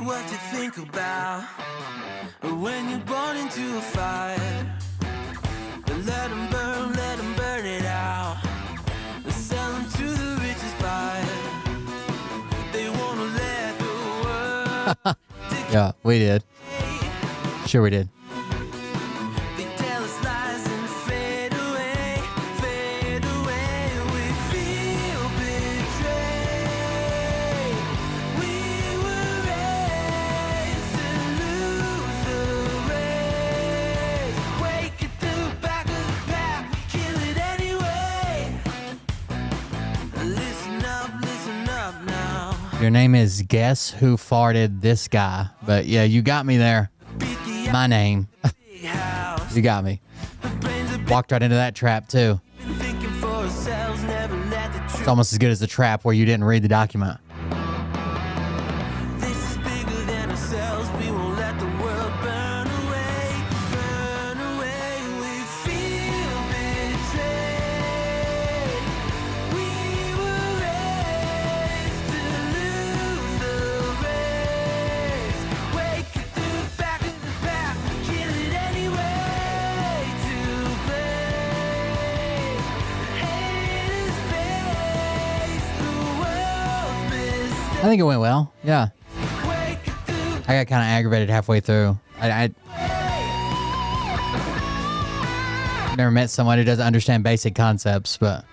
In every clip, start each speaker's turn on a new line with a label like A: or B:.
A: What you think about when you're born into a fire. Let them burn it out. Sell them to the richest buyer. They wanna let the world.
B: Yeah, we did. Sure we did.
A: They tell us lies and fade away, fade away. We feel betrayed. We were raised to lose the race. Wake it to the back of the pack, kill it anyway. Listen up now.
B: Your name is Guess Who Farted This Guy. But yeah, you got me there. My name. You got me. Walked right into that trap too. It's almost as good as the trap where you didn't read the document.
A: This is bigger than ourselves. We won't let the world burn away, burn away. We feel betrayed. We were raised to lose the race. Wake it to the back of the pack, kill it anyway. To play, haters face the world's mistake.
B: I think it went well. Yeah. I got kind of aggravated halfway through. I never met someone who doesn't understand basic concepts, but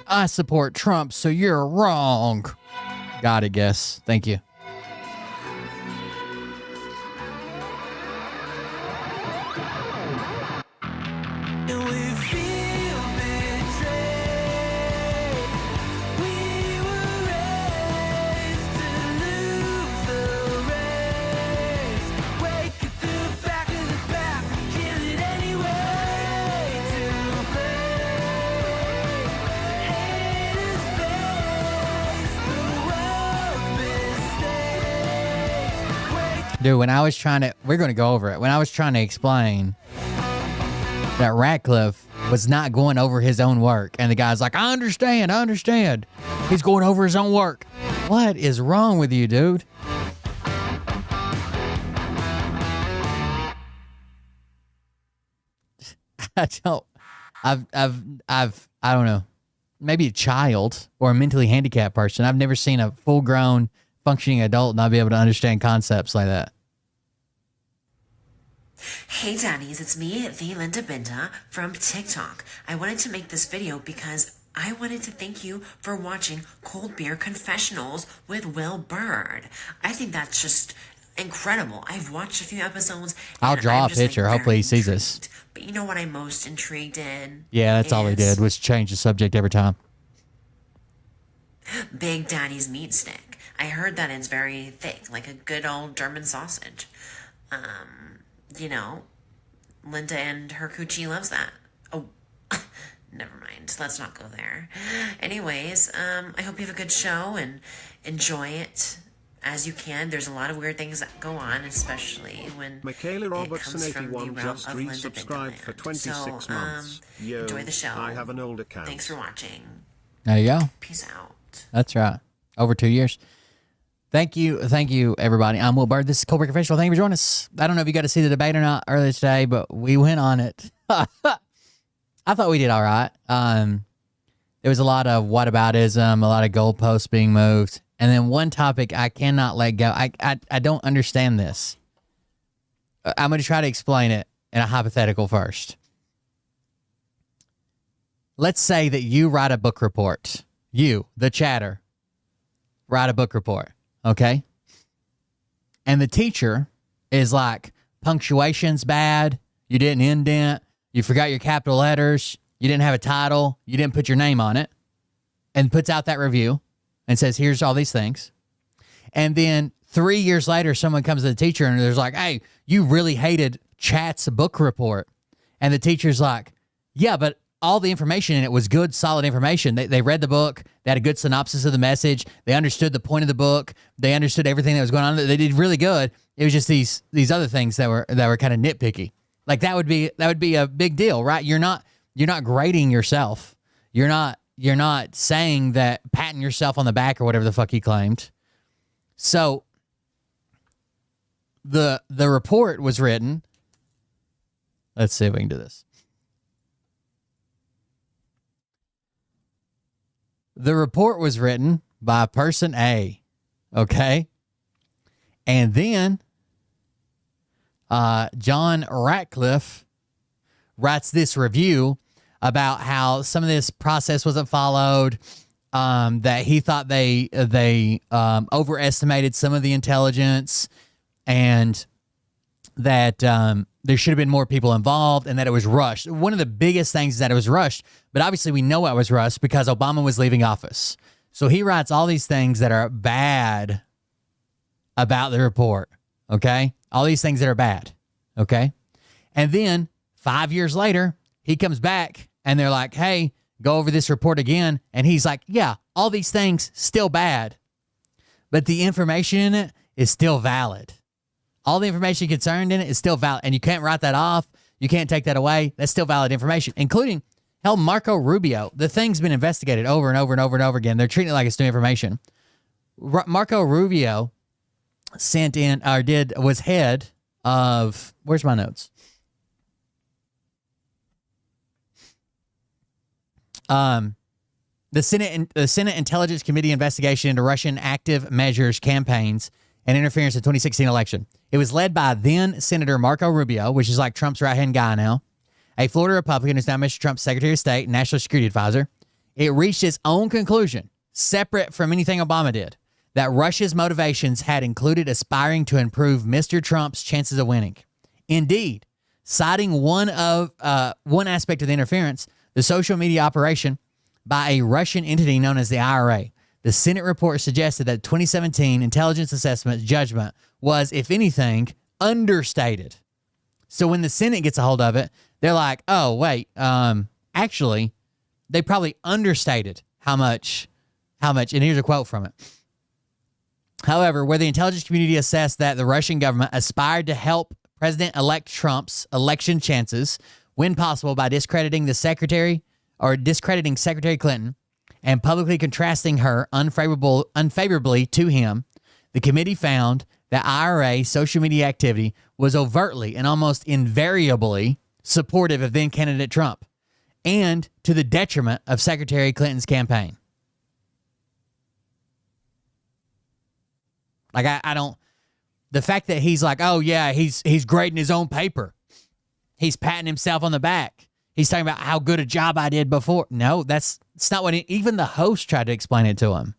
B: I support Trump, so you're wrong. Got it, guess. Thank you.
A: And we feel betrayed. We were raised to lose the race.
B: Dude, when I was trying to, we're going to go over it. When I was trying to explain that Ratcliffe was not going over his own work, and the guy's like, I understand. He's going over his own work. What is wrong with you, dude? I don't know. Maybe a child or a mentally handicapped person. I've never seen a full-grown functioning adult not be able to understand concepts like that.
C: Hey daddies, it's me, the Linda Binda from TikTok. I wanted to make this video because I wanted to thank you for watching Cold Beer Confessionals with Will Bird. I think that's just incredible. I've watched a few episodes.
B: I'll draw a picture. Hopefully he sees
C: intrigued.
B: this.
C: But you know what I'm most intrigued in?
B: Yeah, that's all he did was change the subject every time.
C: Big Daddy's meat stick. I heard that it's very thick, like a good old German sausage. You know, Linda and her coochie loves that. Oh, never mind. Let's not go there. Anyways, I hope you have a good show and enjoy it as you can. There's a lot of weird things that go on, especially when
D: Michaela
C: it
D: Robertson
C: comes from the
D: 81
C: realm
D: just
C: of Linda
D: resubscribed for
C: Binderland.
D: 26 months. Yo,
C: Enjoy the show.
D: I have an old account.
C: Thanks for watching.
B: There you go.
C: Peace out.
B: That's right. Over 2 years. Thank you, everybody. I'm Will Bird. This is Cold Beer Confessional. Thank you for joining us. I don't know if you got to see the debate or not earlier today, but we went on it. I thought we did all right. There was a lot of whataboutism, a lot of goalposts being moved, and then one topic I cannot let go. I don't understand this. I'm going to try to explain it in a hypothetical first. Let's say that you write a book report. You, the chatter, write a book report. Okay. And the teacher is like, punctuation's bad. You didn't indent. You forgot your capital letters. You didn't have a title. You didn't put your name on it. And puts out that review and says, here's all these things. And then 3 years later, someone comes to the teacher and there's like, hey, you really hated Chat's book report. And the teacher's like, yeah, but all the information in it was good, solid information. They read the book. They had a good synopsis of the message. They understood the point of the book. They understood everything that was going on. They did really good. It was just these other things that were kind of nitpicky. Like that would be a big deal, right? You're not grading yourself. You're not saying that, patting yourself on the back or whatever the fuck he claimed. So the report was written. Let's see if we can do this. The report was written by person A, okay? And then John Ratcliffe writes this review about how some of this process wasn't followed, that he thought they overestimated some of the intelligence, and that there should have been more people involved, and that it was rushed. One of the biggest things is that it was rushed, but obviously we know it was rushed because Obama was leaving office. So he writes all these things that are bad about the report, okay? All these things that are bad, okay? And then 5 years later, he comes back, and they're like, hey, go over this report again. And he's like, yeah, all these things still bad, but the information in it is still valid. All the information concerned in it is still valid, and you can't write that off. You can't take that away. That's still valid information, including, hell, Marco Rubio. The thing's been investigated over and over and over and over again. They're treating it like it's new information. Marco Rubio was head of, where's my notes? The Senate Intelligence Committee investigation into Russian active measures campaigns and interference in the 2016 election. It was led by then Senator Marco Rubio, which is like Trump's right-hand guy now, a Florida Republican who's now Mr. Trump's Secretary of State and National Security Advisor. It reached its own conclusion, separate from anything Obama did, that Russia's motivations had included aspiring to improve Mr. Trump's chances of winning. Indeed, citing one aspect of the interference, the social media operation by a Russian entity known as the IRA. The Senate report suggested that 2017 intelligence assessment judgment was, if anything, understated. So when the Senate gets a hold of it, they're like, oh, wait, actually, they probably understated how much, and here's a quote from it. However, where the intelligence community assessed that the Russian government aspired to help President-elect Trump's election chances when possible by discrediting Secretary Clinton and publicly contrasting her unfavorably to him, the committee found that IRA social media activity was overtly and almost invariably supportive of then-candidate Trump and to the detriment of Secretary Clinton's campaign. Like, I don't... The fact that he's like, oh, yeah, he's grading his own paper. He's patting himself on the back. He's talking about how good a job I did before. No, it's not what... Even the host tried to explain it to him.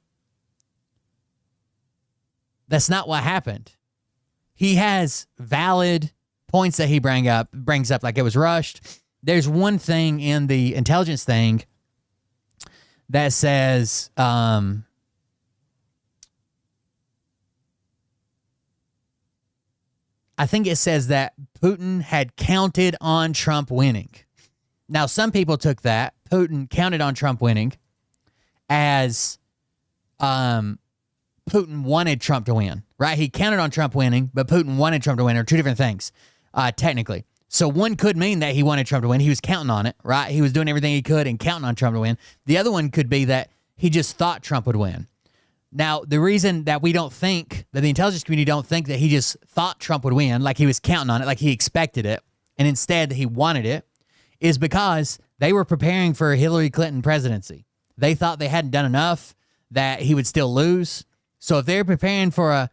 B: That's not what happened. He has valid points that he brings up, like it was rushed. There's one thing in the intelligence thing that says... I think it says that Putin had counted on Trump winning. Now, some people took that Putin counted on Trump winning as Putin wanted Trump to win, right? He counted on Trump winning, but Putin wanted Trump to win, are two different things, technically. So one could mean that he wanted Trump to win. He was counting on it, right? He was doing everything he could and counting on Trump to win. The other one could be that he just thought Trump would win. Now, the reason that we don't think, that the intelligence community don't think that he just thought Trump would win, like he was counting on it, like he expected it, and instead that he wanted it, is because they were preparing for a Hillary Clinton presidency. They thought they hadn't done enough, that he would still lose. So if they're preparing for a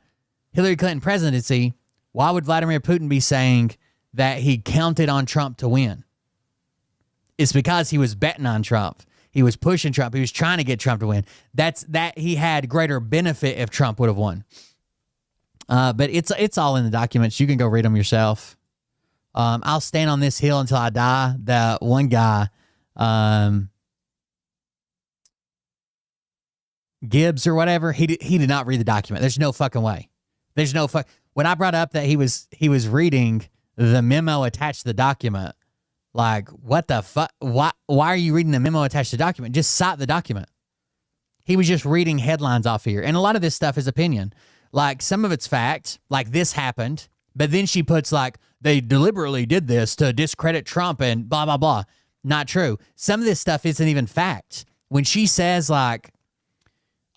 B: Hillary Clinton presidency, why would Vladimir Putin be saying that he counted on Trump to win? It's because he was betting on Trump. He was pushing Trump. He was trying to get Trump to win. That he had greater benefit if Trump would have won. But it's all in the documents. You can go read them yourself. I'll stand on this hill until I die. That one guy, Gibbs or whatever, he did not read the document. There's no fucking way. There's no fuck. When I brought up that he was reading the memo attached to the document, like, what the fuck? Why are you reading the memo attached to the document? Just cite the document. He was just reading headlines off here. And a lot of this stuff is opinion. Like, some of it's fact, like this happened, but then she puts like, they deliberately did this to discredit Trump and blah, blah, blah. Not true. Some of this stuff isn't even fact. When she says like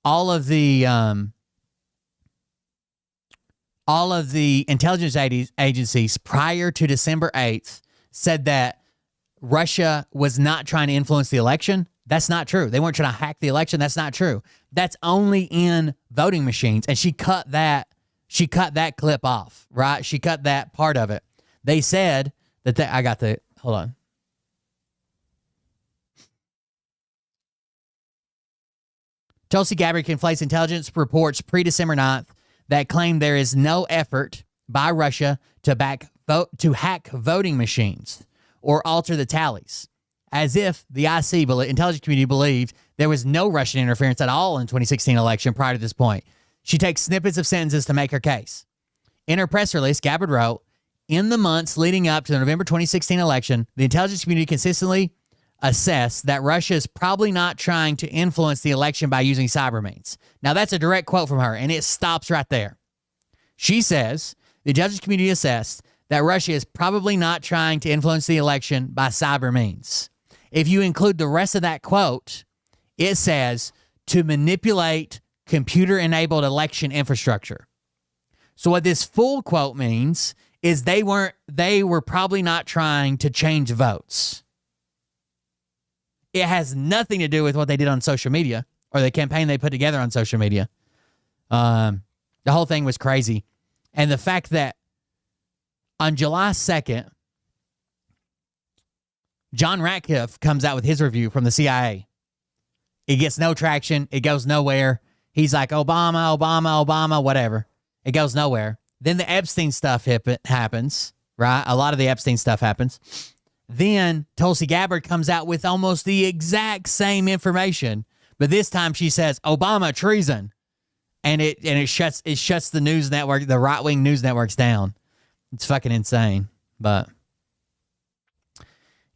B: all of the intelligence agencies prior to December 8th said that Russia was not trying to influence the election. That's not true. They weren't trying to hack the election. That's not true. That's only in voting machines. And she cut that clip off, right? She cut that part of it. They said that hold on. Tulsi Gabbard conflates intelligence reports pre-December 9th that claim there is no effort by Russia to hack voting machines or alter the tallies, as if the intelligence community believed there was no Russian interference at all in the 2016 election prior to this point. She takes snippets of sentences to make her case. In her press release, Gabbard wrote, in the months leading up to the November 2016 election, the intelligence community consistently assessed that Russia is probably not trying to influence the election by using cyber means. Now, that's a direct quote from her, and it stops right there. She says, the intelligence community assessed that Russia is probably not trying to influence the election by cyber means. If you include the rest of that quote, it says to manipulate computer-enabled election infrastructure. So what this full quote means is they were probably not trying to change votes. It has nothing to do with what they did on social media or the campaign they put together on social media. The whole thing was crazy. And the fact that on July 2nd, John Ratcliffe comes out with his review from the CIA. It gets no traction. It goes nowhere. He's like, Obama, whatever. It goes nowhere. Then the Epstein stuff happens, right? A lot of the Epstein stuff happens. Then Tulsi Gabbard comes out with almost the exact same information, but this time she says Obama treason, and it shuts the news network, the right-wing news networks down. It's fucking insane, but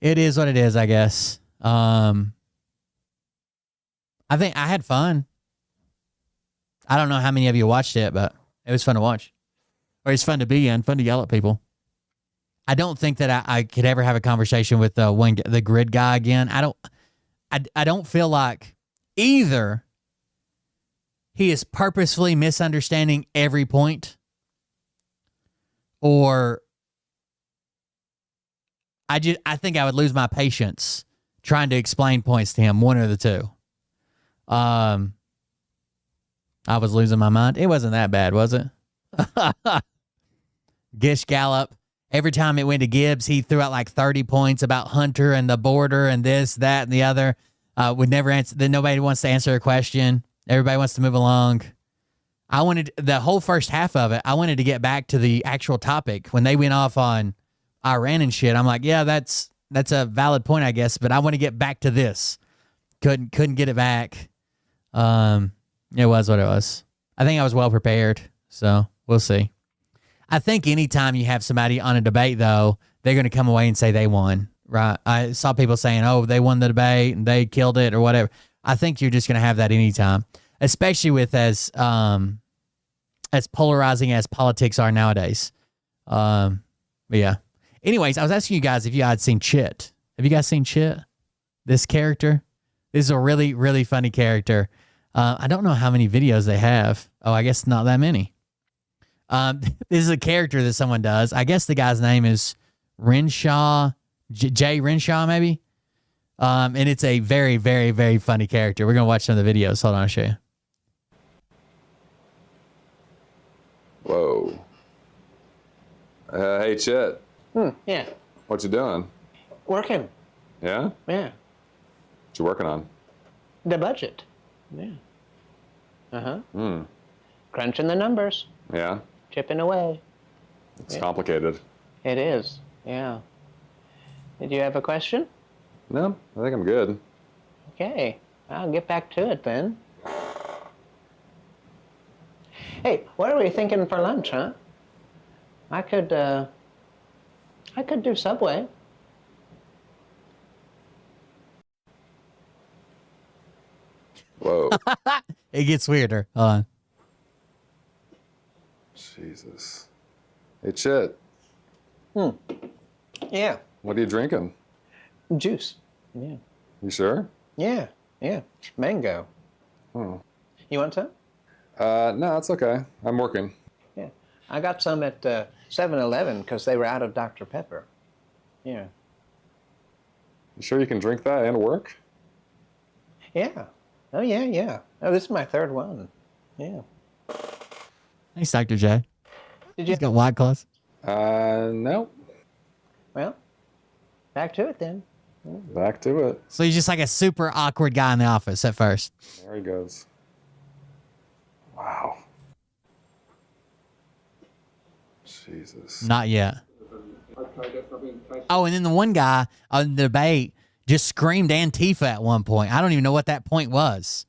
B: it is what it is, I guess. I think I had fun. I don't know how many of you watched it, but it was fun to watch. Or it's fun to be in, fun to yell at people. I don't think that I could ever have a conversation with the grid guy again. I don't feel like either he is purposefully misunderstanding every point, or I think I would lose my patience trying to explain points to him, one or the two. I was losing my mind. It wasn't that bad, was it? Gish Gallop. Every time it went to Gibbs, he threw out like 30 points about Hunter and the border and this, that, and the other. Would never answer. Then nobody wants to answer a question. Everybody wants to move along. I wanted the whole first half of it. I wanted to get back to the actual topic. When they went off on Iran and shit, I'm like, yeah, that's a valid point, I guess. But I want to get back to this. Couldn't get it back. It was what it was. I think I was well prepared. So we'll see. I think anytime you have somebody on a debate, though, they're going to come away and say they won, right? I saw people saying, oh, they won the debate and they killed it or whatever. I think you're just going to have that anytime, especially with as polarizing as politics are nowadays. But yeah. Anyways, I was asking you guys if you had seen Chit. Have you guys seen Chit? This character? This is a really, really funny character. I don't know how many videos they have. Oh, I guess not that many. This is a character that someone does. I guess the guy's name is Renshaw, Jay Renshaw, maybe. And it's a very, very, very funny character. We're going to watch some of the videos. Hold on, I'll show you.
E: Whoa. Hey, Chet.
F: Yeah.
E: What you doing?
F: Working.
E: Yeah?
F: Yeah.
E: What you working on?
F: The budget. Yeah. Uh-huh.
E: Hmm.
F: Crunching the numbers.
E: Yeah?
F: Chipping away.
E: It's complicated.
F: It is. Yeah. Did you have a question?
E: No, I think I'm good.
F: Okay. I'll get back to it then. Hey, what are we thinking for lunch, huh? I could do Subway.
E: Whoa.
B: It gets weirder. Hold on.
E: Jesus. Hey, Chet.
F: Yeah.
E: What are you drinking?
F: Juice. Yeah.
E: You sure?
F: Yeah. Yeah. Mango.
E: Oh.
F: You want some?
E: No, it's okay. I'm working.
F: Yeah. I got some at 7-Eleven because they were out of Dr. Pepper. Yeah.
E: You sure you can drink that and work?
F: Yeah. Oh, yeah, yeah. Oh, this is my third one. Yeah.
B: Thanks, Dr. J.
F: Did you?
B: He's got White Claws.
E: No.
F: Well, back to it then.
E: Back to it.
B: So he's just like a super awkward guy in the office at first.
E: There he goes. Wow. Jesus.
B: Not yet. Oh, and then the one guy on the debate just screamed Antifa at one point. I don't even know what that point was.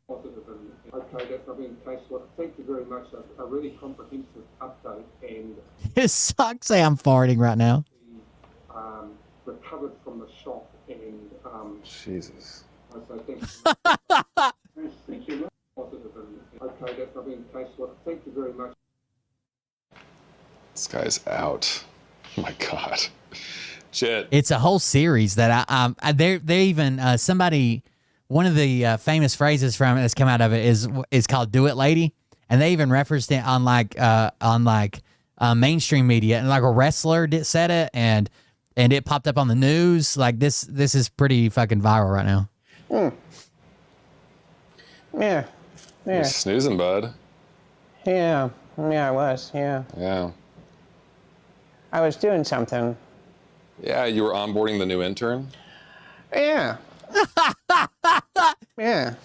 G: Okay, that's not been the case. Well, thank you very much. A really comprehensive update and
B: His socks say I'm farting right now.
G: recovered from the shock and
E: Jesus.
G: I say thank you. Thank you. Positive and okay, that's not been the case. Well, thank you very much.
E: This guy's out. Oh my God. Chet.
B: It's a whole series that they even somebody, one of the famous phrases from it that's come out of it is called "Do It, Lady," and they even referenced it on mainstream media, and like a wrestler said it, and it popped up on the news. Like this is pretty fucking viral right now.
F: Yeah.
E: You're
F: Yeah.
E: snoozing, bud.
F: Yeah. Yeah, I was. Yeah.
E: Yeah.
F: I was doing something.
E: Yeah, you were onboarding the new intern?
F: Yeah. Yeah.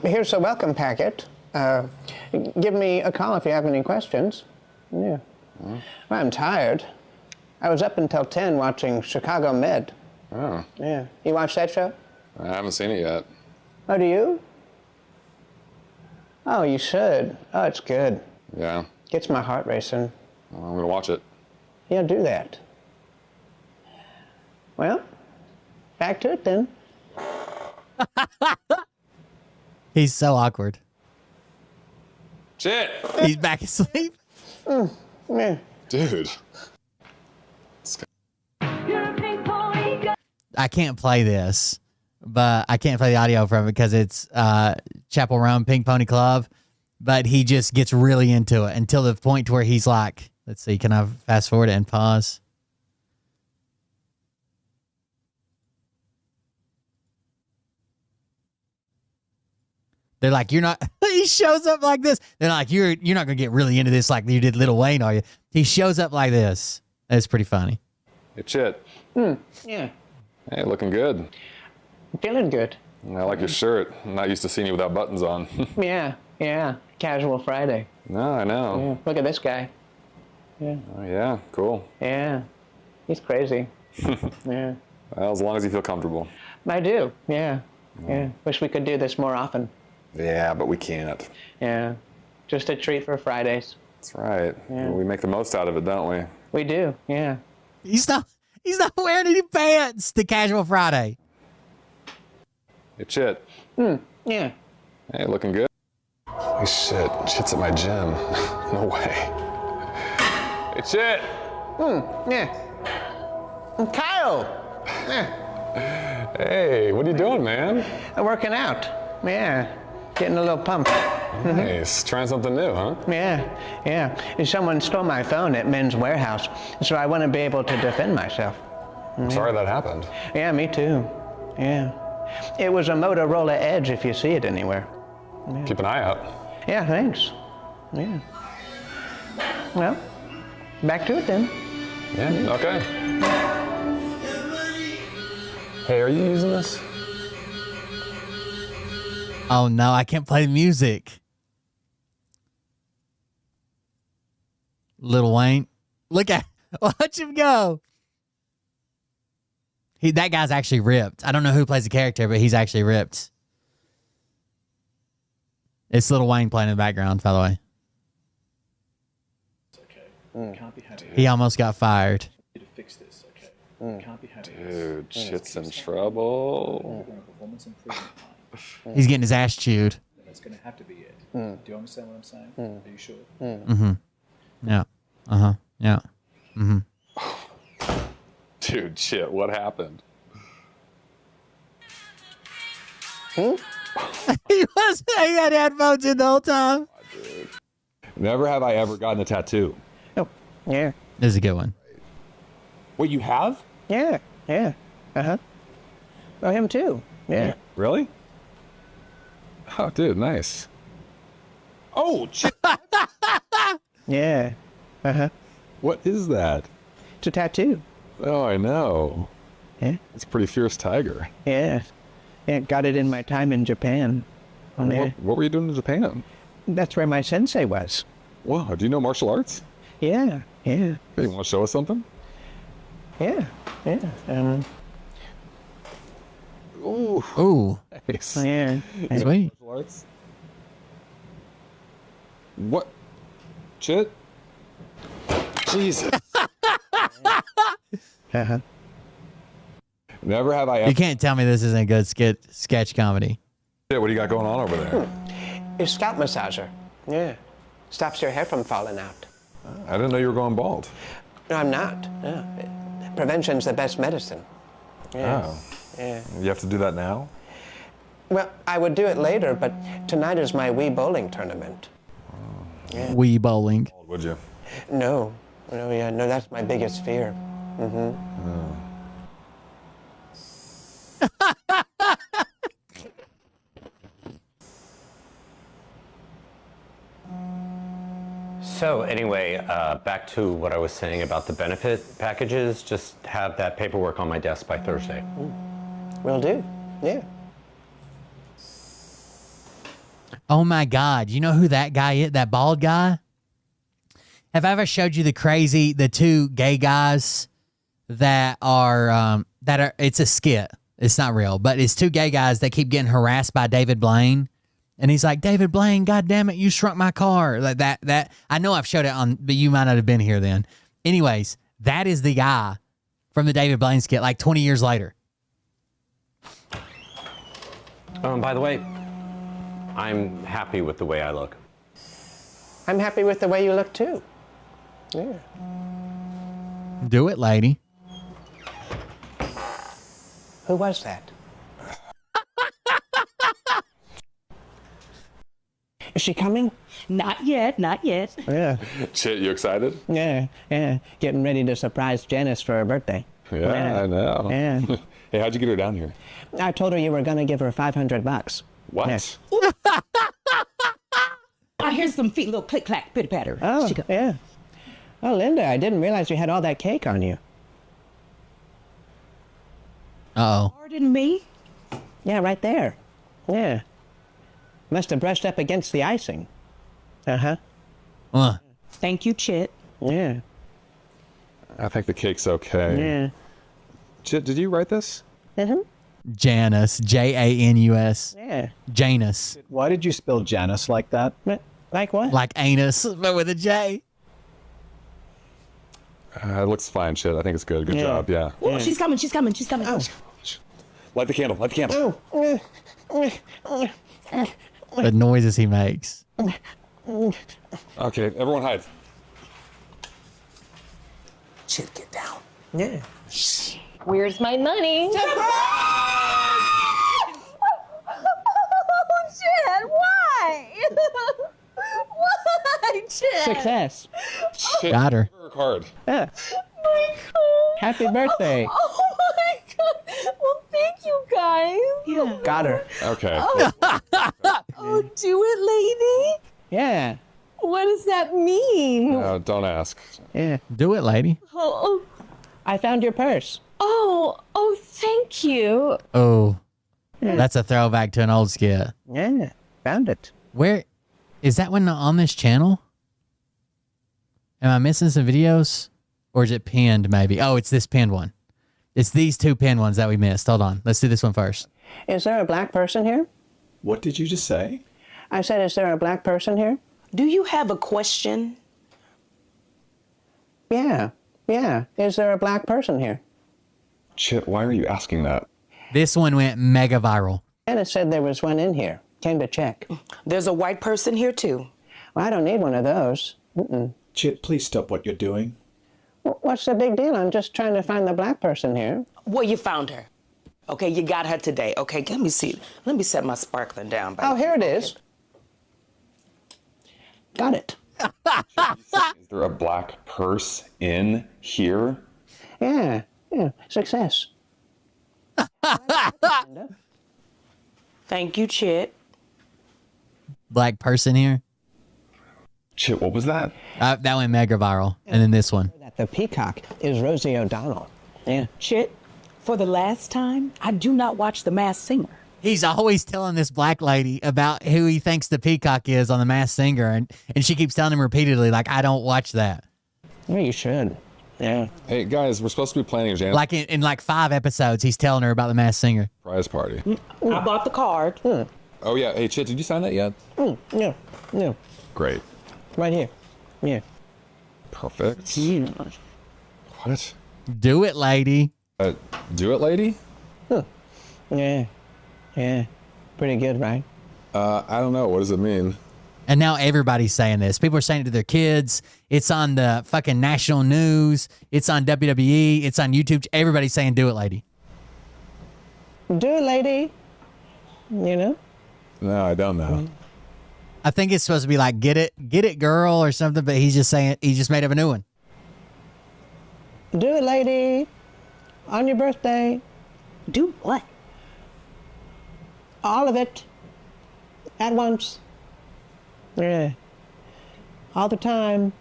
F: Here's a welcome packet. Give me a call if you have any questions. Yeah. Well, I'm tired. I was up until 10 watching Chicago Med.
E: Oh.
F: Yeah. You watch that show?
E: I haven't seen it yet.
F: Oh, do you? Oh, you should. Oh, it's good.
E: Yeah.
F: Gets my heart racing.
E: Well, I'm going to watch it.
F: Yeah, do that. Well, back to it then.
B: He's so awkward.
E: Shit!
B: He's back asleep.
F: Yeah.
E: Dude.
B: I can't play this, but I can't play the audio from it because it's Chapel Roan Pink Pony Club. But he just gets really into it until the point where he's like, let's see, can I fast forward and pause? They're like, you're not, he shows up like this. They're like, you're not going to get really into this like you did Lil Wayne, are you? He shows up like this. It's pretty funny.
E: Hey, Chit.
F: Yeah.
E: Hey, looking good.
F: Feeling good.
E: I like your shirt. I'm not used to seeing you without buttons on.
F: Yeah. Yeah. Casual Friday.
E: No, I know.
F: Yeah. Look at this guy. Yeah.
E: Oh, yeah, cool.
F: Yeah. He's crazy. Yeah.
E: Well, as long as you feel comfortable.
F: I do. Yeah. Yeah. Wish we could do this more often.
E: Yeah, but we can't.
F: Yeah. Just a treat for Fridays.
E: That's right.
F: Yeah.
E: We make the most out of it, don't we?
F: We do. Yeah.
B: He's not wearing any pants to Casual Friday.
E: Hey, Chit.
F: Yeah.
E: Hey, looking good. Holy shit. Chit's at my gym. No way. Hey, Chit.
F: Yeah. Kyle. Yeah.
E: Hey, what are you doing, man?
F: I'm working out. Yeah. Getting a little pump.
E: Nice. Trying something new, huh?
F: Yeah. Yeah. And someone stole my phone at Men's Warehouse, so I want to be able to defend myself.
E: I'm sorry that happened.
F: Yeah, me too. Yeah. It was a Motorola Edge if you see it anywhere.
E: Keep an eye out.
F: Yeah, thanks. Yeah. Well, back to it then.
E: Yeah, okay. Hey, are you using this?
B: Oh no, I can't play the music. Lil Wayne. Watch him go. That guy's actually ripped. I don't know who plays the character, but he's actually ripped. It's Lil Wayne playing in the background, by the way. He almost got fired.
E: Dude, Chit's in trouble.
B: He's getting his ass chewed.
H: That's going to have to be it. Do you understand what I'm saying? Are you sure?
B: Yeah. Uh-huh. Yeah.
E: Dude, Chit, what happened?
B: He had headphones in the whole time.
I: Never have I ever gotten a tattoo.
F: Oh, yeah.
B: This is a good one.
I: Wait, you have?
F: Yeah. Yeah. Uh-huh. Oh, him too. Yeah.
I: Really? Oh, dude, nice. Oh, shit.
F: Yeah. Uh-huh.
I: What is that?
F: It's a tattoo.
I: Oh, I know.
F: Yeah.
I: It's a pretty fierce tiger.
F: Yeah. Yeah, got it in my time in Japan. On there.
I: What were you doing in Japan?
F: That's where my sensei was.
I: Whoa, do you know martial arts?
F: Yeah. Yeah.
I: Hey, you want to show us something?
F: Yeah. Yeah.
I: Ooh.
B: Ooh.
I: Nice.
F: Yeah.
B: Sweet.
I: Martial arts? What? Chit? Jesus.
F: Uh-huh.
I: Never have I
B: You
I: ever...
B: can't tell me this isn't a good sketch comedy.
E: Chit, what do you got going on over there?
F: It's scalp massager. Yeah. Stops your hair from falling out.
E: I didn't know you were going bald.
F: No, I'm not. No. Prevention's the best medicine. Yeah.
E: Oh.
F: Yeah.
E: You have to do that now?
F: Well, I would do it later, but tonight is my Wii bowling tournament. Yeah.
B: Wii bowling.
E: Would you?
F: No. No, yeah, no, that's my biggest fear.
J: So anyway, back to what I was saying about the benefit packages. Just have that paperwork on my desk by Thursday.
F: Will do. Yeah.
B: Oh my God. You know who that guy is? That bald guy? Have I ever showed you the two gay guys that are, it's a skit. It's not real, but it's two gay guys that keep getting harassed by David Blaine. And he's like, David Blaine, God damn it, you shrunk my car. Like that. I know I've showed it on, but you might not have been here then. Anyways, that is the guy from the David Blaine skit, like 20 years later.
J: By the way, I'm happy with the way I look.
F: I'm happy with the way you look too. Yeah.
B: Do it, lady.
F: Who was that? Is she coming?
K: Not yet, not yet.
F: Yeah.
I: Chit, you excited?
F: Yeah. Getting ready to surprise Janice for her birthday.
I: Yeah, I know.
F: Yeah.
I: Hey, how'd you get her down here?
F: I told her you were gonna give her $500.
I: What?
F: Yeah.
K: I hear some feet, little click clack, pitter patter.
F: Oh, yeah. Oh, Linda, I didn't realize you had all that cake on you.
B: Uh-oh.
K: Pardon me?
F: Yeah, right there. Yeah. Must have brushed up against the icing. Uh-huh.
K: Thank you, Chit.
F: Yeah.
I: I think the cake's okay.
F: Yeah.
I: Chit, did you write this?
F: Mm-hmm.
B: Janus. Janus.
F: Yeah.
B: Janus.
H: Why did you spell Janice like that?
F: Like what?
B: Like anus, but with a J.
I: It looks fine, Chit. I think it's good. Good job, yeah.
K: Oh, she's coming, she's coming, she's coming.
F: Oh.
I: Light the candle, light the candle.
B: The noises he makes.
I: Okay, everyone hide.
F: Chit, get down. Yeah.
L: Where's my money? Oh, Chad, why? Why, Chad?
F: Success.
I: Chit,
B: Got her.
I: give her a card.
F: Yeah.
L: My God.
F: Happy birthday.
L: Oh my God. Well, thank you guys.
F: Yeah. Got her.
I: Okay.
L: Oh, do it, lady.
F: Yeah.
L: What does that mean?
I: Don't ask.
F: Yeah.
B: Do it, lady.
L: Oh,
F: I found your purse.
L: oh, thank you.
B: Oh. That's a throwback to an old skit.
F: Yeah. Found it.
B: Where is that one on this channel? Am I missing some videos? Or is it pinned maybe? Oh, it's this pinned one. It's these two pinned ones that we missed. Hold on. Let's do this one first.
F: Is there a black person here?
H: What did you just say?
F: I said, is there a black person here?
K: Do you have a question?
F: Yeah. Is there a black person here?
I: Chit, why are you asking that?
B: This one went mega viral.
F: Anna said there was one in here. Came to check.
K: There's a white person here too.
F: Well, I don't need one of those.
H: Chit, please stop what you're doing.
F: What's the big deal? I'm just trying to find the black person here.
K: Well, you found her. Okay, you got her today. Okay, let me see. Let me set my sparkling down.
F: Oh, here it is. Got it.
I: Is there a black purse in here?
F: Yeah. Success.
K: Thank you, Chit.
B: Black person here.
I: Chit, what was that?
B: That went mega viral. And then this one.
F: The peacock is Rosie O'Donnell. Yeah.
K: Chit, for the last time, I do not watch The Masked Singer.
B: He's always telling this black lady about who he thinks the peacock is on The Masked Singer. And she keeps telling him repeatedly, like, I don't watch that.
F: Well, you should. Yeah.
I: Hey, guys, we're supposed to be planning a Janet
B: Like in like 5 episodes, he's telling her about The Masked Singer.
I: surprise party.
K: I bought the card.
I: Oh, yeah. Hey, Chit, did you sign that yet?
F: Yeah.
I: Great.
F: Right here. Yeah.
I: Perfect. What?
B: Do it, lady.
I: Do it, lady?
F: Yeah. Pretty good, right?
I: I don't know. What does it mean?
B: And now everybody's saying this. People are saying it to their kids. It's on the fucking national news. It's on WWE. It's on YouTube. Everybody's saying, do it, lady.
F: Do it, lady. You know?
I: No, I don't know.
B: I think it's supposed to be like, get it, girl, or something, but he's just saying, he just made up a new one.
F: Do it, lady. On your birthday.
K: Do what?
F: All of it. At once. Yeah. All the time.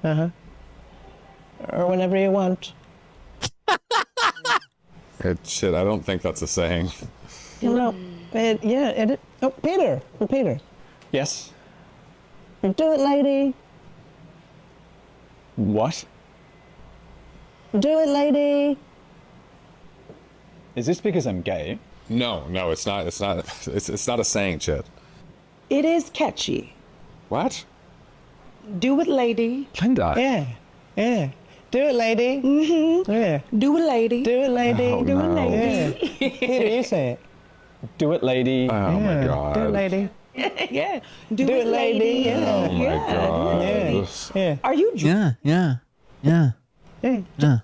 F: Or whenever you want.
I: Hey, Chit, I don't think that's a saying.
F: You know, oh, Peter.
H: Yes?
F: Do it, lady.
H: What?
F: Do it, lady.
H: Is this because I'm gay?
I: No, it's not. It's not. It's not a saying, Chit.
K: It is catchy.
I: What?
K: Do it, lady.
I: Linda.
F: Yeah. Do it, lady.
K: Mm-hmm.
F: Yeah.
K: Do it, lady.
F: Do it, lady.
I: Oh,
K: Do it,
I: no.
K: lady.
F: Yeah. Peter, you say it.
H: Do it, lady.
E: Oh my god.
F: Do it, lady.
K: Yeah.
F: Do it, lady. Yeah.
E: Oh my god.
F: Yeah.
K: Are you
B: Yeah, yeah, yeah,
F: Yeah.
B: yeah.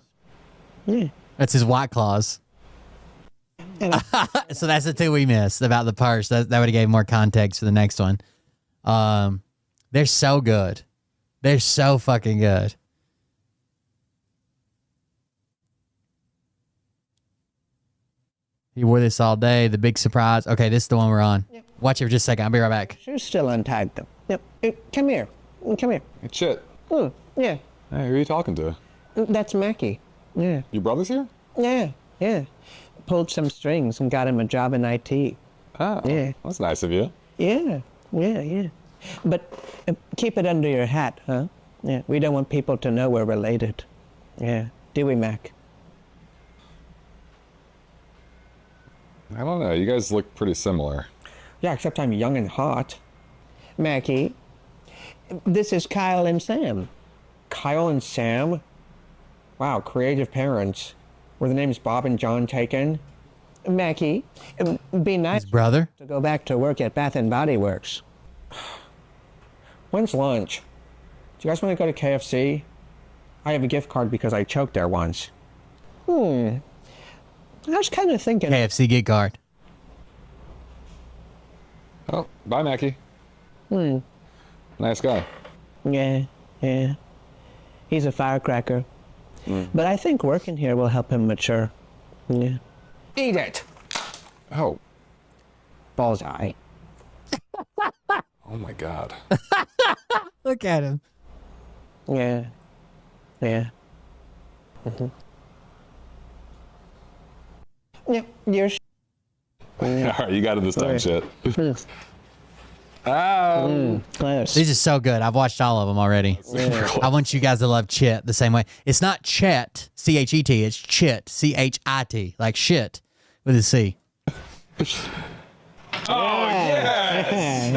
F: Yeah.
B: That's his white claws. So that's the two we missed about the purse. That would have gave more context for the next one. They're so good. They're so fucking good. He wore this all day. The big surprise. Okay, this is the one we're on.
F: Yep.
B: Watch it for just a second. I'll be right back.
F: She's still untied, though. Yep. Come here. Come here.
E: Hey, Chit.
F: Yeah.
E: Hey, who are you talking to?
F: That's Mackie. Yeah.
E: Your brother's here?
F: Yeah. Yeah. Pulled some strings and got him a job in IT.
E: Oh,
F: Yeah.
E: that's nice of you.
F: Yeah. Yeah. Yeah. But keep it under your hat, huh? Yeah. We don't want people to know we're related. Yeah. Do we, Mac?
E: I don't know. You guys look pretty similar.
F: Yeah, except I'm young and hot. Mackie, this is Kyle and Sam.
H: Kyle and Sam? Wow, creative parents. Were the names Bob and John taken?
F: Mackie, be nice
B: His brother?
F: to go back to work at Bath and Body Works.
H: When's lunch? Do you guys want to go to KFC? I have a gift card because I choked there once.
F: I was kind of thinking.
B: KFC gift card.
E: Oh, bye, Mackie. Nice guy.
F: Yeah, yeah. He's a firecracker. But I think working here will help him mature. Yeah.
H: Eat it!
E: Oh.
H: Bullseye.
E: Oh my god.
B: Look at him.
F: Yeah. Yeah. Yeah, you're
E: All right, you got it this time,
F: Okay.
E: Chit. Oh.
F: close.
B: These are so good. I've watched all of them already. I want you guys to love Chit the same way. It's not Chet, C-H-E-T. It's Chit, C-H-I-T. Like shit with a C.
E: Oh, yes!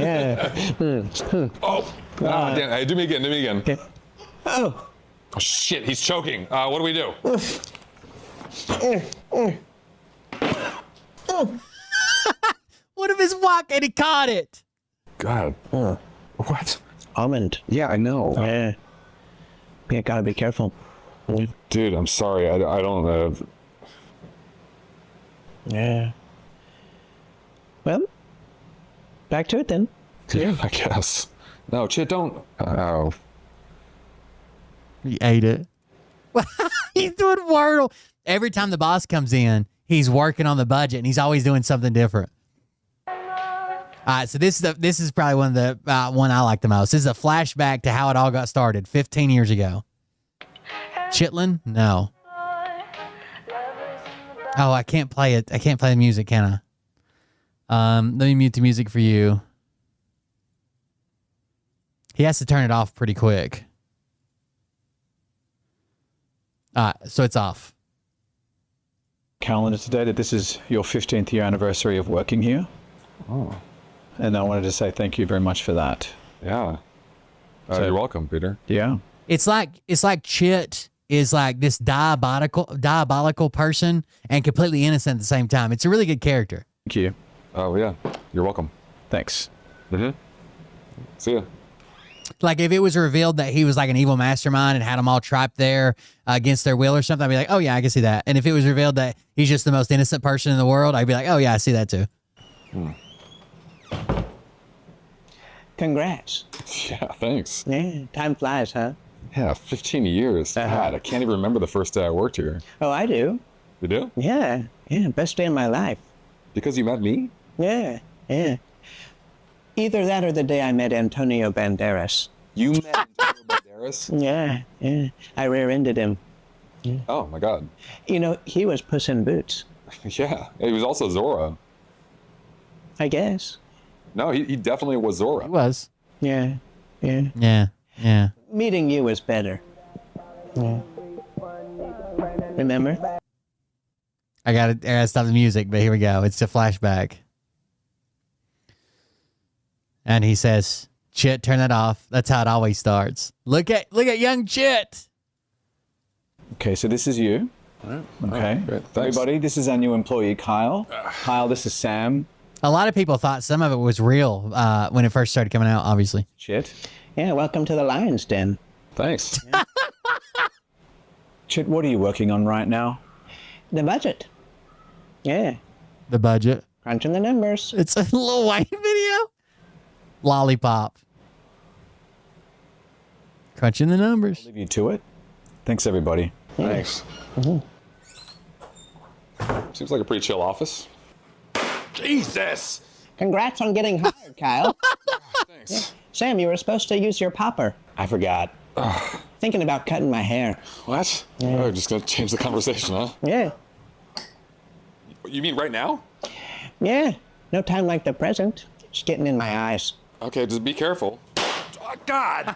F: Yeah.
E: Oh, damn. Hey, do me again.
F: Okay. Oh.
E: Oh, shit, he's choking. What do we do?
B: What if his walk and he caught it?
E: God. What?
F: Almond.
E: Yeah, I know.
F: Yeah. Yeah, gotta be careful.
E: Dude, I'm sorry. I don't know.
F: Yeah. Well, back to it then.
E: Yeah, I guess. No, Chit, don't. Oh.
B: He ate it. He's doing Wordle. Every time the boss comes in, he's working on the budget and he's always doing something different. All right, so this is probably one of the one I like the most. This is a flashback to how it all got started 15 years ago. Chitlin? No. Oh, I can't play it. I can't play the music, can I? Let me mute the music for you. He has to turn it off pretty quick. All right, so it's off.
H: Calendar today that this is your 15th year anniversary of working here.
E: Oh.
H: And I wanted to say thank you very much for that.
E: Yeah.
H: So-
E: You're welcome, Peter.
H: Yeah.
B: It's like Chit is like this diabolical person and completely innocent at the same time. It's a really good character.
H: Thank you.
E: Oh, yeah. You're welcome.
H: Thanks.
E: Mm-hmm. See ya.
B: Like if it was revealed that he was like an evil mastermind and had them all trapped there against their will or something, I'd be like, oh yeah, I can see that. And if it was revealed that he's just the most innocent person in the world, I'd be like, oh yeah, I see that too.
F: Congrats.
E: Yeah, thanks.
F: Yeah, time flies, huh?
E: Yeah, 15 years. God, I can't even remember the first day I worked here.
F: Oh, I do.
E: You do?
F: Yeah, best day of my life.
E: Because you met me?
F: Yeah. Either that or the day I met Antonio Banderas.
E: You met Antonio Banderas?
F: Yeah. I rear-ended him.
E: Oh, my God.
F: You know, he was Puss in Boots.
E: Yeah. He was also Zorro.
F: I guess.
E: No, he definitely was Zorro.
B: He was.
F: Yeah.
B: Yeah.
F: Meeting you was better. Yeah. Remember?
B: I gotta stop the music, but here we go. It's a flashback. And he says, Chit, turn that off. That's how it always starts. Look at young Chit.
H: Okay, so this is you.
M: Okay.
E: Great. Thanks.
M: Everybody, this is our new employee, Kyle. Kyle, this is Sam.
B: A lot of people thought some of it was real when it first started coming out, obviously.
M: Chit.
F: Yeah, welcome to the Lion's Den.
E: Thanks.
M: Chit, what are you working on right now?
F: The budget. Yeah,
B: The budget.
F: crunching the numbers.
B: It's a Lil Wayne video. Lollipop. Crunching the numbers.
M: Leave you to it. Thanks, everybody.
E: Thanks. Seems like a pretty chill office. Jesus!
F: Congrats on getting hired, Kyle.
E: Thanks.
F: Yeah. Sam, you were supposed to use your popper.
M: I forgot.
F: Thinking about cutting my hair.
E: What? Oh, just gonna change the conversation, huh?
F: Yeah.
E: You mean right now?
F: Yeah. No time like the present. It's getting in my eyes.
E: Okay, just be careful. Oh, God!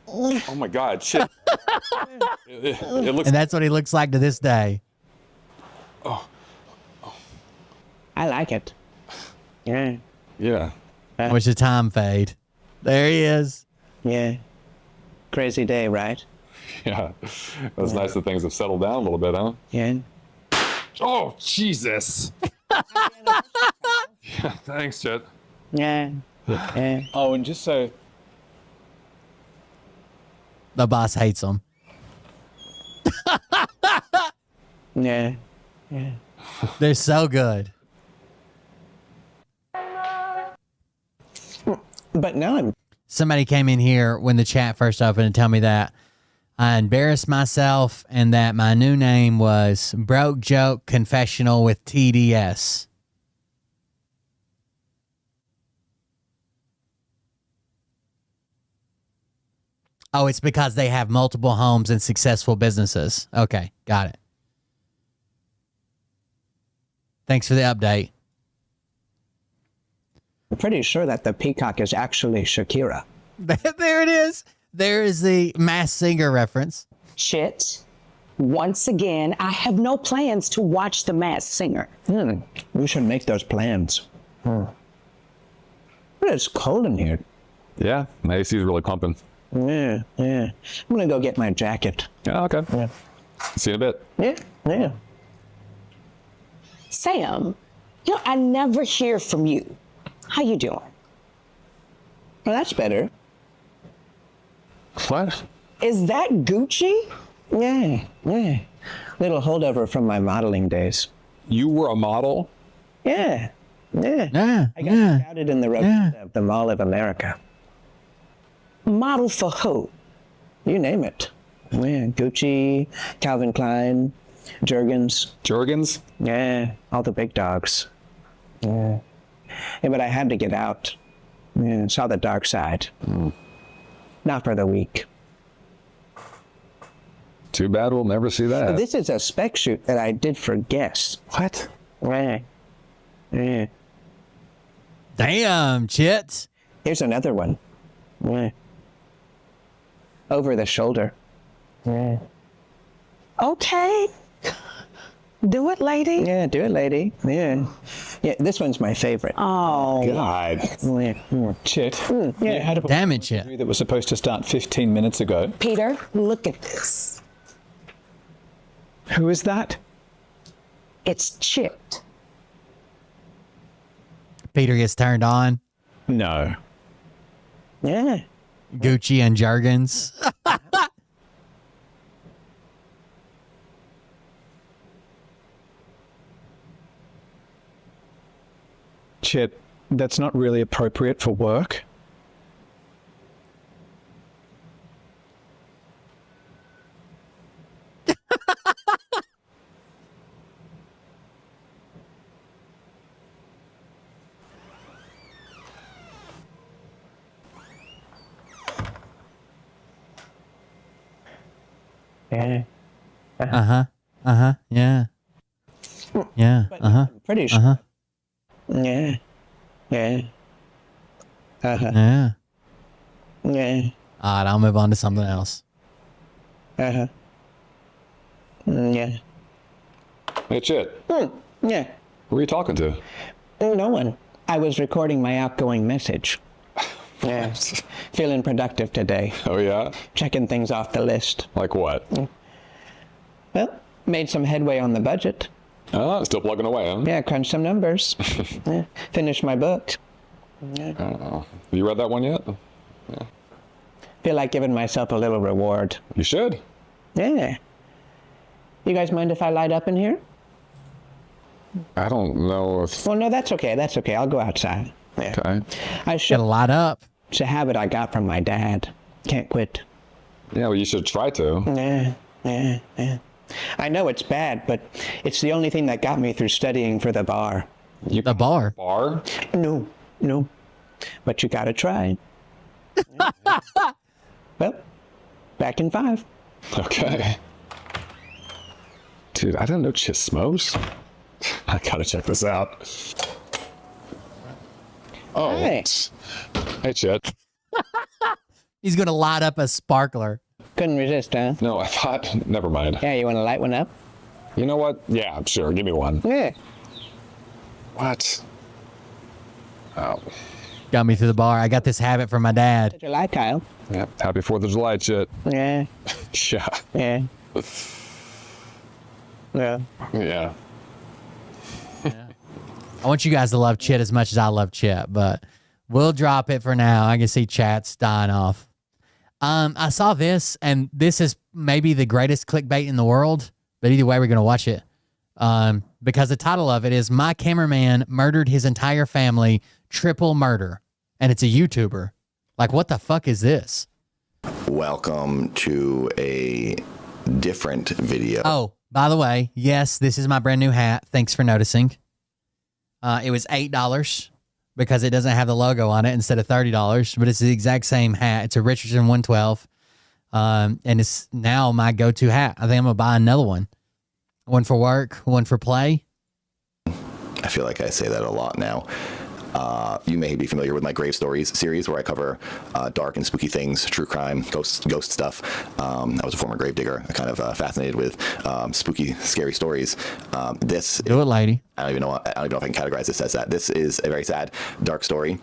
E: Oh my God, shit. It looks...
B: And that's what he looks like to this day.
F: I like it. Yeah.
E: Yeah.
B: Which is time fade. There he is.
F: Yeah. Crazy day, right?
E: Yeah. It's nice that things have settled down a little bit, huh?
F: Yeah.
E: Oh, Jesus! Yeah, thanks, Chet.
F: Yeah. Yeah.
M: Oh, and just so...
B: The boss hates him.
F: Yeah. Yeah.
B: They're so good.
F: But now I'm...
B: Somebody came in here when the chat first opened and tell me that I embarrassed myself and that my new name was Broke Joke Confessional with TDS. Oh, it's because they have multiple homes and successful businesses. Okay, got it. Thanks for the update.
F: I'm pretty sure that the peacock is actually Shakira.
B: There it is. There is the Masked Singer reference.
K: Chit, once again, I have no plans to watch The Masked Singer.
F: We should make those plans. But it's cold in here.
E: Yeah, my AC's really pumping.
F: Yeah, yeah. I'm gonna go get my jacket.
E: Yeah, okay.
F: Yeah.
E: See you in a bit.
F: Yeah, yeah.
K: Sam, I never hear from you. How you doing?
F: Well, that's better.
E: What?
K: Is that Gucci?
F: Yeah, yeah. Little holdover from my modeling days.
E: You were a model?
F: Yeah, yeah.
B: Yeah,
F: I got scouted in the rotunda of the Mall of America.
K: Model for who?
F: You name it. Yeah, Gucci, Calvin Klein, Jergens.
E: Jergens?
F: Yeah, all the big dogs. Yeah. Yeah, but I had to get out. Yeah, saw the dark side. Not for the weak.
E: Too bad we'll never see that.
F: This is a spec shoot that I did for Guess.
E: What?
F: Yeah. Yeah.
B: Damn, Chit.
F: Here's another one. Yeah. Over the shoulder. Yeah.
K: Okay. Do it, lady.
F: Yeah, do it, lady. Yeah. Yeah, this one's my favorite.
K: Oh.
E: God.
F: Yeah.
M: Chit,
F: yeah.
M: you had a
B: Damn it, Chit.
M: that was supposed to start 15 minutes ago.
K: Peter, look at this.
M: Who is that?
K: It's Chit.
B: Peter gets turned on.
M: No.
F: Yeah.
B: Gucci and Jergens.
M: Chit, that's not really appropriate for work.
F: Yeah.
B: Yeah. Yeah.
F: Pretty sure. Yeah. Yeah.
B: Yeah.
F: Yeah.
B: All right, I'll move on to something else.
F: Yeah.
E: Hey, Chet.
F: Yeah.
E: Who are you talking to?
F: No one. I was recording my outgoing message. Yeah. Feeling productive today.
E: Oh, yeah?
F: Checking things off the list.
E: Like what?
F: Well, made some headway on the budget.
E: Oh, still plugging away, huh?
F: Yeah, crunch some numbers. Yeah, finished my book. Yeah.
E: Have you read that one yet? Yeah.
F: Feel like giving myself a little reward.
E: You should.
F: Yeah. You guys mind if I light up in here?
E: I don't know if...
F: Well, no, that's okay. That's okay. I'll go outside. Yeah.
E: Okay.
F: I should
B: light up.
F: It's a habit I got from my dad. Can't quit.
E: Yeah, well, you should try to.
F: Yeah. I know it's bad, but it's the only thing that got me through studying for the bar.
B: The bar?
E: Bar?
F: No. But you gotta try. Well, back in 5.
E: Okay. Dude, I didn't know Chit smokes. I gotta check this out. Oh.
F: Hey.
E: Hey, Chit.
B: He's gonna light up a sparkler.
F: Couldn't resist, huh?
E: No, I thought... Never mind.
F: Yeah, you want to light one up?
E: You know what? Yeah, sure. Give me one.
F: Yeah.
E: What? Oh.
B: Got me through the bar. I got this habit from my dad.
F: Did you like, Kyle?
E: Yeah. Happy 4th of July, Chit.
F: Yeah.
E: Yeah.
F: Yeah. Yeah.
E: Yeah.
B: I want you guys to love Chit as much as I love Chit, but we'll drop it for now. I can see chat's dying off. I saw this, and this is maybe the greatest clickbait in the world, but either way, we're going to watch it. Because the title of it is "My Cameraman Murdered His Entire Family, Triple Murder." And it's a YouTuber. Like, what the fuck is this?
N: Welcome to a different video.
B: Oh, by the way, yes, this is my brand new hat. Thanks for noticing. It was $8 because it doesn't have the logo on it instead of $30, but it's the exact same hat. It's a Richardson 112. And it's now my go-to hat. I think I'm going to buy another one. One for work, one for play.
N: I feel like I say that a lot now. You may be familiar with my Grave Stories series where I cover dark and spooky things, true crime, ghost stuff. I was a former gravedigger. I kind of fascinated with spooky, scary stories.
B: Do it, lady.
N: I don't even know if I can categorize this as that. This is a very sad, dark story.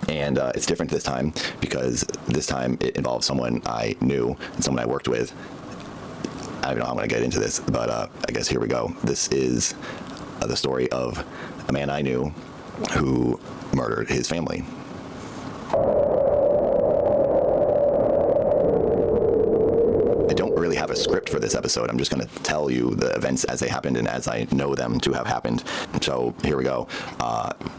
N: And it's different this time because this time it involves someone I knew and someone I worked with. I don't even know how I'm going to get into this, but I guess here we go. This is the story of a man I knew who murdered his family. I don't really have a script for this episode. I'm just going to tell you the events as they happened and as I know them to have happened. So here we go.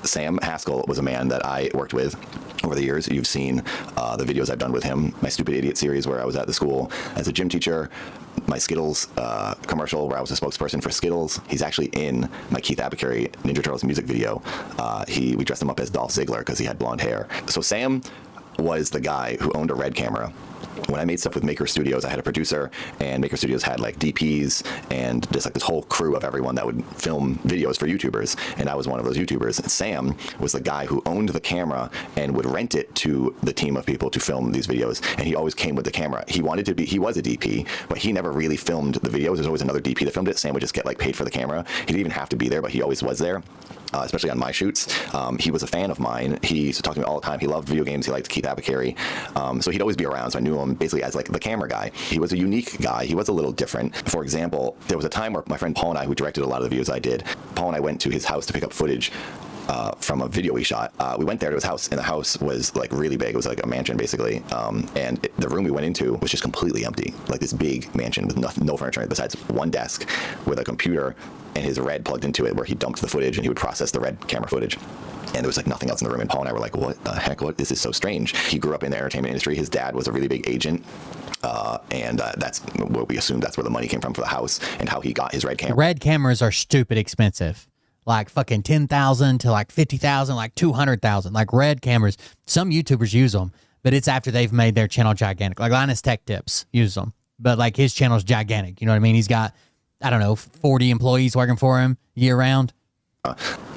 N: Sam Haskell was a man that I worked with over the years. You've seen the videos I've done with him, my Stupid Idiot series where I was at the school as a gym teacher, my Skittles commercial where I was a spokesperson for Skittles. He's actually in my Keith Apicary Ninja Turtles music video. We dressed him up as Dolph Ziggler because he had blonde hair. So Sam was the guy who owned a Red camera. When I made stuff with Maker Studios, I had a producer, and Maker Studios had like DPs and just like this whole crew of everyone that would film videos for YouTubers, and I was one of those YouTubers. And Sam was the guy who owned the camera and would rent it to the team of people to film these videos, and he always came with the camera. He was a DP, but he never really filmed the videos. There's always another DP that filmed it. Sam would just get like paid for the camera. He didn't even have to be there, but he always was there. Especially on my shoots. He was a fan of mine. He used to talk to me all the time. He loved video games. He liked Keith Apicary. So he'd always be around. So I knew him basically as like the camera guy. He was a unique guy. He was a little different. For example, there was a time where my friend Paul and I, who directed a lot of the videos I did, Paul and I went to his house to pick up footage from a video we shot. We went there to his house, and the house was like really big. It was like a mansion basically, and the room we went into was just completely empty, like this big mansion with no furniture in it besides one desk with a computer and his Red plugged into it where he dumped the footage and he would process the Red camera footage. And there was like nothing else in the room, and Paul and I were like, what the heck, this is so strange. He grew up in the entertainment industry. His dad was a really big agent, and that's what we assumed that's where the money came from for the house and how he got his Red camera.
B: Red cameras are stupid expensive. Like fucking 10,000 to like 50,000, like 200,000. Like Red cameras. Some YouTubers use them, but it's after they've made their channel gigantic. Like Linus Tech Tips uses them, but like his channel's gigantic. You know what I mean? He's got, I don't know, 40 employees working for him year round.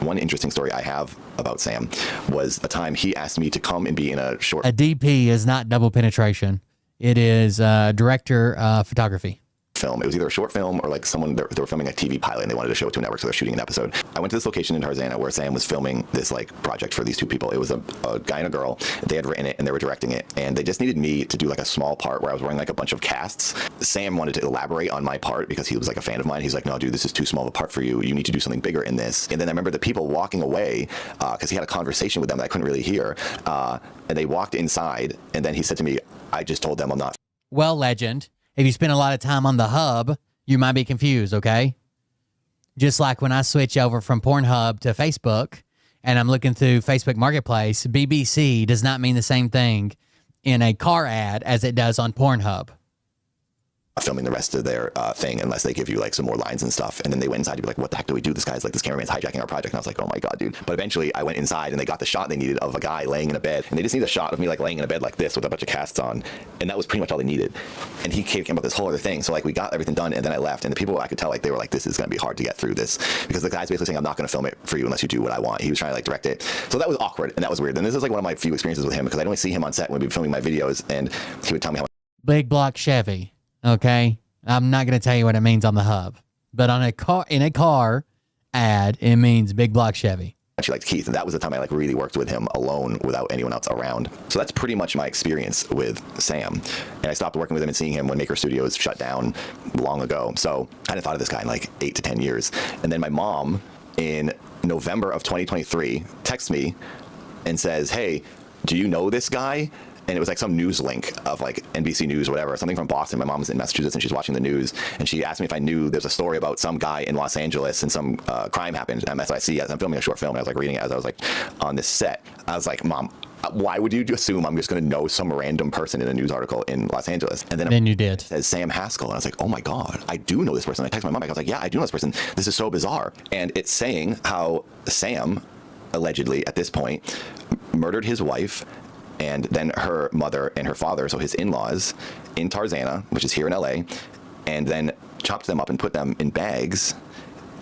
N: One interesting story I have about Sam was a time he asked me to come and be in a short.
B: A DP is not double penetration. It is director photography.
N: film. It was either a short film or like they were filming a TV pilot and they wanted to show it to a network, so they're shooting an episode. I went to this location in Tarzana where Sam was filming this like project for these two people. It was a guy and a girl. They had written it and they were directing it, and they just needed me to do like a small part where I was wearing like a bunch of casts. Sam wanted to elaborate on my part because he was like a fan of mine. He's like, no, dude, this is too small of a part for you. You need to do something bigger in this. And then I remember the people walking away because he had a conversation with them that I couldn't really hear. And they walked inside, and then he said to me, I just told them I'm not.
B: Well, legend, if you spend a lot of time on the hub, you might be confused, okay? Just like when I switch over from Pornhub to Facebook and I'm looking through Facebook Marketplace, BBC does not mean the same thing in a car ad as it does on Pornhub.
N: Filming the rest of their thing unless they give you like some more lines and stuff. And then they went inside to be like, what the heck do we do? This cameraman's hijacking our project. And I was like, oh my God, dude. But eventually I went inside and they got the shot they needed of a guy laying in a bed. And they just need a shot of me like laying in a bed like this with a bunch of casts on. And that was pretty much all they needed. And he came up with this whole other thing. So like we got everything done and then I left. And the people, I could tell like they were like, this is going to be hard to get through this. Because the guy's basically saying, I'm not going to film it for you unless you do what I want. He was trying to like direct it. So that was awkward and that was weird. And this is like one of my few experiences with him because I'd only see him on set when we'd be filming my videos and he would tell me how much.
B: Big block Chevy, okay? I'm not going to tell you what it means on the hub, but on in a car ad, it means big block Chevy.
N: She liked Keith, and that was the time I like really worked with him alone without anyone else around. So that's pretty much my experience with Sam. And I stopped working with him and seeing him when Maker Studios shut down long ago. So I hadn't thought of this guy in like 8 to 10 years. And then my mom in November of 2023 texts me and says, hey, do you know this guy? And it was like some news link of like NBC News or whatever, something from Boston. My mom was in Massachusetts and she's watching the news. And she asked me if I knew there's a story about some guy in Los Angeles and some crime happened. And that's what I see as I'm filming a short film. And I was like reading it as I was like on this set. I was like, Mom, why would you assume I'm just going to know some random person in a news article in Los Angeles? And then
B: you did.
N: It says Sam Haskell. And I was like, oh my God, I do know this person. I texted my mom. I was like, yeah, I do know this person. This is so bizarre. And it's saying how Sam, allegedly at this point, murdered his wife and then her mother and her father, so his in-laws, in Tarzana, which is here in LA, and then chopped them up and put them in bags,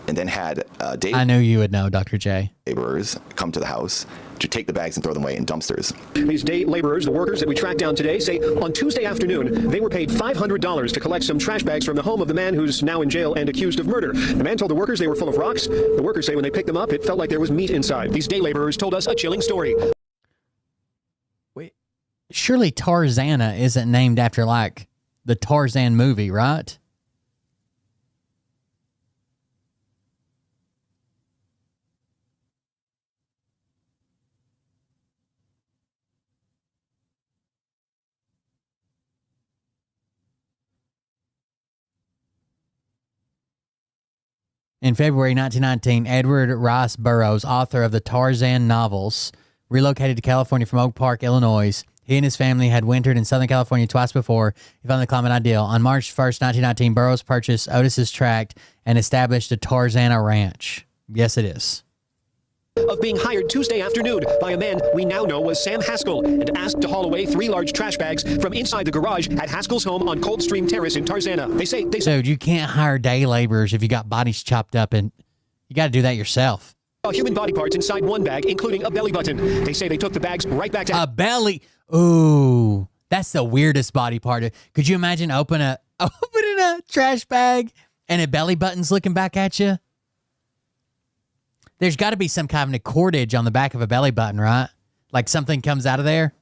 N: and then had
B: I knew you would know, Dr. J.
N: laborers come to the house to take the bags and throw them away in dumpsters.
O: These day laborers, the workers that we tracked down today, say on Tuesday afternoon, they were paid $500 to collect some trash bags from the home of the man who's now in jail and accused of murder. The man told the workers they were full of rocks. The workers say when they picked them up, it felt like there was meat inside. These day laborers told us a chilling story.
B: Surely Tarzana isn't named after, like, the Tarzan movie, right? In February 1919, Edward Rice Burroughs, author of the Tarzan novels, relocated to California from Oak Park, Illinois. He and his family had wintered in Southern California twice before he found the climate ideal. On March 1st, 1919, Burroughs purchased Otis's tract and established a Tarzana ranch. Yes, it is.
O: Of being hired Tuesday afternoon by a man we now know was Sam Haskell and asked to haul away 3 large trash bags from inside the garage at Haskell's home on Coldstream Terrace in Tarzana. They say
B: Dude, you can't hire day laborers if you got bodies chopped up, and you got to do that yourself.
O: Human body parts inside one bag, including a belly button. They say they took the bags right back to...
B: A belly? Ooh, that's the weirdest body part. Could you imagine opening a trash bag and a belly button's looking back at you? There's got to be some kind of cordage on the back of a belly button, right? Like something comes out of there.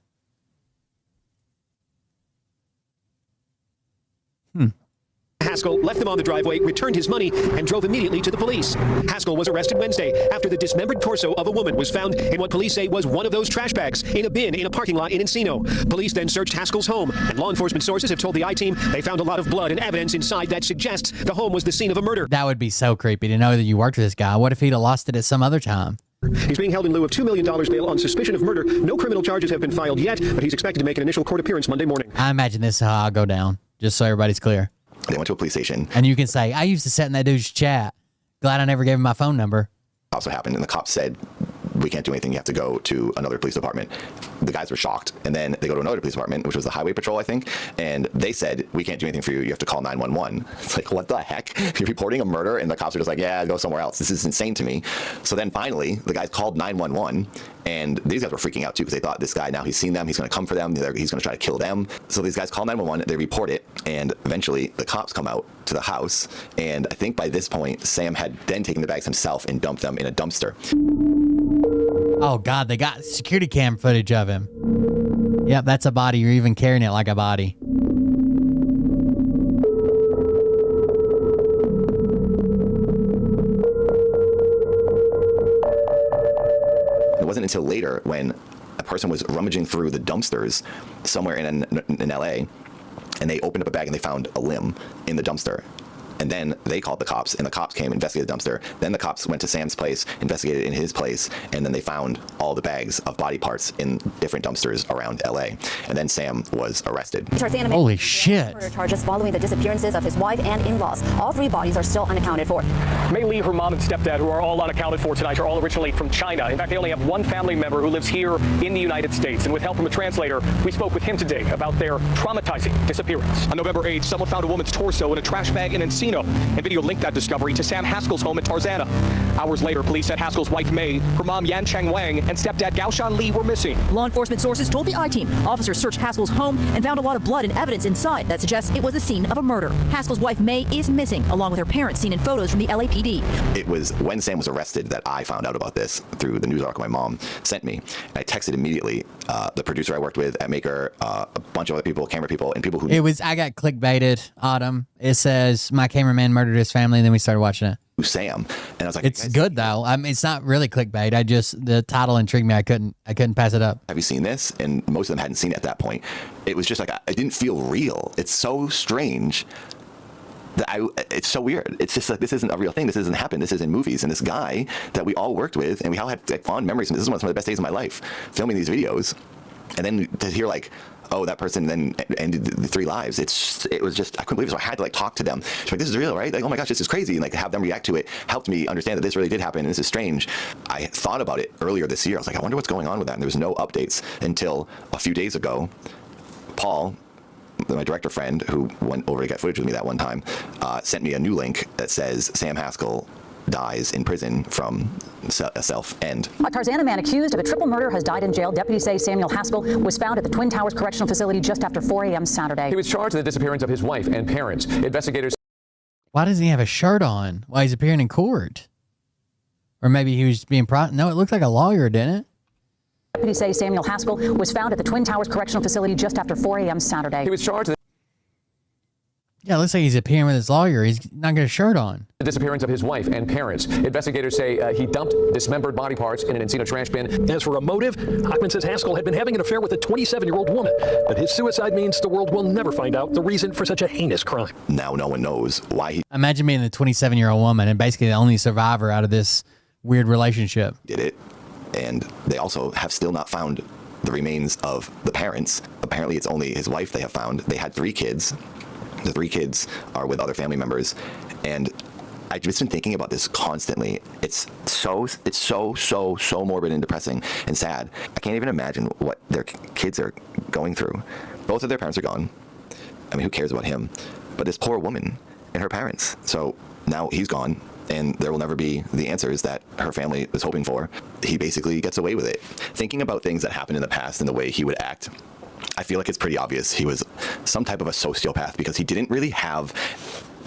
O: Haskell left them on the driveway, returned his money, and drove immediately to the police. Haskell was arrested Wednesday after the dismembered torso of a woman was found in what police say was one of those trash bags in a bin in a parking lot in Encino. Police then searched Haskell's home, and law enforcement sources have told the I-Team they found a lot of blood and evidence inside that suggests the home was the scene of a murder.
B: That would be so creepy to know that you worked with this guy. What if he'd have lost it at some other time?
O: He's being held in lieu of $2 million bail on suspicion of murder. No criminal charges have been filed yet, but he's expected to make an initial court appearance Monday morning.
B: I imagine this is how I'll go down, just so everybody's clear.
N: They went to a police station.
B: And you can say, I used to sit in that dude's chat. Glad I never gave him my phone number.
N: Also happened, and the cops said, we can't do anything. You have to go to another police department. The guys were shocked. And then they go to another police department, which was the highway patrol, I think. And they said, we can't do anything for you. You have to call 911. It's like, what the heck? You're reporting a murder? And the cops are just like, yeah, go somewhere else. This is insane to me. So then finally, the guys called 911. And these guys were freaking out too because they thought this guy, now he's seen them, he's going to come for them, he's going to try to kill them. So these guys call 911, they report it, And eventually the cops come out to the house, and I think by this point Sam had then taken the bags himself and dumped them in a dumpster.
B: Oh God, they got security cam footage of him. Yep, that's a body. You're even carrying it like a body.
N: It wasn't until later when a person was rummaging through the dumpsters somewhere in LA, and they opened up a bag and they found a limb in the dumpster. And then they called the cops, and the cops came, investigated the dumpster. Then the cops went to Sam's place, investigated in his place, and then they found all the bags of body parts in different dumpsters around LA. And then Sam was arrested.
B: Holy shit.
P: Murder charges following the disappearances of his wife and in-laws. All 3 bodies are still unaccounted for.
Q: Mei Li, her mom and stepdad, who are all unaccounted for tonight, are all originally from China. In fact, they only have one family member who lives here in the United States. And with help from a translator, we spoke with him today about their traumatizing disappearance. On November 8th, someone found a woman's torso in a trash bag in Encino, and video linked that discovery to Sam Haskell's home in Tarzana. Hours later, police said Haskell's wife Mei, her mom Yan Cheng Wang, and stepdad Gaoshan Li were missing.
R: Law enforcement sources told the I-Team officers searched Haskell's home and found a lot of blood and evidence inside that suggests it was the scene of a murder. Haskell's wife Mei is missing, along with her parents seen in photos from the LAPD.
N: It was when Sam was arrested that I found out about this through the news article my mom sent me. And I texted immediately the producer I worked with at Maker, a bunch of other people, camera people, and people who...
B: I got clickbaited, Autumn. It says, my cameraman murdered his family, and then we started watching it.
N: Sam, and I was like,
B: it's good though. I mean, it's not really clickbait. The title intrigued me. I couldn't pass it up.
N: Have you seen this? And most of them hadn't seen it at that point. It was just like, it didn't feel real. It's so strange that it's so weird. It's just like, this isn't a real thing. This doesn't happen. This is in movies. And this guy that we all worked with, and we all had like fond memories. This is one of the best days of my life, filming these videos. And then to hear like, oh, that person then ended the 3 lives. It was just, I couldn't believe it. So I had to like talk to them. She's like, this is real, right? Like, oh my gosh, this is crazy. And like have them react to it helped me understand that this really did happen. And this is strange. I thought about it earlier this year. I was like, I wonder what's going on with that. And there was no updates until a few days ago. Paul, my director friend who went over to get footage with me that one time, sent me a new link that says Sam Haskell dies in prison from a self-end.
S: A Tarzana man accused of a triple murder has died in jail. Deputies say Samuel Haskell was found at the Twin Towers Correctional Facility just after 4 a.m. Saturday.
Q: He was charged with the disappearance of his wife and parents. Investigators...
B: Why doesn't he have a shirt on while he's appearing in court? Or maybe he was being no, it looked like a lawyer, didn't it?
S: Deputies say Samuel Haskell was found at the Twin Towers Correctional Facility just after 4 a.m. Saturday.
Q: He was charged with...
B: Yeah, it looks like he's appearing with his lawyer. He's not got a shirt on.
Q: The disappearance of his wife and parents. Investigators say he dumped dismembered body parts in an Encino trash bin.
O: As for a motive, Hockman says Haskell had been having an affair with a 27-year-old woman, but his suicide means the world will never find out the reason for such a heinous crime.
N: Now no one knows why he...
B: Imagine being the 27-year-old woman and basically the only survivor out of this weird relationship.
N: Did it. And they also have still not found the remains of the parents. Apparently it's only his wife they have found. They had 3 kids. The 3 kids are with other family members, and I've just been thinking about this constantly. It's so morbid and depressing and sad. I can't even imagine what their kids are going through. Both of their parents are gone. I mean, who cares about him? But this poor woman and her parents. So now he's gone, and there will never be the answers that her family was hoping for. He basically gets away with it. Thinking about things that happened in the past and the way he would act, I feel like it's pretty obvious he was some type of a sociopath, because he didn't really have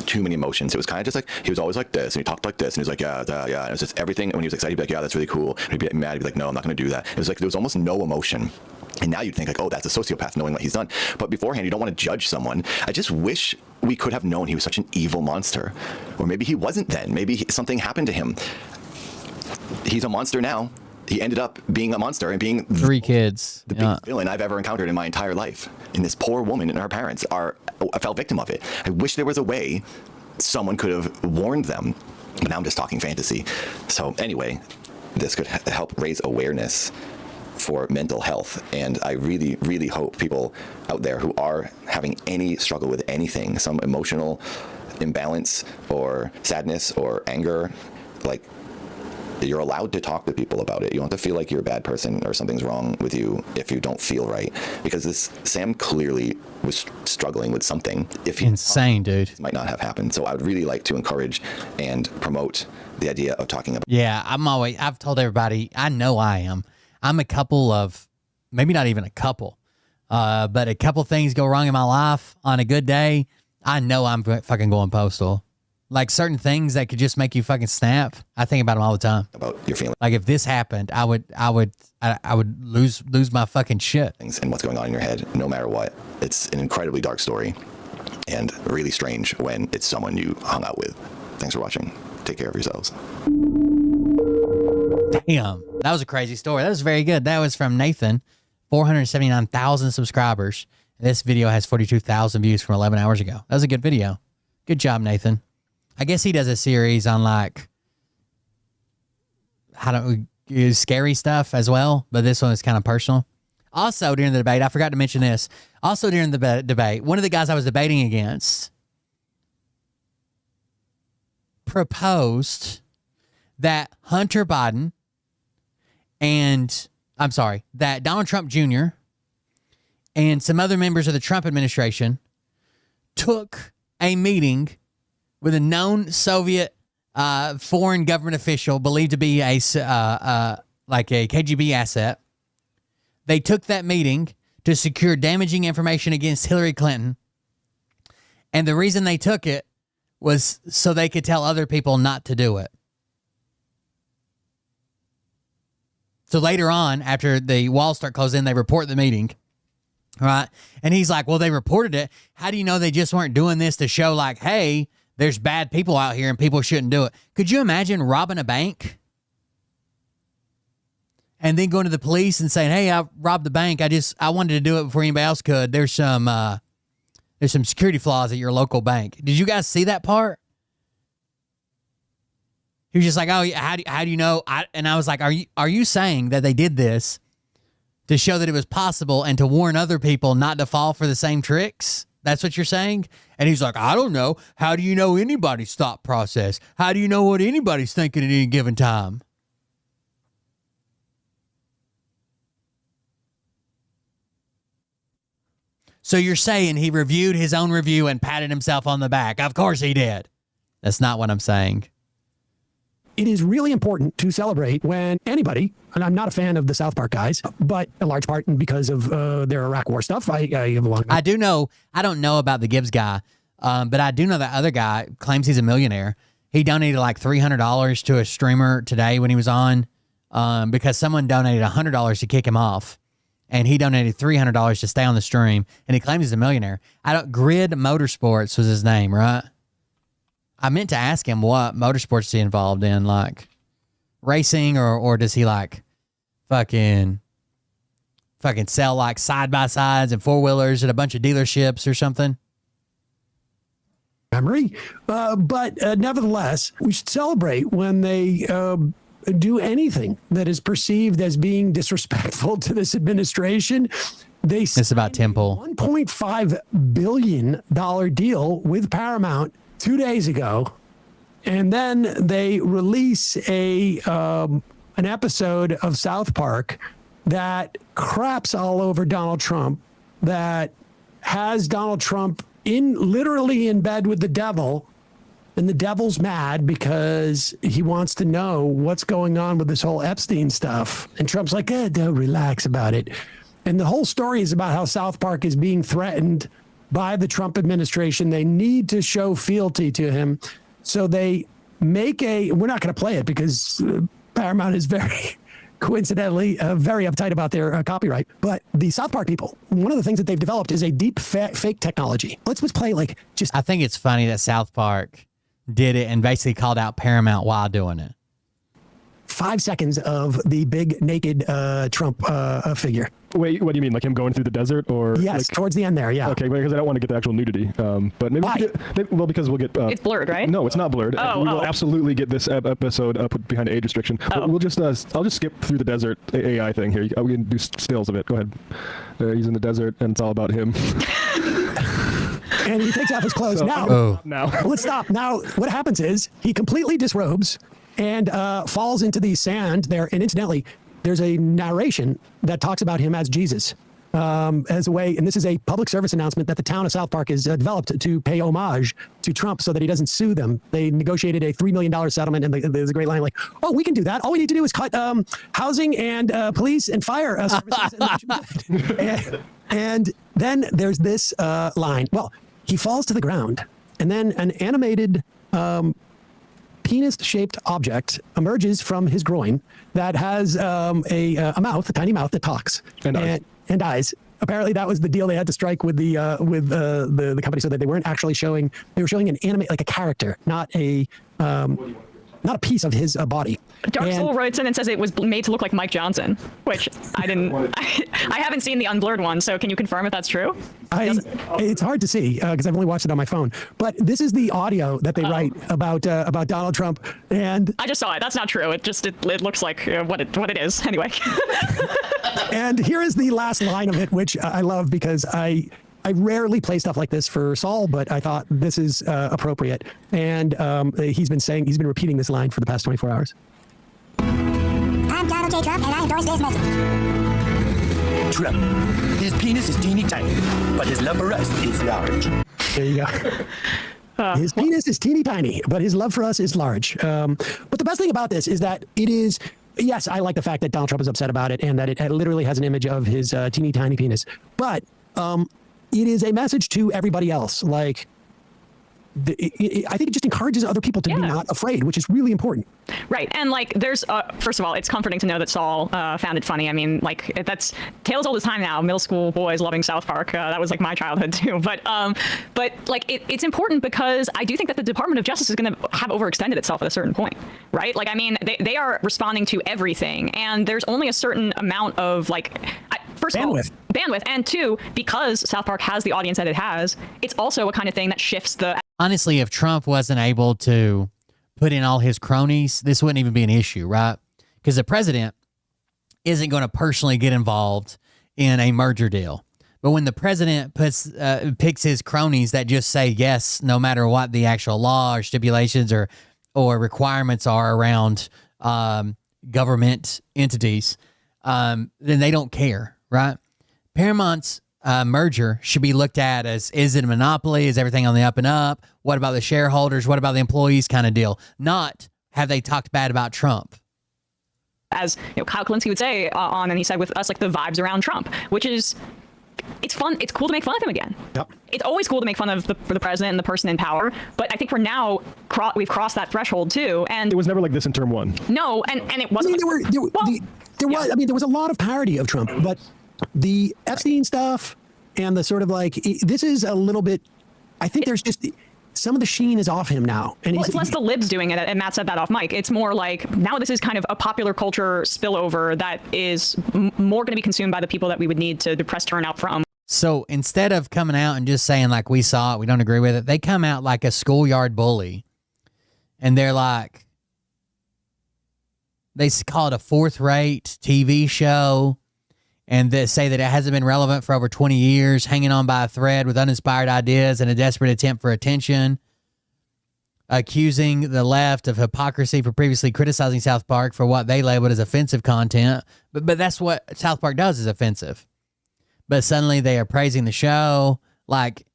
N: too many emotions. It was kind of just like, he was always like this, and he talked like this, and he was like, yeah. And it was just everything. When he was excited, he'd be like, yeah, that's really cool. And he'd be mad, he'd be like, no, I'm not going to do that. It was like, there was almost no emotion. And now you'd think like, oh, that's a sociopath, knowing what he's done. But beforehand, you don't want to judge someone. I just wish we could have known he was such an evil monster. Or maybe he wasn't then. Maybe something happened to him. He's a monster now. He ended up being a monster and being
B: 3 kids.
N: The biggest villain I've ever encountered in my entire life. And this poor woman and her parents I fell victim of it. I wish there was a way someone could have warned them. But now I'm just talking fantasy. So anyway, this could help raise awareness for mental health. And I really, really hope people out there who are having any struggle with anything, some emotional imbalance or sadness or anger, like, you're allowed to talk to people about it. You don't have to feel like you're a bad person or something's wrong with you if you don't feel right. Because Sam clearly was struggling with something. If he
B: insane, dude,
N: it might not have happened. So I would really like to encourage and promote the idea of talking about.
B: Yeah, I've told everybody, I know I am. I'm a couple of, maybe not even a couple, But a couple things go wrong in my life on a good day, I know I'm fucking going postal. Like certain things that could just make you fucking snap. I think about them all the time.
N: About your feelings.
B: Like if this happened, I would lose my fucking shit.
N: And what's going on in your head, no matter what. It's an incredibly dark story and really strange when it's someone you hung out with. Thanks for watching. Take care of yourselves.
B: Damn, that was a crazy story. That was very good. That was from Nathan, 479,000 subscribers. This video has 42,000 views from 11 hours ago. That was a good video. Good job, Nathan. I guess he does a series on like, scary stuff as well, but this one is kind of personal. Also during the debate, I forgot to mention this. Also during the debate, one of the guys I was debating against proposed that Hunter Biden that Donald Trump Jr. and some other members of the Trump administration took a meeting with a known Soviet foreign government official believed to be like a KGB asset. They took that meeting to secure damaging information against Hillary Clinton. And the reason they took it was so they could tell other people not to do it. So later on, after the walls start closing, they report the meeting. Right? And he's like, well, they reported it. How do you know they just weren't doing this to show like, hey, there's bad people out here and people shouldn't do it? Could you imagine robbing a bank and then going to the police and saying, hey, I robbed the bank. I wanted to do it before anybody else could. There's some security flaws at your local bank. Did you guys see that part? He was just like, oh, how do you know? And I was like, are you saying that they did this to show that it was possible and to warn other people not to fall for the same tricks? That's what you're saying? And he's like, I don't know. How do you know anybody's thought process? How do you know what anybody's thinking at any given time? So you're saying he reviewed his own review and patted himself on the back? Of course he did. That's not what I'm saying.
T: It is really important to celebrate when anybody, and I'm not a fan of the South Park guys, but in large part because of their Iraq war stuff, I have a long...
B: I do know, I don't know about the Gibbs guy, but I do know that other guy claims he's a millionaire. He donated like $300 to a streamer today when he was on because someone donated $100 to kick him off. And he donated $300 to stay on the stream, and he claims he's a millionaire. Grid Motorsports was his name, right? I meant to ask him what motorsports is he involved in, like racing, or does he like fucking sell like side-by-sides and four-wheelers at a bunch of dealerships or something?
T: Memory, but nevertheless, we should celebrate when they do anything that is perceived as being disrespectful to this administration.
B: It's about Temple.
T: $1.5 billion deal with Paramount 2 days ago, and then they release an episode of South Park that craps all over Donald Trump, that has Donald Trump literally in bed with the devil. And the devil's mad because he wants to know what's going on with this whole Epstein stuff. And Trump's like, don't relax about it. And the whole story is about how South Park is being threatened by the Trump administration. They need to show fealty to him. So they make we're not going to play it because Paramount is very, coincidentally, very uptight about their copyright. But the South Park people, one of the things that they've developed is a deep fake technology. Let's play
B: I think it's funny that South Park did it and basically called out Paramount while doing it.
T: 5 seconds of the big naked Trump figure.
M: Wait, what do you mean? Like him going through the desert, or
T: yes, towards the end there, yeah.
M: Okay, because I don't want to get the actual nudity. But maybe, because we'll get.
L: It's blurred, right?
M: No, it's not blurred. We will absolutely get this episode up behind age restriction. But we'll just. I'll just skip through the desert AI thing here. We can do stills of it. Go ahead. He's in the desert, and it's all about him.
T: And he takes off his clothes.
M: Now.
T: Let's stop. Now, what happens is he completely disrobes and falls into the sand there. And incidentally, there's a narration that talks about him as Jesus as a way. And this is a public service announcement that the town of South Park has developed to pay homage to Trump so that he doesn't sue them. They negotiated a $3 million settlement. And there's a great line like, oh, we can do that. All we need to do is cut housing and police and fire services. And then there's this line. Well, he falls to the ground, and then an animated penis-shaped object emerges from his groin that has a mouth, a tiny mouth that talks and eyes. Apparently, that was the deal they had to strike with the company, so that they weren't actually showing. They were showing an anime, like a character, not a piece of his body.
U: Dark Soul writes in and says it was made to look like Mike Johnson, which I didn't. I haven't seen the unblurred one, so can you confirm if that's true?
T: It's hard to see because I've only watched it on my phone. But this is the audio that they write about Donald Trump, and
U: I just saw it. That's not true. It looks like what it is anyway.
T: And here is the last line of it, which I love because I rarely play stuff like this for Saul, but I thought this is appropriate. And he's been repeating this line for the past 24 hours.
V: I'm Donald J. Trump, and I endorse this message.
W: Trump, his penis is teeny tiny, but his love for us is large.
T: There you go. His penis is teeny tiny, but his love for us is large. But the best thing about this is that it is. Yes, I like the fact that Donald Trump is upset about it and that it literally has an image of his teeny tiny penis. But it is a message to everybody else. Like, I think it just encourages other people to be not afraid, which is really important.
U: Right. And like, there's, first of all, it's comforting to know that Saul found it funny. I mean, like, that's tales old as time now. Middle school boys loving South Park. That was like my childhood too. But like, it's important because I do think that the Department of Justice is going to have overextended itself at a certain point, right? Like, I mean, they are responding to everything, and there's only a certain amount of like, first of all, bandwidth, and two, because South Park has the audience that it has, it's also a kind of thing that shifts the.
B: Honestly, if Trump wasn't able to put in all his cronies, this wouldn't even be an issue, right? Because the president isn't going to personally get involved in a merger deal. But when the president picks his cronies that just say yes, no matter what the actual law or stipulations or requirements are around government entities, then they don't care, right? Paramount's merger should be looked at as, is it a monopoly? Is everything on the up and up? What about the shareholders? What about the employees kind of deal? Not have they talked bad about Trump.
U: As you know, Kyle Kalinske would say and he said with us, like the vibes around Trump, which is, it's fun. It's cool to make fun of him again. Yep. It's always cool to make fun of the president and the person in power. But I think we're now, we've crossed that threshold too. And
M: it was never like this in term one.
U: No, and it wasn't.
T: I mean, there was a lot of parody of Trump, but the Epstein stuff and the sort of like, this is a little bit, I think there's just, some of the sheen is off him now. And
U: it's less the libs doing it, and Matt said that off mic. It's more like, now this is kind of a popular culture spillover that is more going to be consumed by the people that we would need to depress turnout from.
B: So instead of coming out and just saying like, we saw it, we don't agree with it, they come out like a schoolyard bully. And they're like, they call it a fourth-rate TV show. And they say that it hasn't been relevant for over 20 years, hanging on by a thread with uninspired ideas and a desperate attempt for attention, accusing the left of hypocrisy for previously criticizing South Park for what they labeled as offensive content. But that's what South Park does, is offensive. But suddenly they are praising the show. Like,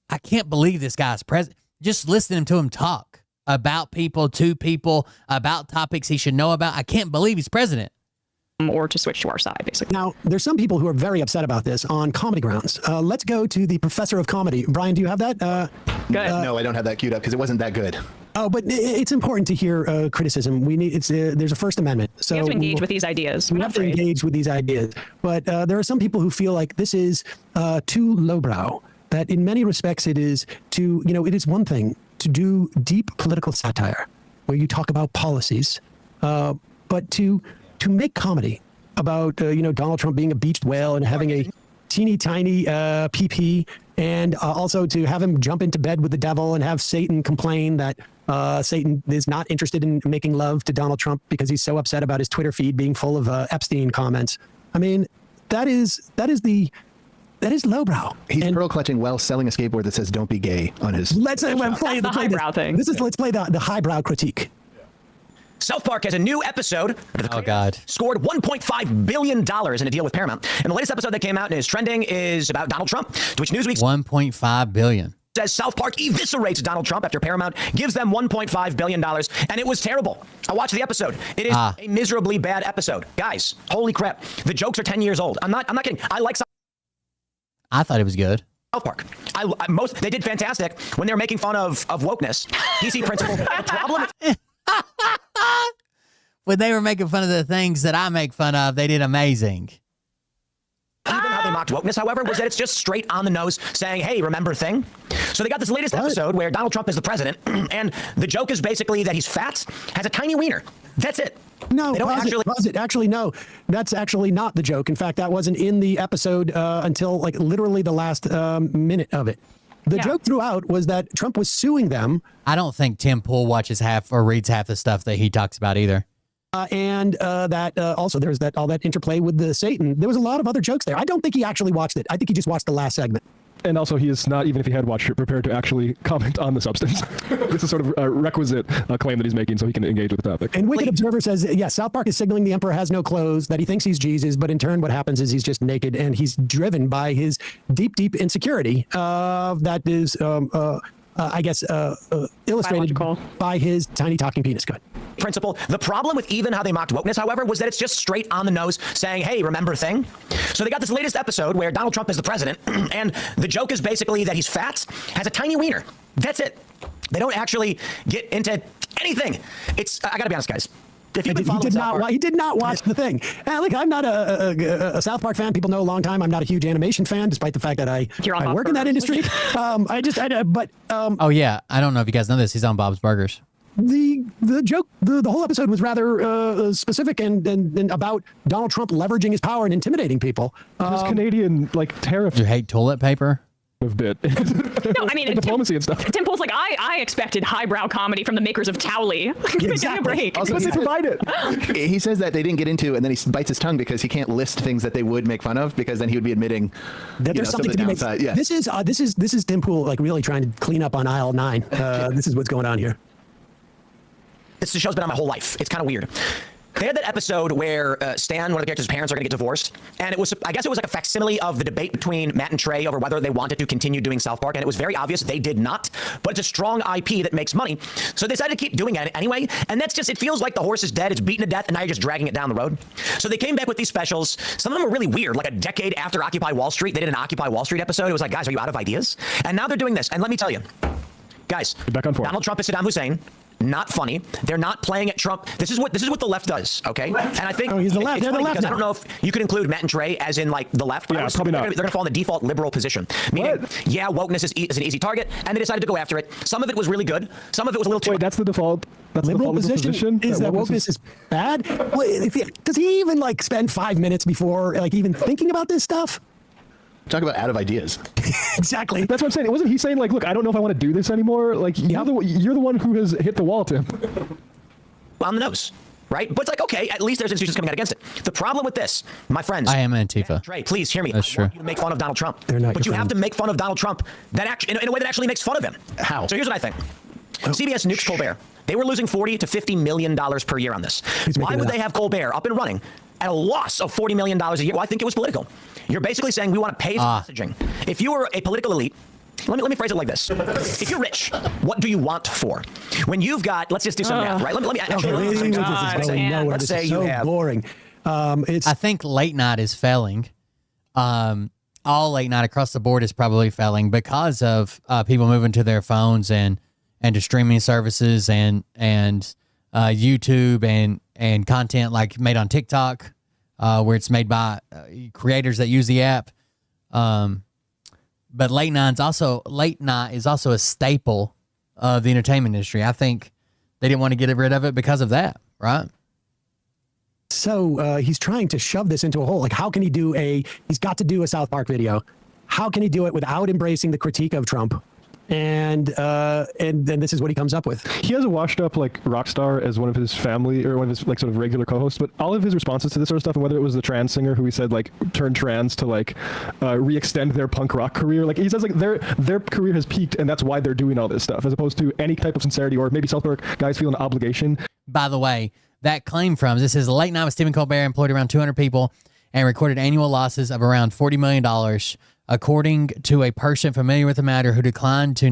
B: I can't believe this guy's president. Just listening to him talk about people, to people, about topics he should know about. I can't believe he's president.
U: Or to switch to our side, basically.
T: Now, there's some people who are very upset about this on comedy grounds. Let's go to the professor of comedy. Brian, do you have that?
X: No, I don't have that queued up because it wasn't that good.
T: Oh, but it's important to hear criticism. We need there's a First Amendment, so
U: we have to engage with these ideas.
T: We have to engage with these ideas. But there are some people who feel like this is too lowbrow. That in many respects it is it is one thing to do deep political satire, where you talk about policies, but to make comedy about Donald Trump being a beached whale and having a teeny tiny PP, and also to have him jump into bed with the devil and have Satan complain that Satan is not interested in making love to Donald Trump because he's so upset about his Twitter feed being full of Epstein comments. I mean, that is lowbrow.
X: He's pearl clutching while selling a skateboard that says "Don't be gay" on his.
T: Let's play the highbrow thing. Let's play the highbrow critique.
W: South Park has a new episode.
B: Oh, God.
W: Scored $1.5 billion in a deal with Paramount. And the latest episode that came out and is trending is about Donald Trump, to which Newsweek's...
B: $1.5 billion.
A: says South Park eviscerates Donald Trump after Paramount gives them $1.5 billion, and it was terrible. I watched the episode. It is a miserably bad episode. Guys, holy crap. The jokes are 10 years old. I'm not kidding. I like South
B: I thought it was good.
A: Park. They did fantastic when they were making fun of wokeness. DC principle. The problem
B: When they were making fun of the things that I make fun of, they did amazing.
A: Even how they mocked wokeness, however, was that it's just straight on the nose saying, hey, remember thing? So they got this latest episode where Donald Trump is the president, and the joke is basically that he's fat, has a tiny wiener. That's it.
T: No,
A: they don't
T: actually, no. That's actually not the joke. In fact, that wasn't in the episode until like literally the last minute of it. The joke throughout was that Trump was suing them.
B: I don't think Tim Pool watches half or reads half the stuff that he talks about either.
T: And that also there's that all that interplay with the Satan. There was a lot of other jokes there. I don't think he actually watched it. I think he just watched the last segment.
M: And also, he is not, even if he had watched it, prepared to actually comment on the substance. This is sort of a requisite claim that he's making so he can engage with the topic.
T: And Wicked Observer says, yes, South Park is signaling the emperor has no clothes, that he thinks he's Jesus, but in turn what happens is he's just naked, and he's driven by his deep, deep insecurity that is, I guess, illustrated by his tiny talking penis cut.
A: Principle. The problem with even how they mocked wokeness, however, was that it's just straight on the nose saying, hey, remember thing? So they got this latest episode where Donald Trump is the president, and the joke is basically that he's fat, has a tiny wiener. That's it. They don't actually get into anything. I gotta be honest, guys. If you've been following South Park,
T: he did not watch the thing. And look, I'm not a South Park fan. People know a long time. I'm not a huge animation fan, despite the fact that I work in that industry.
B: Oh yeah, I don't know if you guys know this. He's on Bob's Burgers.
T: The joke, the whole episode was rather specific and about Donald Trump leveraging his power and intimidating people.
M: This Canadian tariff.
B: You hate toilet paper?
M: A bit.
U: No, I mean,
M: diplomacy and stuff.
U: Tim Pool's like, I expected highbrow comedy from the makers of Towley. Give me a break.
X: Also,
M: they provide it.
X: He says that they didn't get into, and then he bites his tongue because he can't list things that they would make fun of, because then he would be admitting
T: that there's something to be made. Yeah. This is Tim Pool really trying to clean up on aisle 9. This is what's going on here.
A: This show's been on my whole life. It's kind of weird. They had that episode where Stan, one of the characters' parents, are going to get divorced. And it was, I guess it was like a facsimile of the debate between Matt and Trey over whether they wanted to continue doing South Park. And it was very obvious they did not. But it's a strong IP that makes money. So they decided to keep doing it anyway. And that's just, it feels like the horse is dead. It's beaten to death. And now you're just dragging it down the road. So they came back with these specials. Some of them were really weird. Like a decade after Occupy Wall Street, they did an Occupy Wall Street episode. It was like, guys, are you out of ideas? And now they're doing this. And let me tell you, guys, Donald Trump is Saddam Hussein. Not funny. They're not playing at Trump. This is what the left does, okay? And I think
T: he's the left.
A: It's
T: They're the left
A: because I don't know if you could include Matt and Trey as in like the left.
M: Yeah, probably not.
A: They're going to fall in the default liberal position. Meaning, yeah, wokeness is an easy target, and they decided to go after it. Some of it was really good. Some of it was a little too.
M: Wait, that's the default. That's
T: liberal
M: the default
T: position. Is that wokeness is bad? Does he even spend 5 minutes before even thinking about this stuff?
X: Talk about out of ideas.
T: Exactly.
M: That's what I'm saying. Wasn't he saying look, I don't know if I want to do this anymore? Like you're the one who has hit the wall, Tim.
A: On the nose, right? But it's like, okay, at least there's institutions coming out against it. The problem with this, my friends.
B: I am Antifa.
A: Trey, please hear me.
B: That's true.
A: I want you to make fun of Donald Trump.
T: They're not.
A: But you have to make fun of Donald Trump in a way that actually makes fun of him.
X: How?
A: So here's what I think. CBS nukes Colbert. They were losing $40 to $50 million per year on this. Why would they have Colbert up and running at a loss of $40 million a year? Well, I think it was political. You're basically saying we want to pay for messaging. If you were a political elite, let me phrase it like this. If you're rich, what do you want for? When you've got, let's just do some math, right? Let me actually, let's say you have.
T: Boring.
B: I think late night is failing. All late night across the board is probably failing because of people moving to their phones and to streaming services and YouTube and content like made on TikTok, where it's made by creators that use the app. But late night is also a staple of the entertainment industry. I think they didn't want to get rid of it because of that, right?
T: So he's trying to shove this into a hole. Like, how can he he's got to do a South Park video. How can he do it without embracing the critique of Trump? And then this is what he comes up with.
M: He has a washed up rock star as one of his family or one of his sort of regular co-hosts, but all of his responses to this sort of stuff, and whether it was the trans singer who he said turned trans to re-extend their punk rock career, he says their career has peaked and that's why they're doing all this stuff, as opposed to any type of sincerity or maybe South Park guys feel an obligation.
B: By the way, that claim this is Late Night with Stephen Colbert employed around 200 people and recorded annual losses of around $40 million according to a person familiar with the matter who declined to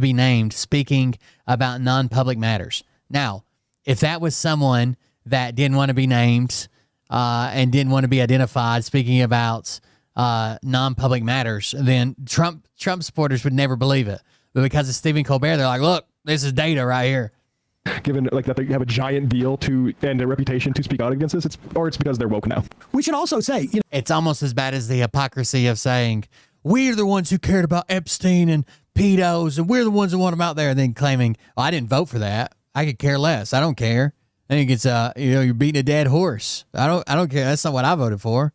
B: be named, speaking about non-public matters. Now, if that was someone that didn't want to be named and didn't want to be identified, speaking about non-public matters, then Trump supporters would never believe it. But because of Stephen Colbert, they're like, look, this is data right here.
M: Given like that they have a giant deal to and a reputation to speak out against this, it's because they're woke now.
T: We should also say,
B: it's almost as bad as the hypocrisy of saying we're the ones who cared about Epstein and pedos, and we're the ones who want them out there, and then claiming, oh, I didn't vote for that. I could care less. I don't care. I think it's you're beating a dead horse. I don't care. That's not what I voted for.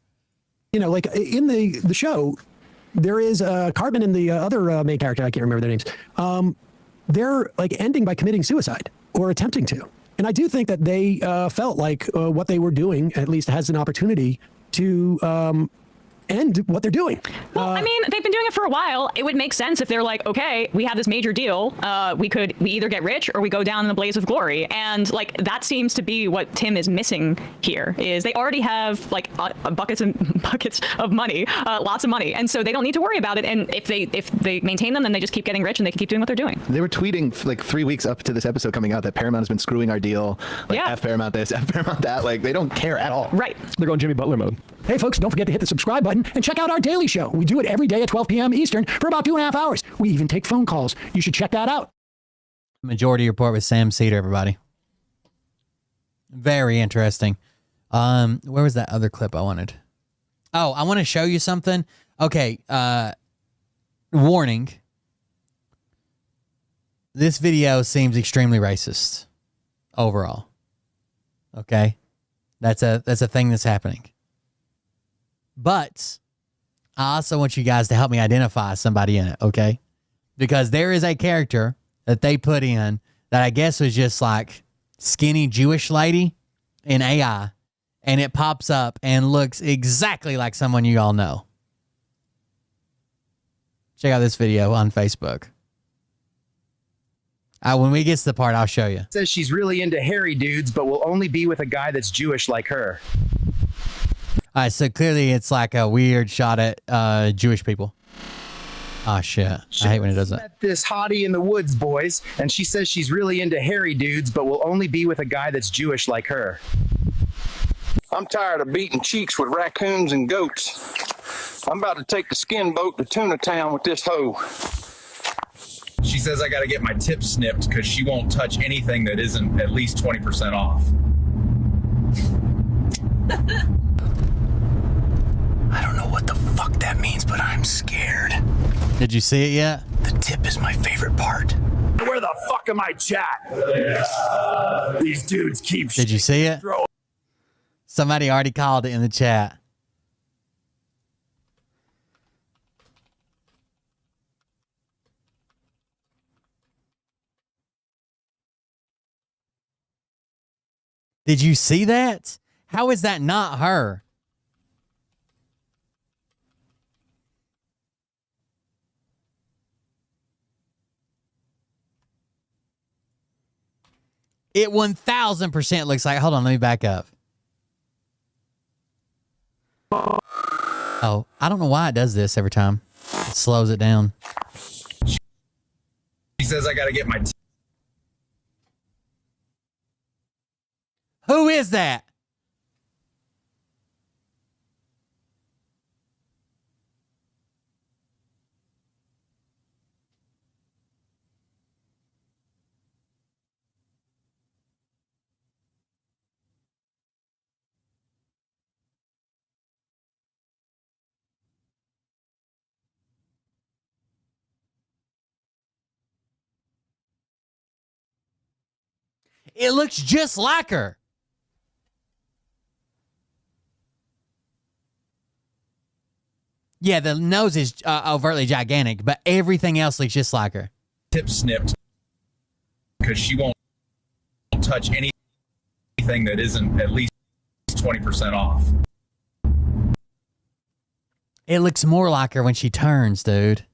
T: Like in the show, there is Cartman and the other main character. I can't remember their names. They're like ending by committing suicide or attempting to. And I do think that they felt like what they were doing at least has an opportunity to end what they're doing.
U: Well, I mean, they've been doing it for a while. It would make sense if they're like, okay, we have this major deal. We either get rich or we go down in the blaze of glory. And like, that seems to be what Tim is missing here, is they already have like buckets and buckets of money, lots of money. And so they don't need to worry about it. And if they maintain them, then they just keep getting rich and they can keep doing what they're doing.
X: They were tweeting like 3 weeks up to this episode coming out that Paramount has been screwing our deal. Like F Paramount this, F Paramount that. Like they don't care at all.
U: Right.
M: They're going Jimmy Butler mode.
T: Hey, folks, don't forget to hit the subscribe button and check out our daily show. We do it every day at 12 p.m. Eastern for about 2.5 hours. We even take phone calls. You should check that out.
B: Majority Report with Sam Cedar, everybody. Very interesting. Where was that other clip I wanted? Oh, I want to show you something. Okay, warning. This video seems extremely racist overall. Okay? That's a thing that's happening. But I also want you guys to help me identify somebody in it, okay? Because there is a character that they put in that I guess was just like skinny Jewish lady in AI, and it pops up and looks exactly like someone you all know. Check out this video on Facebook. When we get to the part, I'll show you.
C: Says she's really into hairy dudes, but will only be with a guy that's Jewish like her.
B: All right, so clearly it's like a weird shot at Jewish people. Oh, shit. I hate when it does that.
C: Met this hottie in the woods, boys, and she says she's really into hairy dudes, but will only be with a guy that's Jewish like her.
D: I'm tired of beating cheeks with raccoons and goats. I'm about to take the skin boat to Tuna Town with this hoe.
G: She says I got to get my tip snipped because she won't touch anything that isn't at least 20% off.
C: I don't know what the fuck that means, but I'm scared.
B: Did you see it yet?
C: The tip is my favorite part.
D: Where the fuck am I, chat? These dudes keep.
B: Did you see it? Somebody already called it in the chat. Did you see that? How is that not her? It 1000% looks like. Hold on, let me back up. Oh, I don't know why it does this every time. It slows it down.
G: She says I got to get my...
B: Who is that? It looks just like her. Yeah, the nose is overtly gigantic, but everything else looks just like her.
G: Tip snipped because she won't touch anything that isn't at least 20% off.
B: It looks more like her when she turns, dude.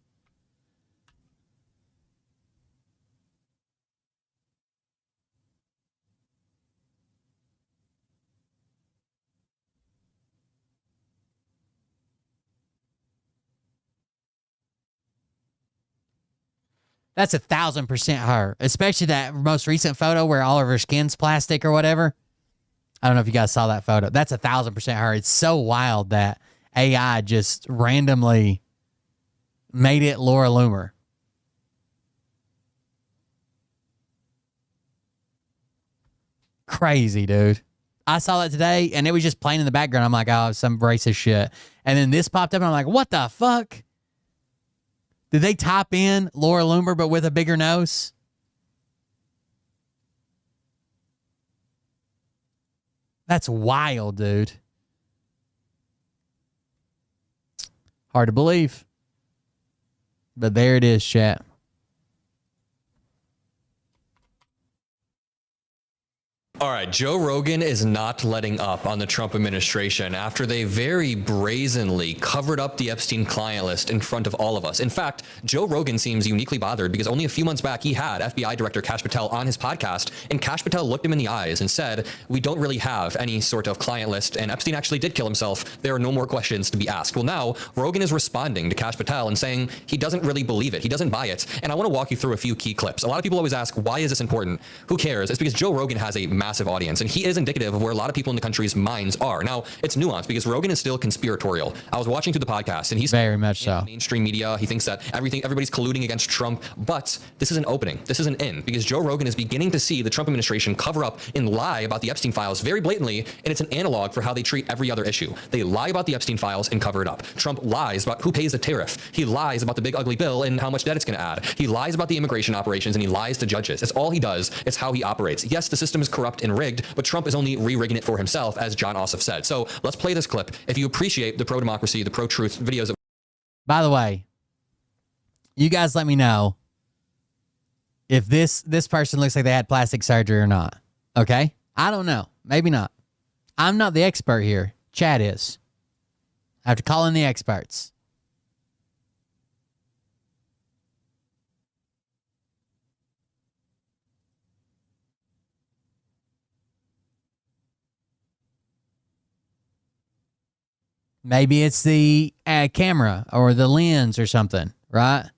B: That's 1,000% her. Especially that most recent photo where all of her skin's plastic or whatever. I don't know if you guys saw that photo. That's 1,000% her. It's so wild that AI just randomly made it Laura Loomer. Crazy, dude. I saw that today, and it was just playing in the background. I'm like, oh, some racist shit. And then this popped up, and I'm like, what the fuck? Did they type in Laura Loomer, but with a bigger nose? That's wild, dude. Hard to believe. But there it is, chat.
H: All right, Joe Rogan is not letting up on the Trump administration after they very brazenly covered up the Epstein client list in front of all of us. In fact, Joe Rogan seems uniquely bothered because only a few months back he had FBI Director Kash Patel on his podcast, and Kash Patel looked him in the eyes and said, we don't really have any sort of client list, and Epstein actually did kill himself. There are no more questions to be asked. Well, now Rogan is responding to Kash Patel and saying he doesn't really believe it. He doesn't buy it. And I want to walk you through a few key clips. A lot of people always ask, why is this important? Who cares? It's because Joe Rogan has a massive audience, and he is indicative of where a lot of people in the country's minds are. Now, it's nuanced because Rogan is still conspiratorial. I was watching through the podcast, and he's
B: very much so.
H: Mainstream media. He thinks that everybody's colluding against Trump, but this is an opening. This is an in, because Joe Rogan is beginning to see the Trump administration cover up and lie about the Epstein files very blatantly, and it's an analog for how they treat every other issue. They lie about the Epstein files and cover it up. Trump lies about who pays the tariff. He lies about the big ugly bill and how much debt it's going to add. He lies about the immigration operations, and he lies to judges. It's all he does. It's how he operates. Yes, the system is corrupt and rigged, but Trump is only re-rigging it for himself, as John Ossoff said. So let's play this clip. If you appreciate the pro-democracy, the pro-truth videos.
B: By the way, you guys let me know if this person looks like they had plastic surgery or not. Okay? I don't know. Maybe not. I'm not the expert here. Chad is. I have to call in the experts. Maybe it's the camera or the lens or something, right?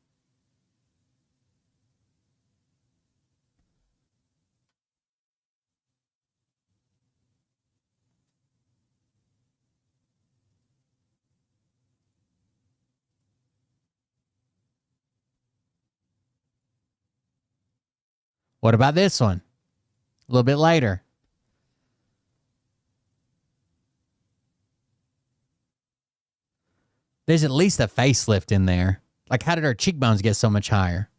B: What about this one? A little bit later. There's at least a facelift in there. Like, how did our cheekbones get so much higher?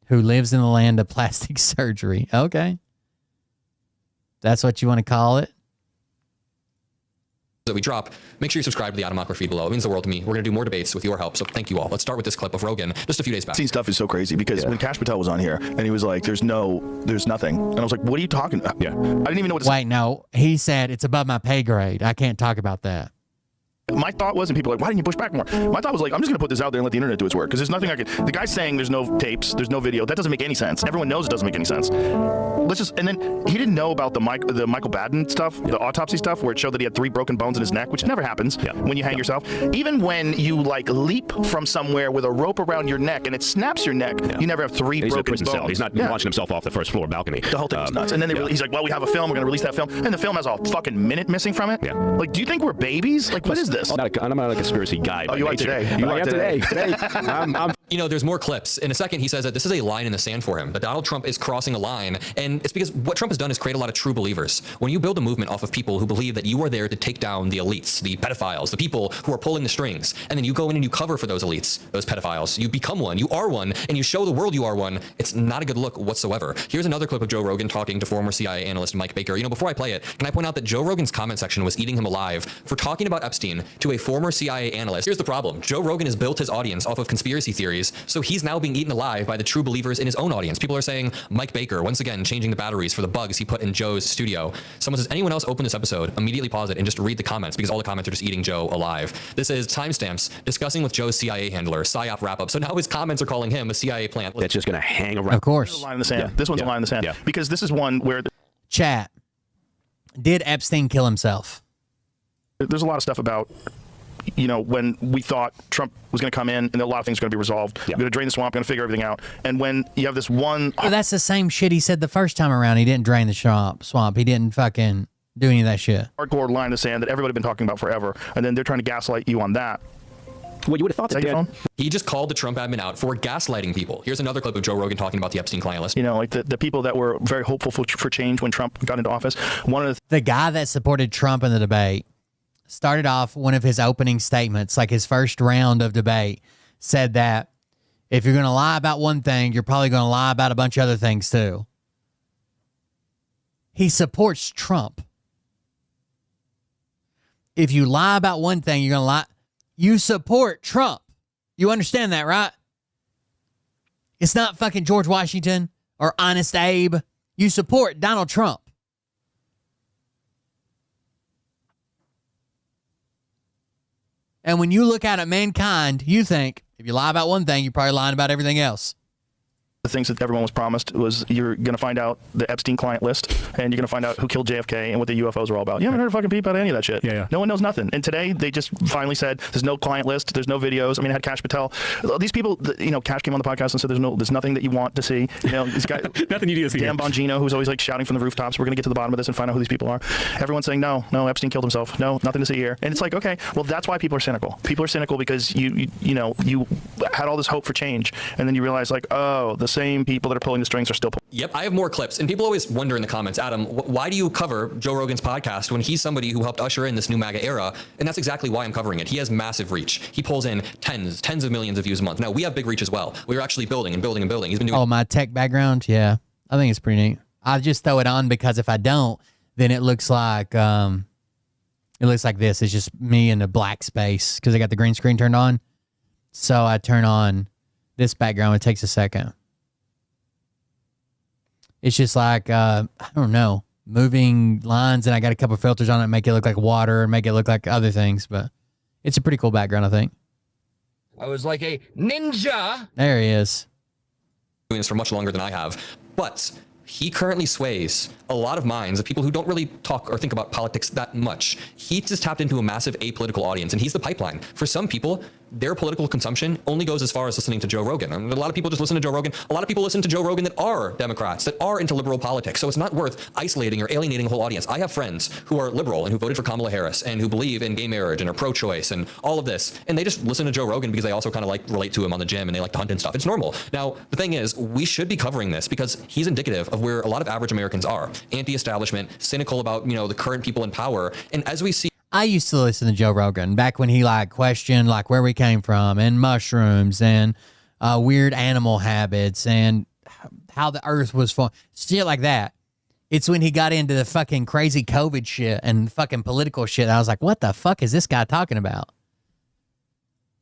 B: Who lives in the land of plastic surgery. Okay. That's what you want to call it?
H: That we drop, make sure you subscribe to the Atomocracy feed below. It means the world to me. We're going to do more debates with your help, so thank you all. Let's start with this clip of Rogan just a few days back.
I: Scene stuff is so crazy because when Kash Patel was on here and he was like, there's nothing. And I was like, what are you talking about? Yeah. I didn't even know what to say.
B: Wait, no. He said it's above my pay grade. I can't talk about that.
I: My thought was, and people are like, why didn't you push back more? My thought was like, I'm just going to put this out there and let the internet do its work because there's nothing I can. The guy's saying there's no tapes, there's no video. That doesn't make any sense. Everyone knows it doesn't make any sense. And then he didn't know about the Michael Baden stuff, the autopsy stuff, where it showed that he had 3 broken bones in his neck, which never happens when you hang yourself. Even when you like leap from somewhere with a rope around your neck and it snaps your neck, you never have 3 broken bones.
J: Cell. He's not launching himself off the first floor balcony.
I: The whole thing was nuts. And then he's like, well, we have a film, we're going to release that film. And the film has a fucking minute missing from it. Like, do you think we're babies? Like, what is this?
J: I'm not a conspiracy guy.
I: Oh, you are today. You are today.
H: You know, there's more clips. In a second, he says that this is a line in the sand for him, that Donald Trump is crossing a line. And it's because what Trump has done is create a lot of true believers. When you build a movement off of people who believe that you are there to take down the elites, the pedophiles, the people who are pulling the strings, and then you go in and you cover for those elites, those pedophiles, you become one, you are one, and you show the world you are one, it's not a good look whatsoever. Here's another clip of Joe Rogan talking to former CIA analyst Mike Baker. You know, before I play it, can I point out that Joe Rogan's comment section was eating him alive for talking about Epstein to a former CIA analyst. Here's the problem. Joe Rogan has built his audience off of conspiracy theories, so he's now being eaten alive by the true believers in his own audience. People are saying, Mike Baker, once again, changing the batteries for the bugs he put in Joe's studio. Someone says, anyone else open this episode, immediately pause it and just read the comments because all the comments are just eating Joe alive. This is timestamps discussing with Joe's CIA handler, PSYOP wrap-up. So now his comments are calling him a CIA plant.
J: That's just going to hang around.
B: Of course.
I: This one's a line in the sand. This one's a line in the sand. Because this is one where...
B: Chat. Did Epstein kill himself?
I: There's a lot of stuff about, when we thought Trump was going to come in and a lot of things are going to be resolved. We're going to drain the swamp, going to figure everything out. And when you have this one...
B: Well, that's the same shit he said the first time around. He didn't drain the swamp. He didn't fucking do any of that shit.
I: Hardcore line in the sand that everybody's been talking about forever. And then they're trying to gaslight you on that.
X: Well, you would have thought that
H: he just called the Trump admin out for gaslighting people. Here's another clip of Joe Rogan talking about the Epstein client list.
I: Like the people that were very hopeful for change when Trump got into office. One of
B: the guy that supported Trump in the debate started off one of his opening statements, like his first round of debate, said that if you're going to lie about one thing, you're probably going to lie about a bunch of other things too. He supports Trump. If you lie about one thing, you're going to lie. You support Trump. You understand that, right? It's not fucking George Washington or Honest Abe. You support Donald Trump. And when you look out at mankind, you think, if you lie about one thing, you're probably lying about everything else.
I: the things that everyone was promised was you're going to find out the Epstein client list, and you're going to find out who killed JFK and what the UFOs are all about. You haven't heard a fucking peep about any of that shit. Yeah. No one knows nothing. And today, they just finally said there's no client list, there's no videos. I mean, I had Cash Patel. These people, you know, Cash came on the podcast and said there's nothing that you want to see. You know, this guy,
W: nothing you need to see.
I: Dan Bongino, who's always like shouting from the rooftops, we're going to get to the bottom of this and find out who these people are. Everyone's saying, no, Epstein killed himself. No, nothing to see here. And it's like, okay, well, that's why people are cynical. People are cynical because you had all this hope for change, and then you realize, like, oh, the same people that are pulling the strings are still pulling.
H: Yep, I have more clips. And people always wonder in the comments, Adam, why do you cover Joe Rogan's podcast when he's somebody who helped usher in this new MAGA era? And that's exactly why I'm covering it. He has massive reach. He pulls in tens of millions of views a month. Now, we have big reach as well. We're actually building and building and building. He's been doing...
B: Oh, my tech background? Yeah. I think it's pretty neat. I just throw it on because if I don't, then it looks like this. It's just me in a black space because I got the green screen turned on. So I turn on this background. It takes a second. It's just like, I don't know, moving lines, and I got a couple filters on it, make it look like water and make it look like other things, but it's a pretty cool background, I think.
E: I was like a ninja.
B: There he is.
H: Doing this for much longer than I have, but he currently sways a lot of minds of people who don't really talk or think about politics that much. He just tapped into a massive apolitical audience, and he's the pipeline. For some people, their political consumption only goes as far as listening to Joe Rogan. I mean, a lot of people just listen to Joe Rogan. A lot of people listen to Joe Rogan that are Democrats, that are into liberal politics. So it's not worth isolating or alienating a whole audience. I have friends who are liberal and who voted for Kamala Harris and who believe in gay marriage and are pro-choice and all of this. And they just listen to Joe Rogan because they also kind of like relate to him on the gym and they like to hunt and stuff. It's normal. Now, the thing is, we should be covering this because he's indicative of where a lot of average Americans are. Anti-establishment, cynical about, you know, the current people in power. And as we see,
B: I used to listen to Joe Rogan back when he like questioned like where we came from and mushrooms and weird animal habits and how the earth was formed, shit like that. It's when he got into the fucking crazy COVID shit and fucking political shit. I was like, what the fuck is this guy talking about?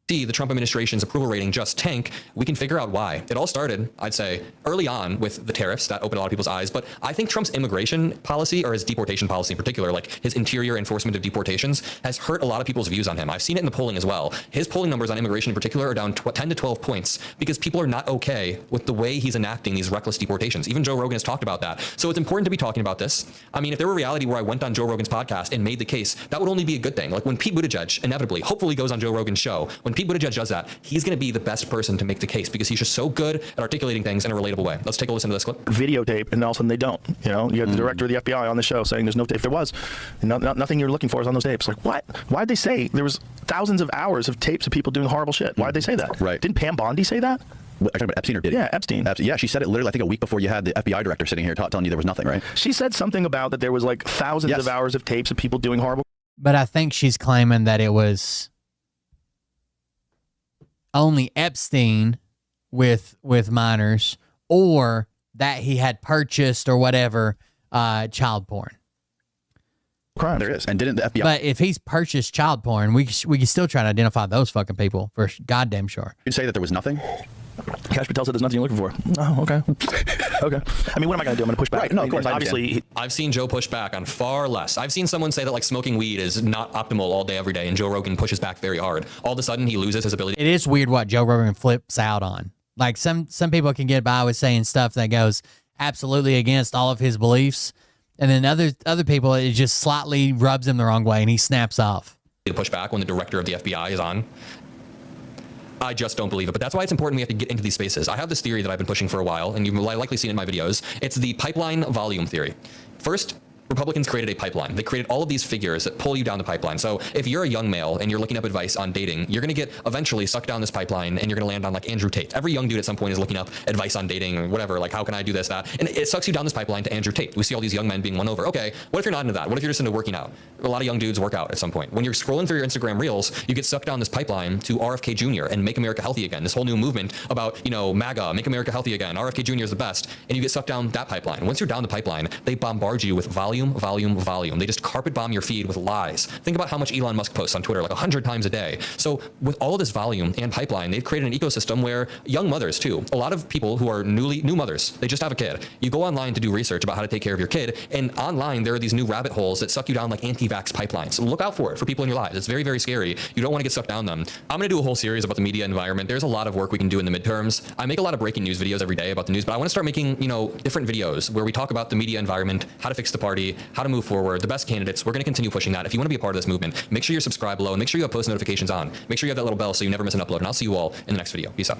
H: See the Trump administration's approval rating just tank, we can figure out why. It all started, I'd say, early on with the tariffs that opened a lot of people's eyes, but I think Trump's immigration policy, or his deportation policy in particular, like his interior enforcement of deportations, has hurt a lot of people's views on him. I've seen it in the polling as well. His polling numbers on immigration in particular are down 10 to 12 points because people are not okay with the way he's enacting these reckless deportations. Even Joe Rogan has talked about that. So it's important to be talking about this. I mean, if there were a reality where I went on Joe Rogan's podcast and made the case, that would only be a good thing. Like when Pete Buttigieg inevitably, hopefully goes on Joe Rogan's show, when Pete Buttigieg does that, he's going to be the best person to make the case because he's just so good at articulating things in a relatable way. Let's take a listen to this clip.
I: Videotape, and all of a sudden they don't. You know, you have the director of the FBI on the show saying there's no tape. If there was, nothing you're looking for is on those tapes. Like, what? Why'd they say there was thousands of hours of tapes of people doing horrible shit? Why'd they say that?
X: Right.
I: Didn't Pam Bondi say that?
X: Are you talking about Epstein or did he?
I: Yeah, Epstein.
X: Yeah, she said it literally, I think, a week before you had the FBI director sitting here telling you there was nothing, right?
I: She said something about that there was like thousands of hours of tapes of people doing horrible.
B: But I think she's claiming that it was only Epstein with minors, or that he had purchased or whatever child porn.
X: Crime there is, and didn't the FBI?
B: But if he's purchased child porn, we can still try to identify those fucking people for goddamn sure.
X: You'd say that there was nothing.
I: Cash Patel said there's nothing you're looking for. Oh, okay. Okay. I mean, what am I going to do? I'm going to push back.
X: Right. No, of course.
I: Obviously,
H: I've seen Joe push back on far less. I've seen someone say that like smoking weed is not optimal all day, every day, and Joe Rogan pushes back very hard. All of a sudden, he loses his ability.
B: It is weird what Joe Rogan flips out on. Like some people can get by with saying stuff that goes absolutely against all of his beliefs, And then other people, it just slightly rubs him the wrong way and he snaps off.
H: To push back when the director of the FBI is on. I just don't believe it. But that's why it's important we have to get into these spaces. I have this theory that I've been pushing for a while, and you've likely seen it in my videos. It's the pipeline volume theory. First, Republicans created a pipeline. They created all of these figures that pull you down the pipeline. So if you're a young male and you're looking up advice on dating, you're going to get eventually sucked down this pipeline and you're going to land on like Andrew Tate. Every young dude at some point is looking up advice on dating or whatever, like how can I do this, that, and it sucks you down this pipeline to Andrew Tate. We see all these young men being won over. Okay, what if you're not into that? What if you're just into working out? A lot of young dudes work out at some point. When you're scrolling through your Instagram reels, you get sucked down this pipeline to RFK Jr. and Make America Healthy Again. This whole new movement about, you know, MAGA, Make America Healthy Again. RFK Jr. is the best. And you get sucked down that pipeline. Once you're down the pipeline, they bombard you with volume. They just carpet bomb your feed with lies. Think about how much Elon Musk posts on Twitter, like 100 times a day. So with all of this volume and pipeline, they've created an ecosystem where young mothers too, a lot of people who are new mothers, they just have a kid. You go online to do research about how to take care of your kid, and online there are these new rabbit holes that suck you down like anti-vax pipelines. So look out for it for people in your lives. It's very, very scary. You don't want to get sucked down them. I'm going to do a whole series about the media environment. There's a lot of work we can do in the midterms. I make a lot of breaking news videos every day about the news, but I want to start making, you know, different videos where we talk about the media environment, how to fix the party, how to move forward, the best candidates. We're going to continue pushing that. If you want to be a part of this movement, make sure you're subscribed below and make sure you have post notifications on. Make sure you have that little bell so you never miss an upload. And I'll see you all in the next video. Peace out.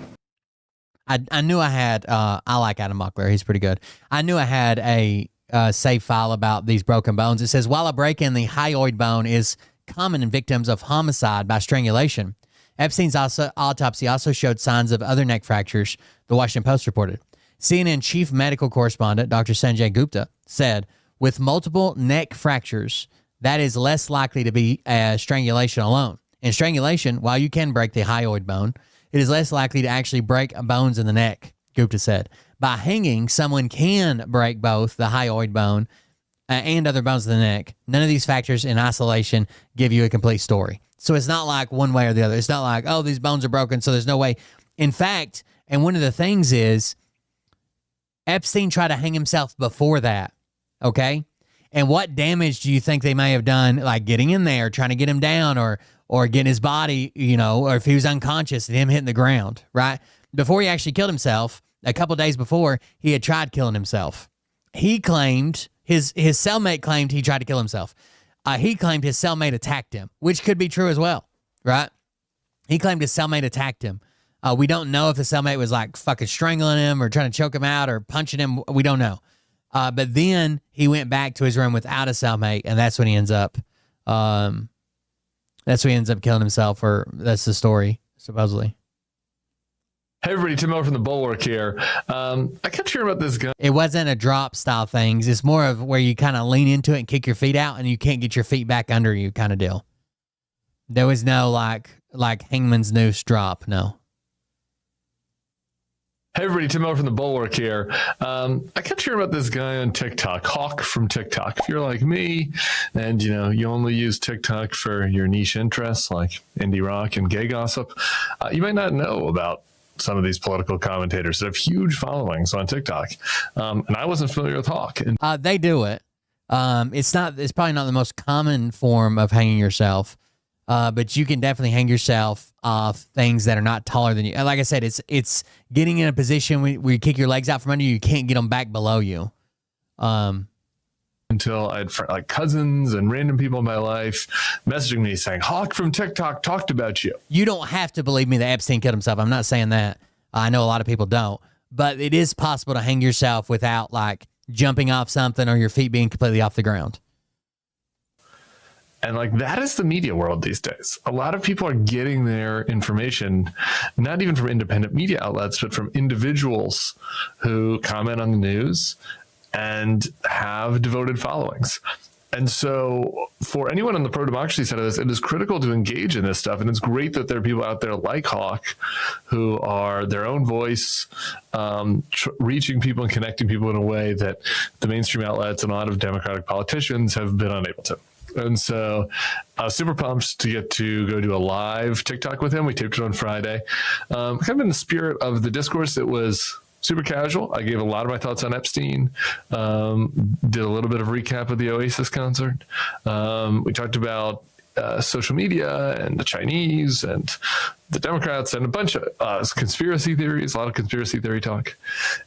B: I knew I had, I like Adam Mockler. He's pretty good. I knew I had a save file about these broken bones. It says, while a break in the hyoid bone is common in victims of homicide by strangulation, Epstein's autopsy also showed signs of other neck fractures, the Washington Post reported. CNN chief medical correspondent, Dr. Sanjay Gupta, said, with multiple neck fractures, that is less likely to be strangulation alone. In strangulation, while you can break the hyoid bone, it is less likely to actually break bones in the neck, Gupta said. By hanging, someone can break both the hyoid bone and other bones of the neck. None of these factors in isolation give you a complete story. So it's not like one way or the other. It's not like, oh, these bones are broken, so there's no way. In fact, and one of the things is, Epstein tried to hang himself before that, okay? And what damage do you think they may have done, like getting in there, trying to get him down, or getting his body, you know, or if he was unconscious and him hitting the ground, right? Before he actually killed himself, a couple days before, he had tried killing himself. He claimed, his cellmate claimed he tried to kill himself. He claimed his cellmate attacked him, which could be true as well, right? He claimed his cellmate attacked him. We don't know if the cellmate was like fucking strangling him or trying to choke him out or punching him. We don't know. But then he went back to his room without a cellmate, and that's when he ends up, killing himself, or that's the story, supposedly.
F: Hey everybody, Tim Miller from the Bulwark here. I kept hearing about this guy.
B: It wasn't a drop style things. It's more of where you kind of lean into it and kick your feet out, and you can't get your feet back under you kind of deal. There was no like Hangman's Noose drop, no.
F: Hey everybody, Tim Miller from the Bulwark here. I kept hearing about this guy on TikTok, Hawk from TikTok. If you're like me and you only use TikTok for your niche interests like indie rock and gay gossip, you might not know about some of these political commentators that have huge followings on TikTok. And I wasn't familiar with Hawk.
B: They do it. It's probably not the most common form of hanging yourself. But you can definitely hang yourself off things that are not taller than you. Like I said, it's getting in a position where you kick your legs out from under you. You can't get them back below you.
F: Until I had like cousins and random people in my life messaging me saying, Hawk from TikTok talked about you.
B: You don't have to believe me that Epstein killed himself. I'm not saying that. I know a lot of people don't. But it is possible to hang yourself without like jumping off something or your feet being completely off the ground.
F: And like that is the media world these days. A lot of people are getting their information, not even from independent media outlets, but from individuals who comment on the news and have devoted followings. And so for anyone on the pro-democracy side of this, it is critical to engage in this stuff. And it's great that there are people out there like Hawk who are their own voice, reaching people and connecting people in a way that the mainstream outlets and a lot of Democratic politicians have been unable to. And so I was super pumped to get to go do a live TikTok with him. We taped it on Friday. Kind of in the spirit of the discourse, it was super casual. I gave a lot of my thoughts on Epstein, did a little bit of recap of the Oasis concert. We talked about social media and the Chinese and the Democrats and a bunch of conspiracy theories, a lot of conspiracy theory talk.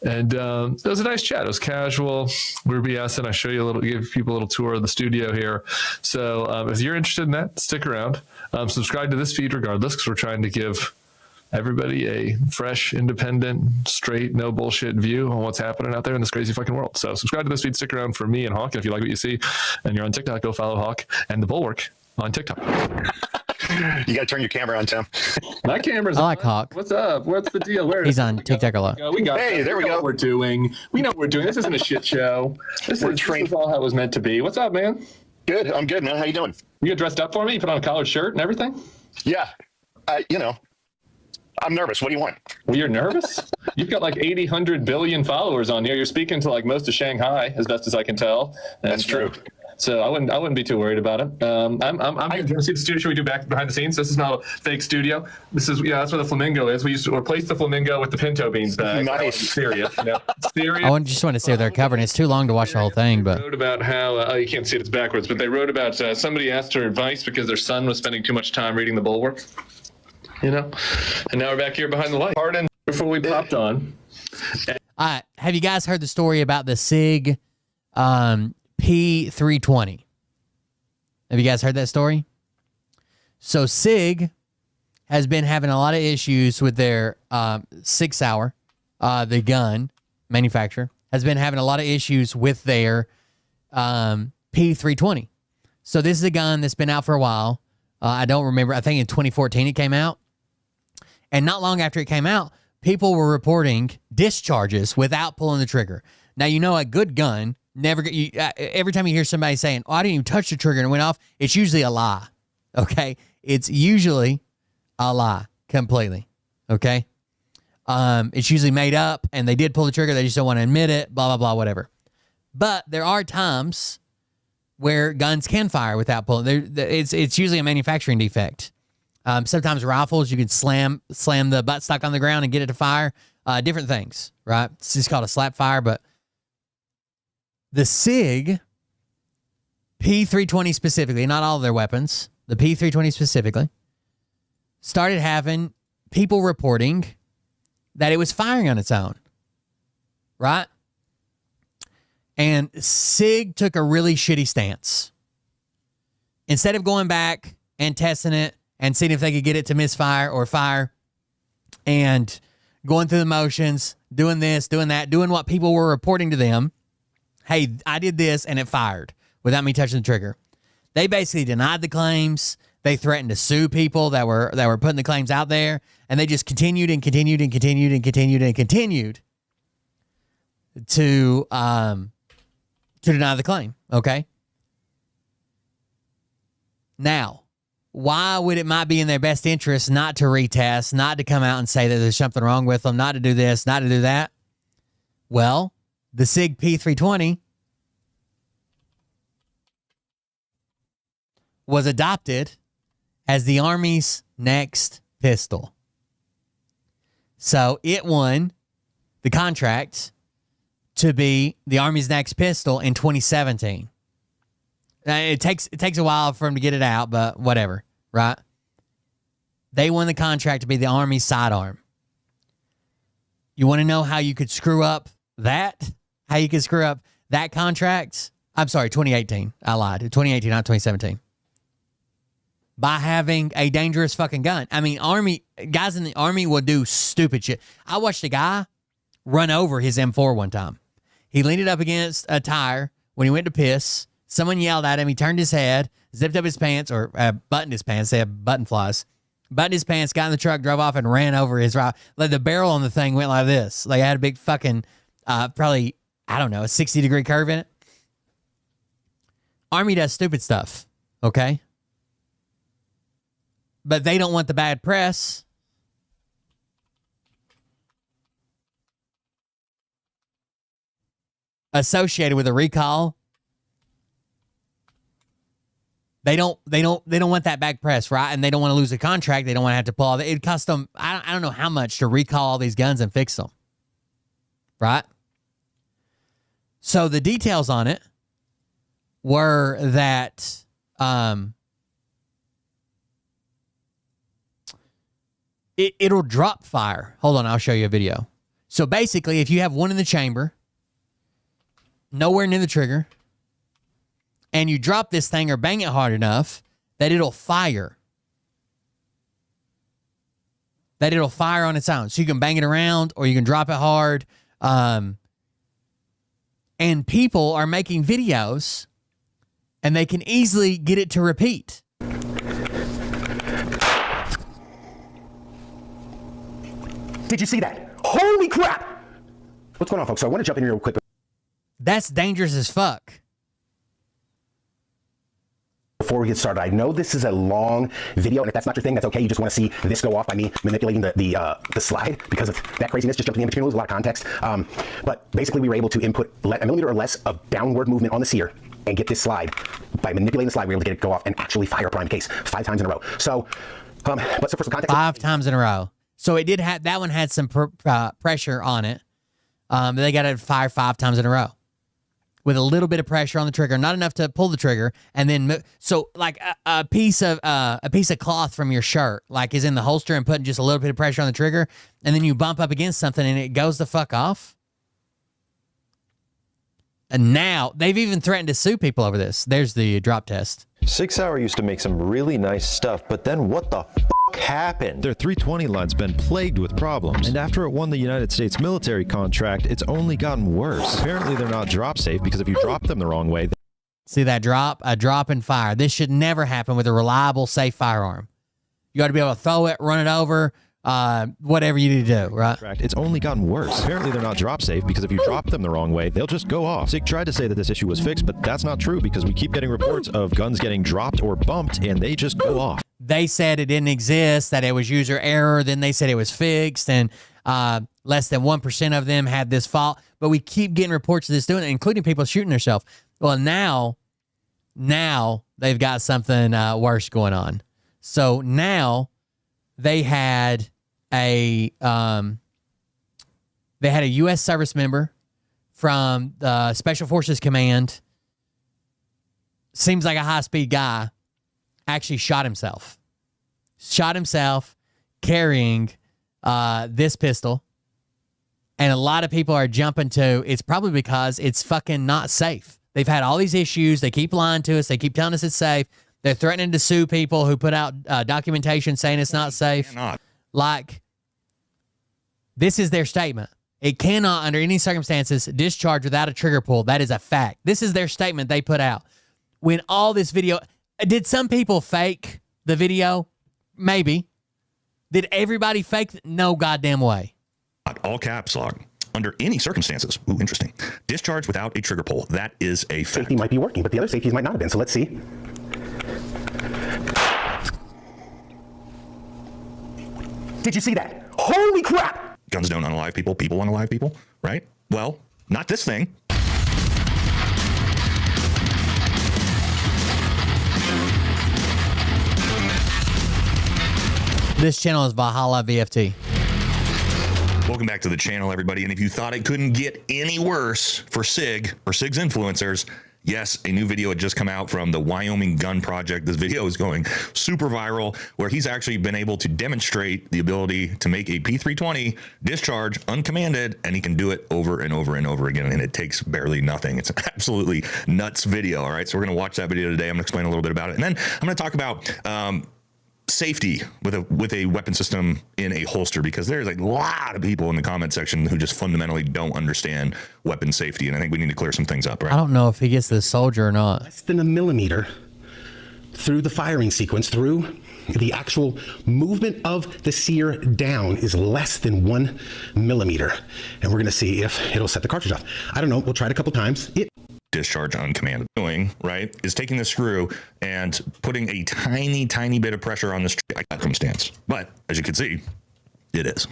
F: And it was a nice chat. It was casual. We were BSing. I show you give people a little tour of the studio here. So if you're interested in that, stick around. Subscribe to this feed regardless, because we're trying to give everybody a fresh, independent, straight, no bullshit view on what's happening out there in this crazy fucking world. So subscribe to this feed, stick around for me and Hawk. And if you like what you see and you're on TikTok, go follow Hawk and The Bulwark on TikTok.
I: You got to turn your camera on, Tim.
F: My camera's
B: I like Hawk.
F: What's up? What's the deal? Where
B: He's on TikTok a lot.
I: Hey, there we go.
F: What we're doing. We know what we're doing. This isn't a shit show. This is all how it was meant to be. What's up, man?
I: Good. I'm good, man. How you doing?
F: You get dressed up for me? You put on a collared shirt and everything?
I: Yeah. I'm nervous. What do you want?
F: Well, you're nervous? You've got like 100 billion followers on here. You're speaking to like most of Shanghai, as best as I can tell. And,
I: that's true.
F: So I wouldn't be too worried about it. I'm here to see the studio. Should we do back behind the scenes? This is not a fake studio. This is that's where the flamingo is. We used to replace the flamingo with the pinto beans bag.
I: Nice.
F: Serious. Serious.
B: I just want to see what they're covering. It's too long to watch the whole thing, but
F: wrote about how you can't see it, it's backwards, but they wrote about somebody asked her advice because their son was spending too much time reading The Bulwark. And now we're back here behind the light. Pardon before we popped on.
B: Have you guys heard the story about the SIG P320? Have you guys heard that story? So SIG has been having a lot of issues with their 6 Sauer, the gun manufacturer, has been having a lot of issues with their P320. So this is a gun that's been out for a while. I don't remember. I think in 2014 it came out. And not long after it came out, people were reporting discharges without pulling the trigger. Now, a good gun never. Every time you hear somebody saying, "Oh, I didn't even touch the trigger and it went off," it's usually a lie. Okay, it's usually a lie completely. Okay, it's usually made up, and they did pull the trigger. They just don't want to admit it. Blah blah blah. Whatever. But there are times where guns can fire without pulling. It's usually a manufacturing defect. Sometimes rifles, you can slam the buttstock on the ground and get it to fire. Different things, right? It's just called a slap fire. But the SIG P320 specifically, not all of their weapons, the P320 specifically, started having people reporting that it was firing on its own, right? And SIG took a really shitty stance. Instead of going back and testing it and seeing if they could get it to misfire or fire and going through the motions, doing this, doing that, doing what people were reporting to them, hey, I did this and it fired without me touching the trigger. They basically denied the claims. They threatened to sue people that were putting the claims out there, and they just continued and continued and continued and continued and continued to deny the claim, okay? Now, why would it might be in their best interest not to retest, not to come out and say that there's something wrong with them, not to do this, not to do that? Well, the SIG P320 was adopted as the Army's next pistol. So it won the contract to be the Army's next pistol in 2017. It takes a while for them to get it out, but whatever, right? They won the contract to be the Army's sidearm. You want to know how you could screw up that? How you could screw up that contract? I'm sorry, 2018. I lied. 2018, not 2017. By having a dangerous fucking gun. I mean, guys in the Army will do stupid shit. I watched a guy run over his M4 one time. He leaned it up against a tire when he went to piss. Someone yelled at him. He turned his head, zipped up his pants, or buttoned his pants. They have button flies. Buttoned his pants, got in the truck, drove off, and ran over his rifle. Like the barrel on the thing went like this. Like it had a big fucking, probably, I don't know, a 60-degree curve in it. Army does stupid stuff, okay? But they don't want the bad press. Associated with a recall. They don't want that bad press, right? And they don't want to lose a contract. They don't want to have to pull all that. It cost them, I don't know how much to recall all these guns and fix them. Right? So the details on it were that it'll drop fire. Hold on, I'll show you a video. So basically, if you have one in the chamber, nowhere near the trigger, and you drop this thing or bang it hard enough that it'll fire. That it'll fire on its own. So you can bang it around or you can drop it hard. And people are making videos and they can easily get it to repeat.
K: Did you see that? Holy crap! What's going on, folks? So I want to jump in here real quick.
B: That's dangerous as fuck.
K: Before we get started, I know this is a long video, and if that's not your thing, that's okay. You just want to see this go off by me manipulating the slide because of that craziness. Just jumping in between, there's a lot of context. But basically, we were able to input a millimeter or less of downward movement on the sear and get this slide. By manipulating the slide, we were able to get it go off and actually fire prime case 5 times in a row. So, but so for some context,
B: 5 times in a row. So it did have that one had some pressure on it. They got it fire 5 times in a row with a little bit of pressure on the trigger, not enough to pull the trigger, and then so like a piece of cloth from your shirt like is in the holster and putting just a little bit of pressure on the trigger, and then you bump up against something and it goes the fuck off. And now they've even threatened to sue people over this. There's the drop test.
P: 6 Hour used to make some really nice stuff, but then what the happened? Their 320 line's been plagued with problems, and after it won the United States military contract, it's only gotten worse. Apparently they're not drop safe because if you drop them the wrong way...
B: See that drop? A drop and fire. This should never happen with a reliable, safe firearm. You got to be able to throw it, run it over, whatever you need to do, right?
P: It's only gotten worse. Apparently they're not drop safe because if you drop them the wrong way, they'll just go off. SIG tried to say that this issue was fixed, but that's not true because we keep getting reports of guns getting dropped or bumped and they just go off.
B: They said it didn't exist, that it was user error. Then they said it was fixed, and less than 1% of them had this fault. But we keep getting reports of this doing it, including people shooting themselves. Well, now they've got something worse going on. So now they had a U.S. service member from the Special Forces Command. Seems like a high-speed guy. Actually shot himself carrying this pistol, and a lot of people are jumping to it's probably because it's fucking not safe. They've had all these issues. They keep lying to us. They keep telling us it's safe. They're threatening to sue people who put out documentation saying it's not safe. Like, this is their statement. It cannot, under any circumstances, discharge without a trigger pull. That is a fact. This is their statement they put out. When all this video... Did some people fake the video? Maybe. Did everybody fake? No goddamn way.
J: All caps lock. Under any circumstances. Ooh, interesting. Discharge without a trigger pull. That is a fact.
K: Safety might be working, but the other safeties might not have been. So let's see. Did you see that? Holy crap!
J: Guns don't unalive people. People unalive people, right? Well, not this thing.
B: This channel is Valhalla VFT.
J: Welcome back to the channel, everybody. And if you thought it couldn't get any worse for SIG or SIG's influencers, yes, a new video had just come out from the Wyoming Gun Project. This video is going super viral, where he's actually been able to demonstrate the ability to make a P320 discharge uncommanded, and he can do it over and over and over again, and it takes barely nothing. It's an absolutely nuts video. All right, so we're going to watch that video today. I'm going to explain a little bit about it, and then I'm going to talk about safety with a weapon system in a holster, because there's a lot of people in the comment section who just fundamentally don't understand weapon safety, and I think we need to clear some things up, right?
B: I don't know if he gets the soldier or not.
K: Less than a millimeter through the firing sequence, through the actual movement of the sear down is less than 1 millimeter. And we're going to see if it'll set the cartridge off. I don't know. We'll try it a couple times.
J: Discharge uncommanded. Doing, right, is taking the screw and putting a tiny bit of pressure on this circumstance. But as you can see, it is.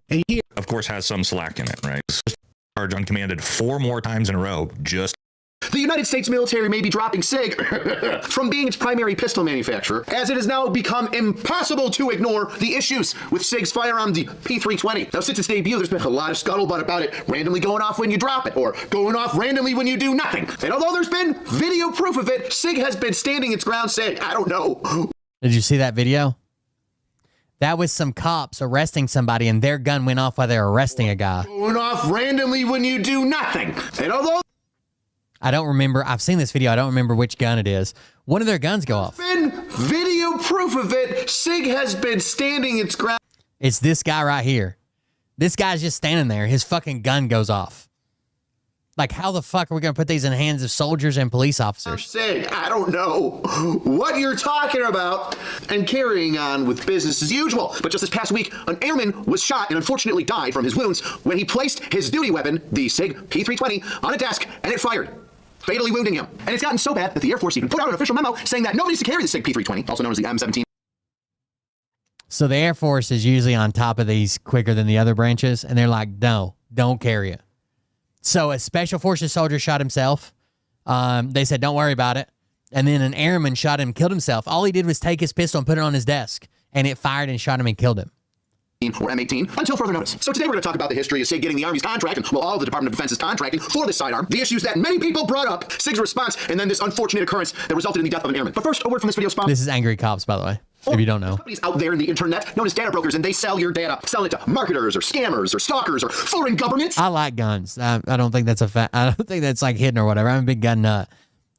J: And here, of course, has some slack in it, right? Discharge uncommanded 4 more times in a row. Just
R: The United States military may be dropping SIG from being its primary pistol manufacturer, as it has now become impossible to ignore the issues with SIG's firearm, the P320. Now, since its debut, there's been a lot of scuttlebutt about it randomly going off when you drop it, or going off randomly when you do nothing. And although there's been video proof of it, SIG has been standing its ground saying, I don't know.
B: Did you see that video? That was some cops arresting somebody, and their gun went off while they were arresting a guy.
R: Going off randomly when you do nothing. And although
B: I don't remember. I've seen this video. I don't remember which gun it is. One of their guns go off.
R: been video proof of it, SIG has been standing its ground.
B: It's this guy right here. This guy's just standing there. His fucking gun goes off. Like, how the fuck are we going to put these in the hands of soldiers and police officers?
R: SIG, I don't know what you're talking about, and carrying on with business as usual. But just this past week, an airman was shot and unfortunately died from his wounds when he placed his duty weapon, the SIG P320, on a desk and it fired, fatally wounding him. And it's gotten so bad that the Air Force even put out an official memo saying that nobody's to carry the SIG P320, also known as the M17.
B: So the Air Force is usually on top of these quicker than the other branches, and they're like, no, don't carry it. So a Special Forces soldier shot himself. They said, don't worry about it. And then an airman shot him, killed himself. All he did was take his pistol and put it on his desk, and it fired and shot him and killed him.
R: Or M18 until further notice. So today we're going to talk about the history of SIG getting the Army's contract, and well, all of the Department of Defense's contracting for this sidearm, the issues that many people brought up, SIG's response, and then this unfortunate occurrence that resulted in the death of an airman. But first, a word from this video sponsor.
B: This is Angry Cops, by the way, if you don't know.
R: Companies out there in the internet known as data brokers, and they sell your data, sell it to marketers or scammers or stalkers or foreign governments.
B: I like guns. I don't think that's I don't think that's like hidden or whatever. I'm a big gun nut.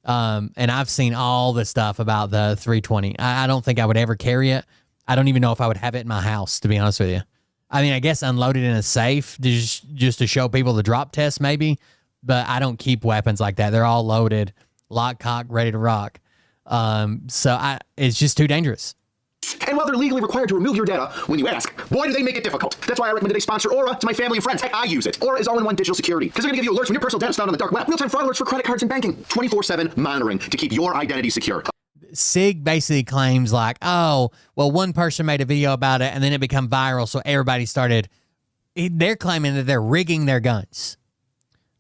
B: And I've seen all the stuff about the 320. I don't think I would ever carry it. I don't even know if I would have it in my house, to be honest with you. I mean, I guess unload it in a safe just to show people the drop test maybe, but I don't keep weapons like that. They're all loaded, lock, cock, ready to rock. So it's just too dangerous.
R: And while they're legally required to remove your data, when you ask, boy, do they make it difficult. That's why I recommend today's sponsor, Aura, to my family and friends. Heck, I use it. Aura is all-in-one digital security, because they're going to give you alerts when your personal data's found on the dark web. Real-time fraud alerts for credit cards and banking. 24/7 monitoring to keep your identity secure.
B: SIG basically claims like, oh, well, one person made a video about it and then it became viral, so everybody started. They're claiming that they're rigging their guns.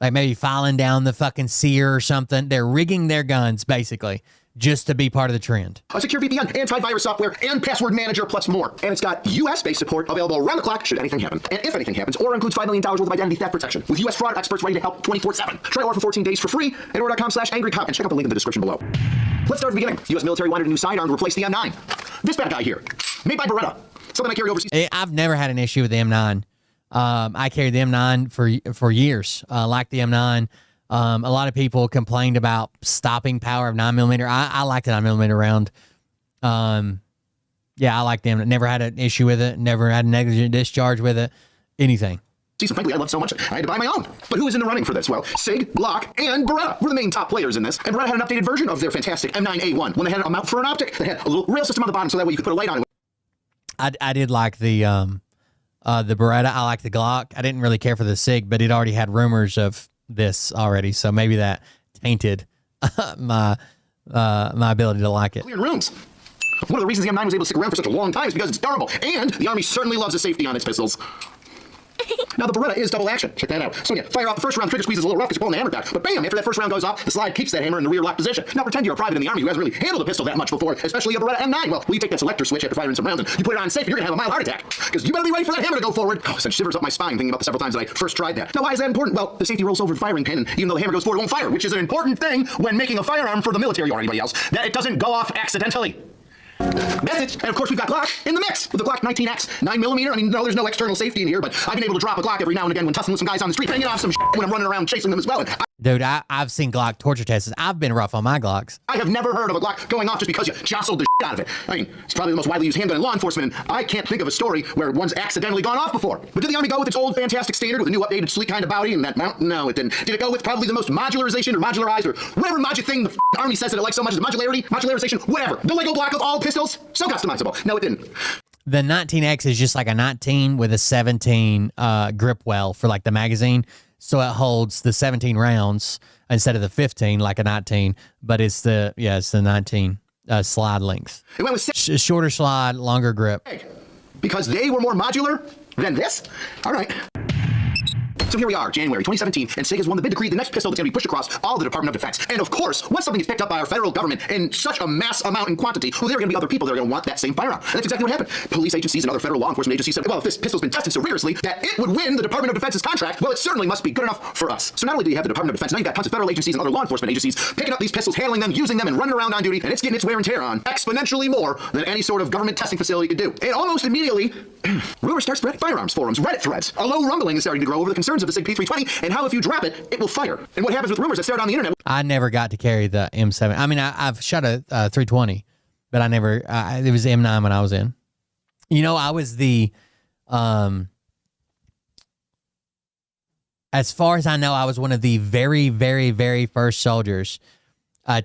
B: Like maybe filing down the fucking sear or something. They're rigging their guns, basically, just to be part of the trend.
R: A secure VPN, antivirus software, and password manager, plus more. And it's got US-based support available around the clock should anything happen. And if anything happens, Aura includes $5 million worth of identity theft protection with US fraud experts ready to help 24/7. Try Aura for 14 days for free at Aura.com/angrycop and check out the link in the description below. Let's start at the beginning. The US military wanted a new sidearm to replace the M9. This bad guy here, made by Beretta. Something I carry overseas.
B: I've never had an issue with the M9. I carried the M9 for years. Like the M9. A lot of people complained about stopping power of 9mm. I like the 9mm round. Yeah, I like them. Never had an issue with it. Never had a negligent discharge with it. Anything.
R: Frankly, I love so much, I had to buy my own. But who is in the running for this? Well, SIG, Glock, and Beretta were the main top players in this. And Beretta had an updated version of their fantastic M9A1. When they had a mount for an optic, they had a little rail system on the bottom so that way you could put a light on it.
B: I did like the Beretta. I like the Glock. I didn't really care for the SIG, but it already had rumors of this already, so maybe that tainted my ability to like it.
R: Clearing rooms. One of the reasons the M9 was able to stick around for such a long time is because it's durable, and the Army certainly loves the safety on its pistols. Now, the Beretta is double action. Check that out. So, yeah, fire off the first round, trigger squeeze is a little rough because you're pulling the hammer back. But bam, after that first round goes off, the slide keeps that hammer in the rear lock position. Now, pretend you're a private in the Army who hasn't really handled a pistol that much before, especially a Beretta M9. Well, you take that selector switch after firing some rounds and you put it on safe, and you're going to have a mild heart attack. Because you better be ready for that hammer to go forward. Oh, it sent shivers up my spine thinking about the several times that I first tried that. Now, why is that important? Well, the safety rolls over the firing pin, and even though the hammer goes forward, it won't fire, which is an important thing when making a firearm for the military or anybody else, that it doesn't go off accidentally. Message. And of course, we've got Glock in the mix with the Glock 19X 9mm. I mean, no, there's no external safety in here, but I've been able to drop a Glock every now and again when tussling with some guys on the street, banging off some shit when I'm running around chasing them as well.
B: Dude, I've seen Glock torture tests. I've been rough on my Glocks.
R: I have never heard of a Glock going off just because you jostled the shit out of it. I mean, it's probably the most widely used handgun in law enforcement, and I can't think of a story where one's accidentally gone off before. But did the Army go with its old fantastic standard with a new updated sleek kind of body and that mount? No, it didn't. Did it go with probably the most modularization or modularized or whatever modular thing the Army says that it likes so much is modularization, whatever. The Lego block of all pistols? So customizable. No, it didn't.
B: The 19X is just like a 19 with a 17 grip well for like the magazine. So it holds the 17 rounds instead of the 15 like a 19, but it's the 19 slide length.
R: It went with
B: shorter slide, longer grip.
R: Because they were more modular than this? All right. So here we are, January 2017, and SIG has won the bid to create the next pistol that's going to be pushed across all the Department of Defense. And of course, once something is picked up by our federal government in such a mass amount and quantity, well, there are going to be other people that are going to want that same firearm. And that's exactly what happened. Police agencies and other federal law enforcement agencies said, well, if this pistol's been tested so rigorously that it would win the Department of Defense's contract, well, it certainly must be good enough for us. So not only do you have the Department of Defense, now you've got tons of federal agencies and other law enforcement agencies picking up these pistols, handling them, using them, and running around on duty, and it's getting its wear and tear on exponentially more than any sort of government testing facility could do. And almost immediately, rumors start spreading. Firearms forums, Reddit threads. A low rumbling is starting to grow over the concerns of the SIG P320 and how if you drop it, it will fire. And what happens with rumors that start on the internet?
B: I never got to carry the M7. I mean, I've shot a 320, but I never, it was the M9 when I was in. You know, I was the, as far as I know, I was one of the very, very, very first soldiers I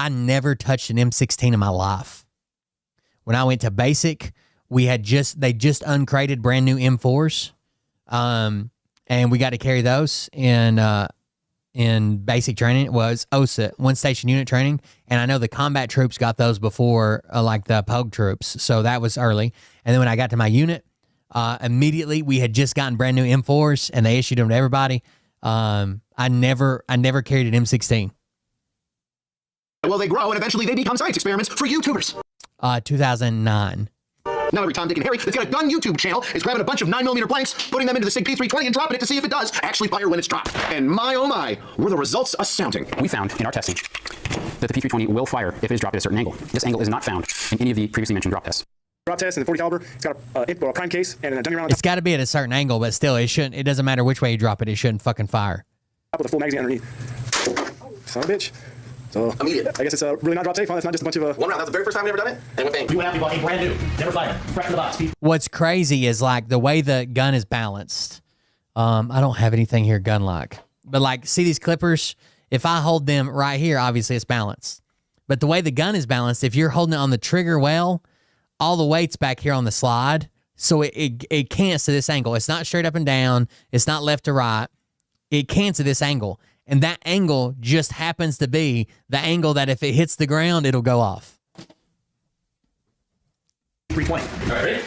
B: never touched an M16 in my life. When I went to basic, they just uncrated brand new M4s. And we got to carry those in basic training. It was OSUT, one station unit training. And I know the combat troops got those before like the Pogue troops. So that was early. And then when I got to my unit, immediately we had just gotten brand new M4s and they issued them to everybody. I never carried an M16.
R: Well, they grow and eventually they become science experiments for YouTubers.
B: 2009.
R: Now every Tom, Dick, and Harry that's got a gun YouTube channel is grabbing a bunch of 9mm blanks, putting them into the SIG P320 and dropping it to see if it does actually fire when it's dropped. And my oh my, were the results astounding.
N: We found in our testing that the P320 will fire if it is dropped at a certain angle. This angle is not found in any of the previously mentioned drop tests.
M: Drop test and the 40 caliber, it's got a prime case and a dummy round.
B: It's got to be at a certain angle, but still, it doesn't matter which way you drop it, it shouldn't fucking fire.
M: With a full magazine underneath. Son of a bitch. So
R: immediate.
M: I guess it's really not drop safe. It's not just a bunch of
R: one round. That's the very first time we ever done it. And went bang. You and I bought brand new, never fired, fresh in the box.
B: What's crazy is like the way the gun is balanced. I don't have anything here gun like, but like see these clippers. If I hold them right here, obviously it's balanced. But the way the gun is balanced, if you're holding it on the trigger well, all the weight's back here on the slide, so it cants to this angle. It's not straight up and down. It's not left to right. It cants to this angle. And that angle just happens to be the angle that if it hits the ground, it'll go off.
R: 320. All right, ready?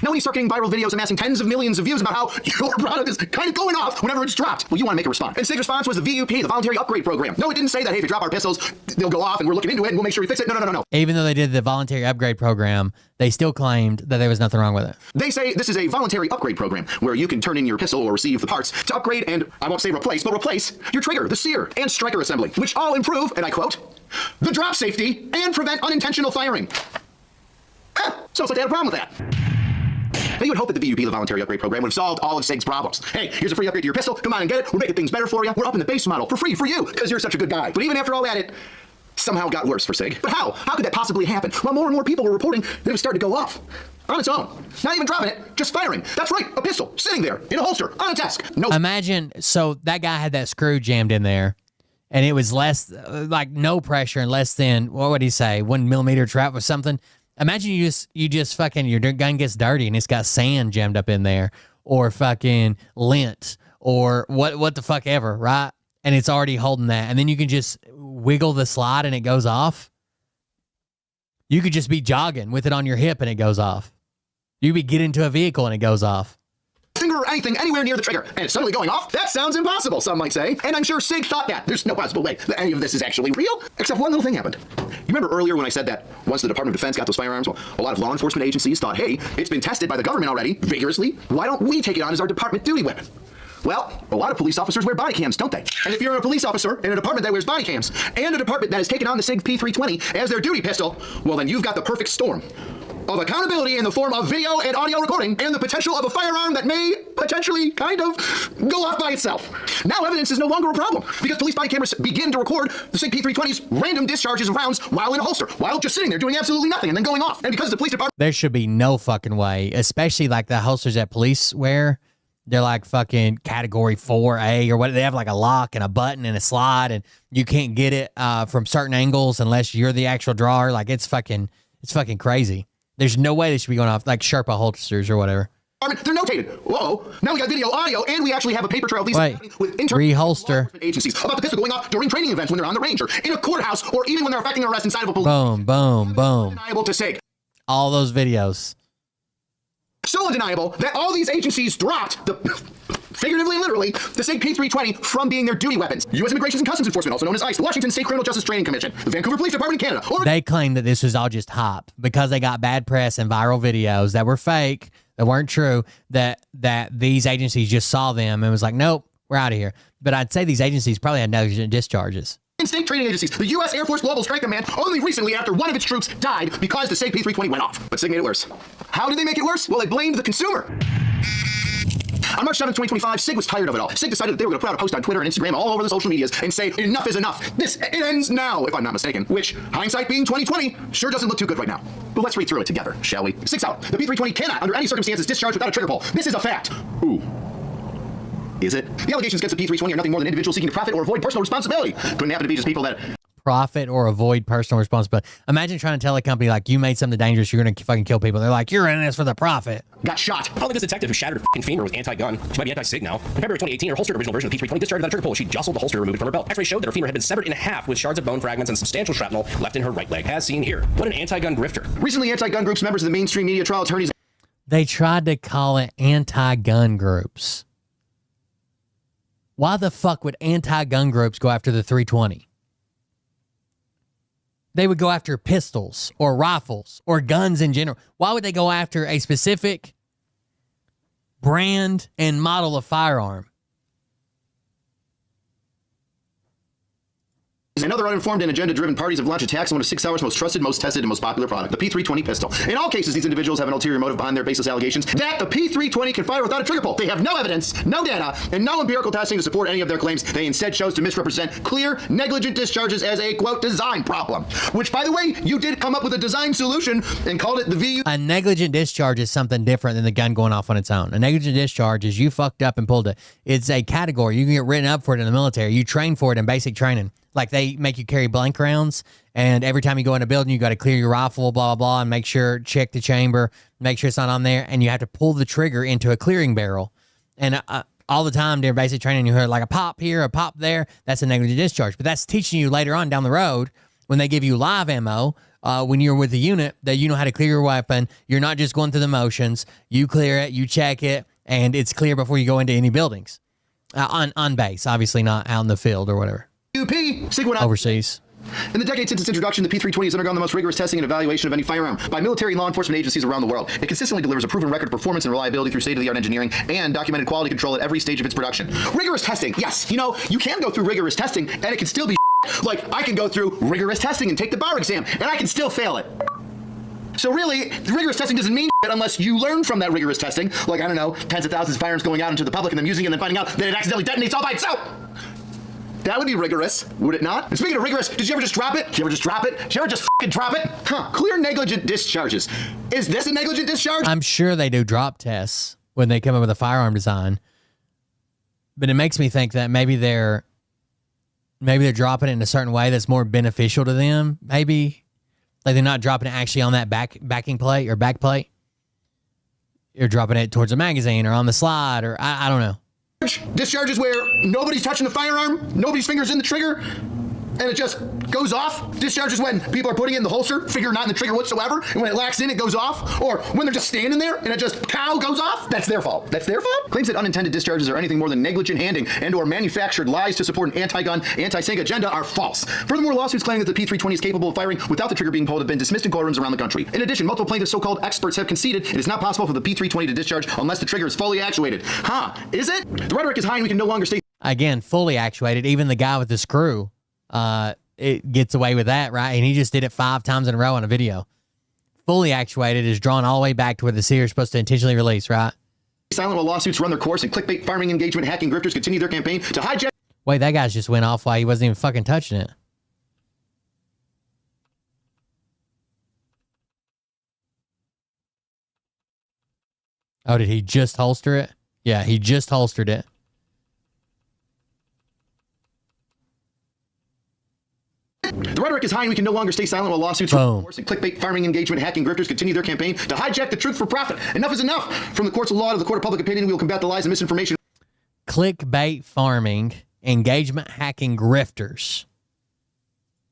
R: Now when you start getting viral videos amassing tens of millions of views about how your product is kind of going off whenever it's dropped, well, you want to make a response. And SIG's response was the VUP, the Voluntary Upgrade Program. No, it didn't say that, hey, if you drop our pistols, they'll go off and we're looking into it and we'll make sure we fix it. No.
B: Even though they did the Voluntary Upgrade Program, they still claimed that there was nothing wrong with it.
R: They say this is a voluntary upgrade program where you can turn in your pistol or receive the parts to upgrade and, I won't say replace, but replace your trigger, the sear, and striker assembly, which all improve, and I quote, the drop safety and prevent unintentional firing. So it's like they had a problem with that. Now you would hope that the VUP, the Voluntary Upgrade Program, would have solved all of SIG's problems. Hey, here's a free upgrade to your pistol. Come on and get it. We're making things better for you. We're upping the base model for free for you because you're such a good guy. But even after all that, it somehow got worse for SIG. But how? How could that possibly happen? Well, more and more people were reporting that it was starting to go off on its own. Not even dropping it, just firing. That's right, a pistol sitting there in a holster on a desk. No.
B: Imagine, so that guy had that screw jammed in there, and it was less, like no pressure and less than, what would he say, 1 millimeter trap or something. Imagine you just fucking, your gun gets dirty and it's got sand jammed up in there, or fucking lint, or what the fuck ever, right? And it's already holding that. And then you can just wiggle the slide and it goes off. You could just be jogging with it on your hip and it goes off. You could get into a vehicle and it goes off.
R: Finger or anything anywhere near the trigger, and it's suddenly going off? That sounds impossible, some might say. And I'm sure SIG thought that. There's no possible way that any of this is actually real, except one little thing happened. You remember earlier when I said that once the Department of Defense got those firearms, well, a lot of law enforcement agencies thought, hey, it's been tested by the government already, vigorously. Why don't we take it on as our department duty weapon? Well, a lot of police officers wear body cams, don't they? And if you're a police officer in a department that wears body cams, and a department that has taken on the SIG P320 as their duty pistol, well, then you've got the perfect storm of accountability in the form of video and audio recording, and the potential of a firearm that may potentially kind of go off by itself. Now evidence is no longer a problem, because police body cameras begin to record the SIG P320's random discharges of rounds while in a holster, while just sitting there doing absolutely nothing and then going off. And because the police department...
B: There should be no fucking way, especially like the holsters that police wear. They're like fucking category 4A or what. They have like a lock and a button and a slide, and you can't get it from certain angles unless you're the actual drawer. Like it's fucking crazy. There's no way they should be going off like Sherpa holsters or whatever.
R: They're notated. Whoa. Now we got video, audio, and we actually have a paper trail of these with
B: reholster
R: agencies about the pistol going off during training events when they're on the range or in a courthouse or even when they're effecting an arrest inside of a police.
B: Boom.
R: Undeniable to SIG.
B: All those videos.
R: so undeniable that all these agencies dropped the, figuratively and literally, the SIG P320 from being their duty weapons. U.S. Immigration and Customs Enforcement, also known as ICE, the Washington State Criminal Justice Training Commission, the Vancouver Police Department in Canada.
B: They claim that this was all just hop because they got bad press and viral videos that were fake, that weren't true, that these agencies just saw them and was like, nope, we're out of here. But I'd say these agencies probably had negligent discharges.
R: State training agencies. The U.S. Air Force Global Strike Command only recently after one of its troops died because the SIG P320 went off. But SIG made it worse. How did they make it worse? Well, they blamed the consumer. On March 7, 2025, SIG was tired of it all. SIG decided that they were going to put out a post on Twitter and Instagram all over the social medias and say, enough is enough. It ends now, if I'm not mistaken. Which, hindsight being 2020, sure doesn't look too good right now. But let's read through it together, shall we? 6 out. The P320 cannot, under any circumstances, discharge without a trigger pull. This is a fact. Ooh. Is it? The allegations against the P320 are nothing more than individuals seeking to profit or avoid personal responsibility. Couldn't happen to be just people that
B: profit or avoid personal responsibility. Imagine trying to tell a company like, you made something dangerous, you're going to fucking kill people. They're like, you're in this for the profit.
R: Got shot.
L: Probably this detective who shattered her fucking femur was anti-gun. She might be anti-SIG now. In February 2018, her holstered original version of the P320 discharged without a trigger pull. She jostled the holster, removed it from her belt. X-rays showed that her femur had been severed in half with shards of bone fragments and substantial shrapnel left in her right leg, as seen here. What an anti-gun grifter.
R: Recently, anti-gun groups, members of the mainstream media, trial attorneys.
B: They tried to call it anti-gun groups. Why the fuck would anti-gun groups go after the 320? They would go after pistols or rifles or guns in general. Why would they go after a specific brand and model of firearm?
R: And other uninformed and agenda-driven parties have launched attacks on one of 6 Hour's most trusted, most tested, and most popular product, the P320 pistol. In all cases, these individuals have an ulterior motive behind their baseless allegations that the P320 can fire without a trigger pull. They have no evidence, no data, and no empirical testing to support any of their claims. They instead chose to misrepresent clear, negligent discharges as a, quote, design problem. Which, by the way, you did come up with a design solution and called it the VU.
B: A negligent discharge is something different than the gun going off on its own. A negligent discharge is you fucked up and pulled it. It's a category. You can get written up for it in the military. You train for it in basic training. Like they make you carry blank rounds, and every time you go in a building, you got to clear your rifle, blah, blah, blah, and make sure, check the chamber, make sure it's not on there, and you have to pull the trigger into a clearing barrel. And all the time during basic training, you hear like a pop here, a pop there. That's a negligent discharge. But that's teaching you later on down the road when they give you live ammo, when you're with the unit, that you know how to clear your weapon. You're not just going through the motions. You clear it, you check it, and it's clear before you go into any buildings. On base, obviously not out in the field or whatever. Overseas.
R: In the decade since its introduction, the P320 has undergone the most rigorous testing and evaluation of any firearm by military and law enforcement agencies around the world. It consistently delivers a proven record of performance and reliability through state-of-the-art engineering and documented quality control at every stage of its production. Rigorous testing, yes. You know, you can go through rigorous testing and it can still be like I can go through rigorous testing and take the bar exam and I can still fail it. So really, rigorous testing doesn't mean unless you learn from that rigorous testing, like, I don't know, tens of thousands of firearms going out into the public and then using it and then finding out that it accidentally detonates all by itself. That would be rigorous, would it not? And speaking of rigorous, did you ever just drop it? Did you ever just drop it? Did you ever just fucking drop it? Huh, clear negligent discharges. Is this a negligent discharge?
B: I'm sure they do drop tests when they come up with a firearm design. But it makes me think that maybe they're dropping it in a certain way that's more beneficial to them. Maybe like they're not dropping it actually on that backing plate or back plate. You're dropping it towards a magazine or on the slide or I don't know.
R: Discharges where nobody's touching the firearm, nobody's fingers in the trigger, and it just goes off. Discharges when people are putting it in the holster, finger not in the trigger whatsoever, and when it locks in, it goes off. Or when they're just standing there and it just goes off. That's their fault. That's their fault? Claims that unintended discharges are anything more than negligent handing and or manufactured lies to support an anti-gun, anti-SIG agenda are false. Furthermore, lawsuits claiming that the P320 is capable of firing without the trigger being pulled have been dismissed in courtrooms around the country. In addition, multiple plaintiffs, so-called experts, have conceded it is not possible for the P320 to discharge unless the trigger is fully actuated. Huh, is it? The rhetoric is high and we can no longer stay...
B: Again, fully actuated. Even the guy with the screw, it gets away with that, right? And he just did it 5 times in a row on a video. Fully actuated is drawn all the way back to where the seer is supposed to intentionally release, right?
R: Silent while lawsuits run their course and clickbait, farming engagement, hacking grifters continue their campaign to hijack...
B: Wait, that guy's just went off while he wasn't even fucking touching it. Oh, did he just holster it? Yeah, he just holstered it.
R: The rhetoric is high and we can no longer stay silent while lawsuits run their course and clickbait, farming engagement, hacking grifters continue their campaign to hijack the truth for profit. Enough is enough. From the courts of law to the court of public opinion, we will combat the lies and misinformation.
B: Clickbait, farming, engagement, hacking grifters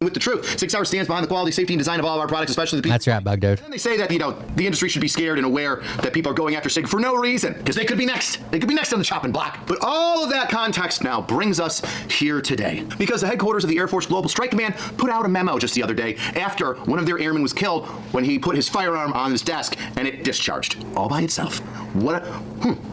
R: with the truth. 6 Hour stands behind the quality, safety, and design of all of our products, especially the people.
B: That's right, Bug Dude.
R: And they say that, the industry should be scared and aware that people are going after SIG for no reason, because they could be next. They could be next on the chopping block. But all of that context now brings us here today, because the headquarters of the Air Force Global Strike Command put out a memo just the other day after one of their airmen was killed when he put his firearm on his desk and it discharged all by itself.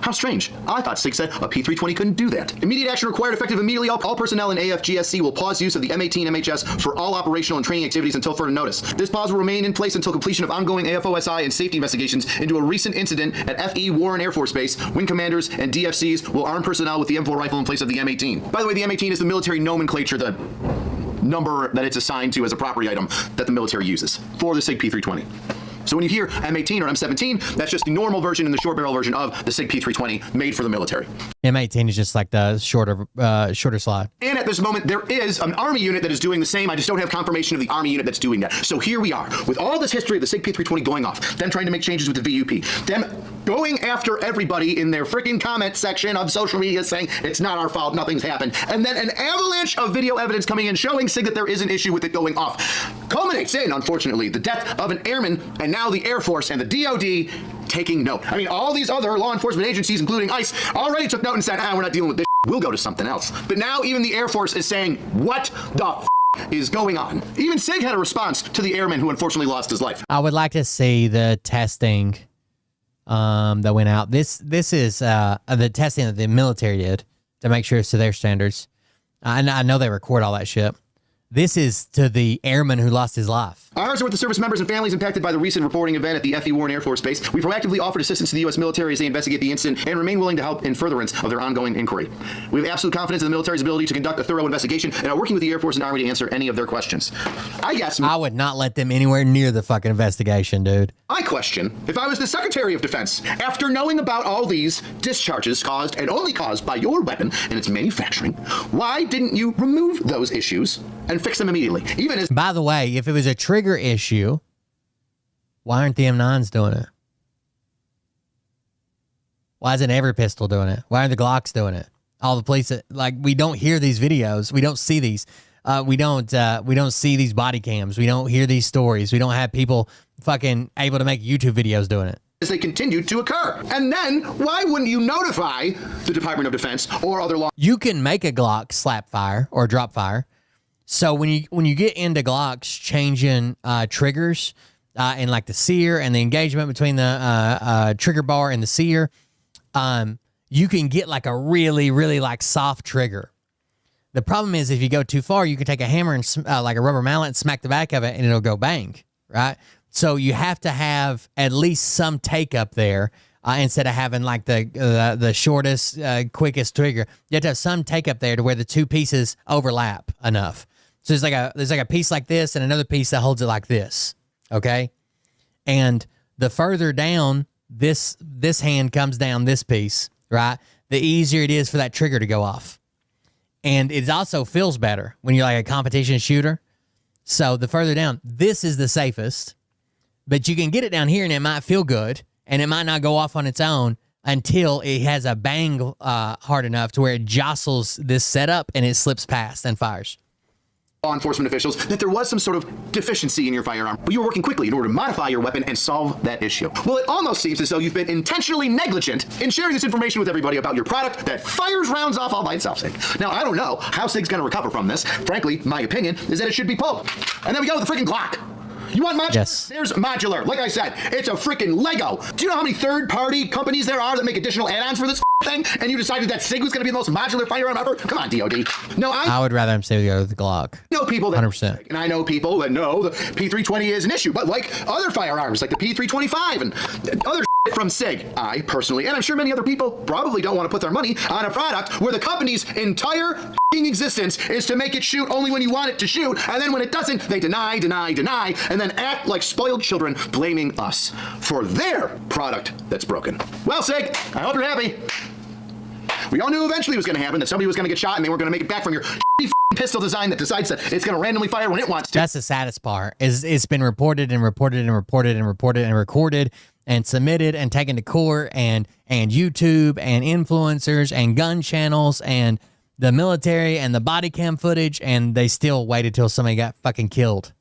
R: How strange. I thought SIG said a P320 couldn't do that. Immediate action required, effective immediately. All personnel in AFGSC will pause use of the M18 MHS for all operational and training activities until further notice. This pause will remain in place until completion of ongoing AFOSI and safety investigations into a recent incident at FE Warren Air Force Base. Wing commanders and DFCs will arm personnel with the M4 rifle in place of the M18. By the way, the M18 is the military nomenclature, the number that it's assigned to as a property item that the military uses for the SIG P320. So when you hear M18 or M17, that's just the normal version and the short barrel version of the SIG P320 made for the military.
B: M18 is just like the shorter slide.
R: And at this moment, there is an Army unit that is doing the same. I just don't have confirmation of the Army unit that's doing that. So here we are, with all this history of the SIG P320 going off, them trying to make changes with the VUP, them going after everybody in their freaking comment section of social media saying it's not our fault, nothing's happened, and then an avalanche of video evidence coming in showing SIG that there is an issue with it going off. Culminates in, unfortunately, the death of an airman, and now the Air Force and the DoD taking note. I mean, all these other law enforcement agencies, including ICE, already took note and said, we're not dealing with this. We'll go to something else. But now even the Air Force is saying, what the is going on? Even SIG had a response to the airman who unfortunately lost his life.
B: I would like to see the testing that went out. This is the testing that the military did to make sure it's to their standards. I know they record all that shit. This is to the airman who lost his life.
R: Ours are with the service members and families impacted by the recent reporting event at the FE Warren Air Force Base. We proactively offered assistance to the U.S. military as they investigate the incident and remain willing to help in furtherance of their ongoing inquiry. We have absolute confidence in the military's ability to conduct a thorough investigation and are working with the Air Force and Army to answer any of their questions. I
B: would not let them anywhere near the fucking investigation, dude.
R: I question, if I was the Secretary of Defense, after knowing about all these discharges caused and only caused by your weapon and its manufacturing, why didn't you remove those issues and fix them immediately? Even as,
B: by the way, if it was a trigger issue, why aren't the M9s doing it? Why isn't every pistol doing it? Why aren't the Glocks doing it? All the police, we don't hear these videos. We don't see these. We don't see these body cams. We don't hear these stories. We don't have people fucking able to make YouTube videos doing it.
R: As they continue to occur. And then why wouldn't you notify the Department of Defense or other law?
B: You can make a Glock slap fire or drop fire. So when you get into Glocks changing triggers and like the sear and the engagement between the trigger bar and the sear, you can get like a really, really like soft trigger. The problem is if you go too far, you can take a hammer and like a rubber mallet and smack the back of it and it'll go bang, right? So you have to have at least some take up there instead of having like the shortest, quickest trigger. You have to have some take up there to where the two pieces overlap enough. So there's like a piece like this and another piece that holds it like this, okay? And the further down this hand comes down this piece, right? The easier it is for that trigger to go off. And it also feels better when you're like a competition shooter. So the further down, this is the safest, but you can get it down here and it might feel good and it might not go off on its own until it has a bang hard enough to where it jostles this setup and it slips past and fires.
R: Law enforcement officials that there was some sort of deficiency in your firearm, but you were working quickly in order to modify your weapon and solve that issue. Well, it almost seems as though you've been intentionally negligent in sharing this information with everybody about your product that fires rounds off all by itself, SIG. Now, I don't know how SIG's going to recover from this. Frankly, my opinion is that it should be pulled. And then we go with the freaking Glock. You want modular?
B: Yes.
R: There's modular. Like I said, it's a freaking Lego. Do you know how many third-party companies there are that make additional add-ons for this thing? And you decided that SIG was going to be the most modular firearm ever? Come on, DOD. No, I
B: would rather him say go with the Glock.
R: know people that
B: 100%.
R: And I know people that know the P320 is an issue, but like other firearms, like the P325 and other from SIG, I personally, and I'm sure many other people probably don't want to put their money on a product where the company's entire existence is to make it shoot only when you want it to shoot, and then when it doesn't, they deny, and then act like spoiled children, blaming us for their product that's broken. Well, SIG, I hope you're happy. We all knew eventually it was going to happen, that somebody was going to get shot and they were going to make it back from your pistol design that decides that it's going to randomly fire when it wants to.
B: That's the saddest part. Is it's been reported and reported and reported and reported and recorded and submitted and taken to court and YouTube and influencers and gun channels and the military and the body cam footage, and they still waited till somebody got fucking killed.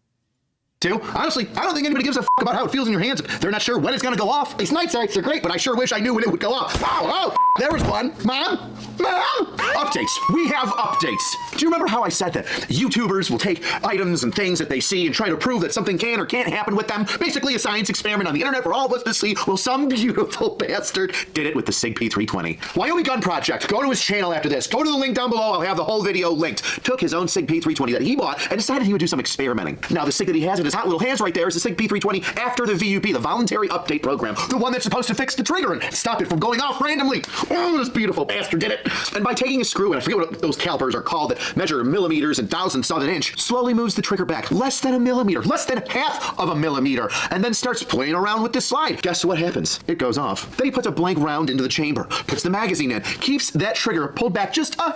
R: Too. Honestly, I don't think anybody gives a about how it feels in your hands. They're not sure when it's going to go off. These night sights are great, but I sure wish I knew when it would go off. Oh, there was one. Mom? Updates. We have updates. Do you remember how I said that YouTubers will take items and things that they see and try to prove that something can or can't happen with them? Basically a science experiment on the internet for all of us to see. Well, some beautiful bastard did it with the SIG P320. Wyoming Gun Project. Go to his channel after this. Go to the link down below. I'll have the whole video linked. Took his own SIG P320 that he bought and decided he would do some experimenting. Now, the SIG that he has in his hot little hands right there is the SIG P320 after the VUP, the Voluntary Update Program. The one that's supposed to fix the trigger and stop it from going off randomly. Oh, this beautiful bastard did it. And by taking a screw, and I forget what those calipers are called that measure millimeters and thousandths of an inch, slowly moves the trigger back less than a millimeter, less than half of a millimeter, and then starts playing around with the slide. Guess what happens? It goes off. Then he puts a blank round into the chamber, puts the magazine in, keeps that trigger pulled back just a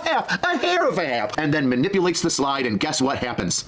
R: hair of a half, and then manipulates the slide, and guess what happens?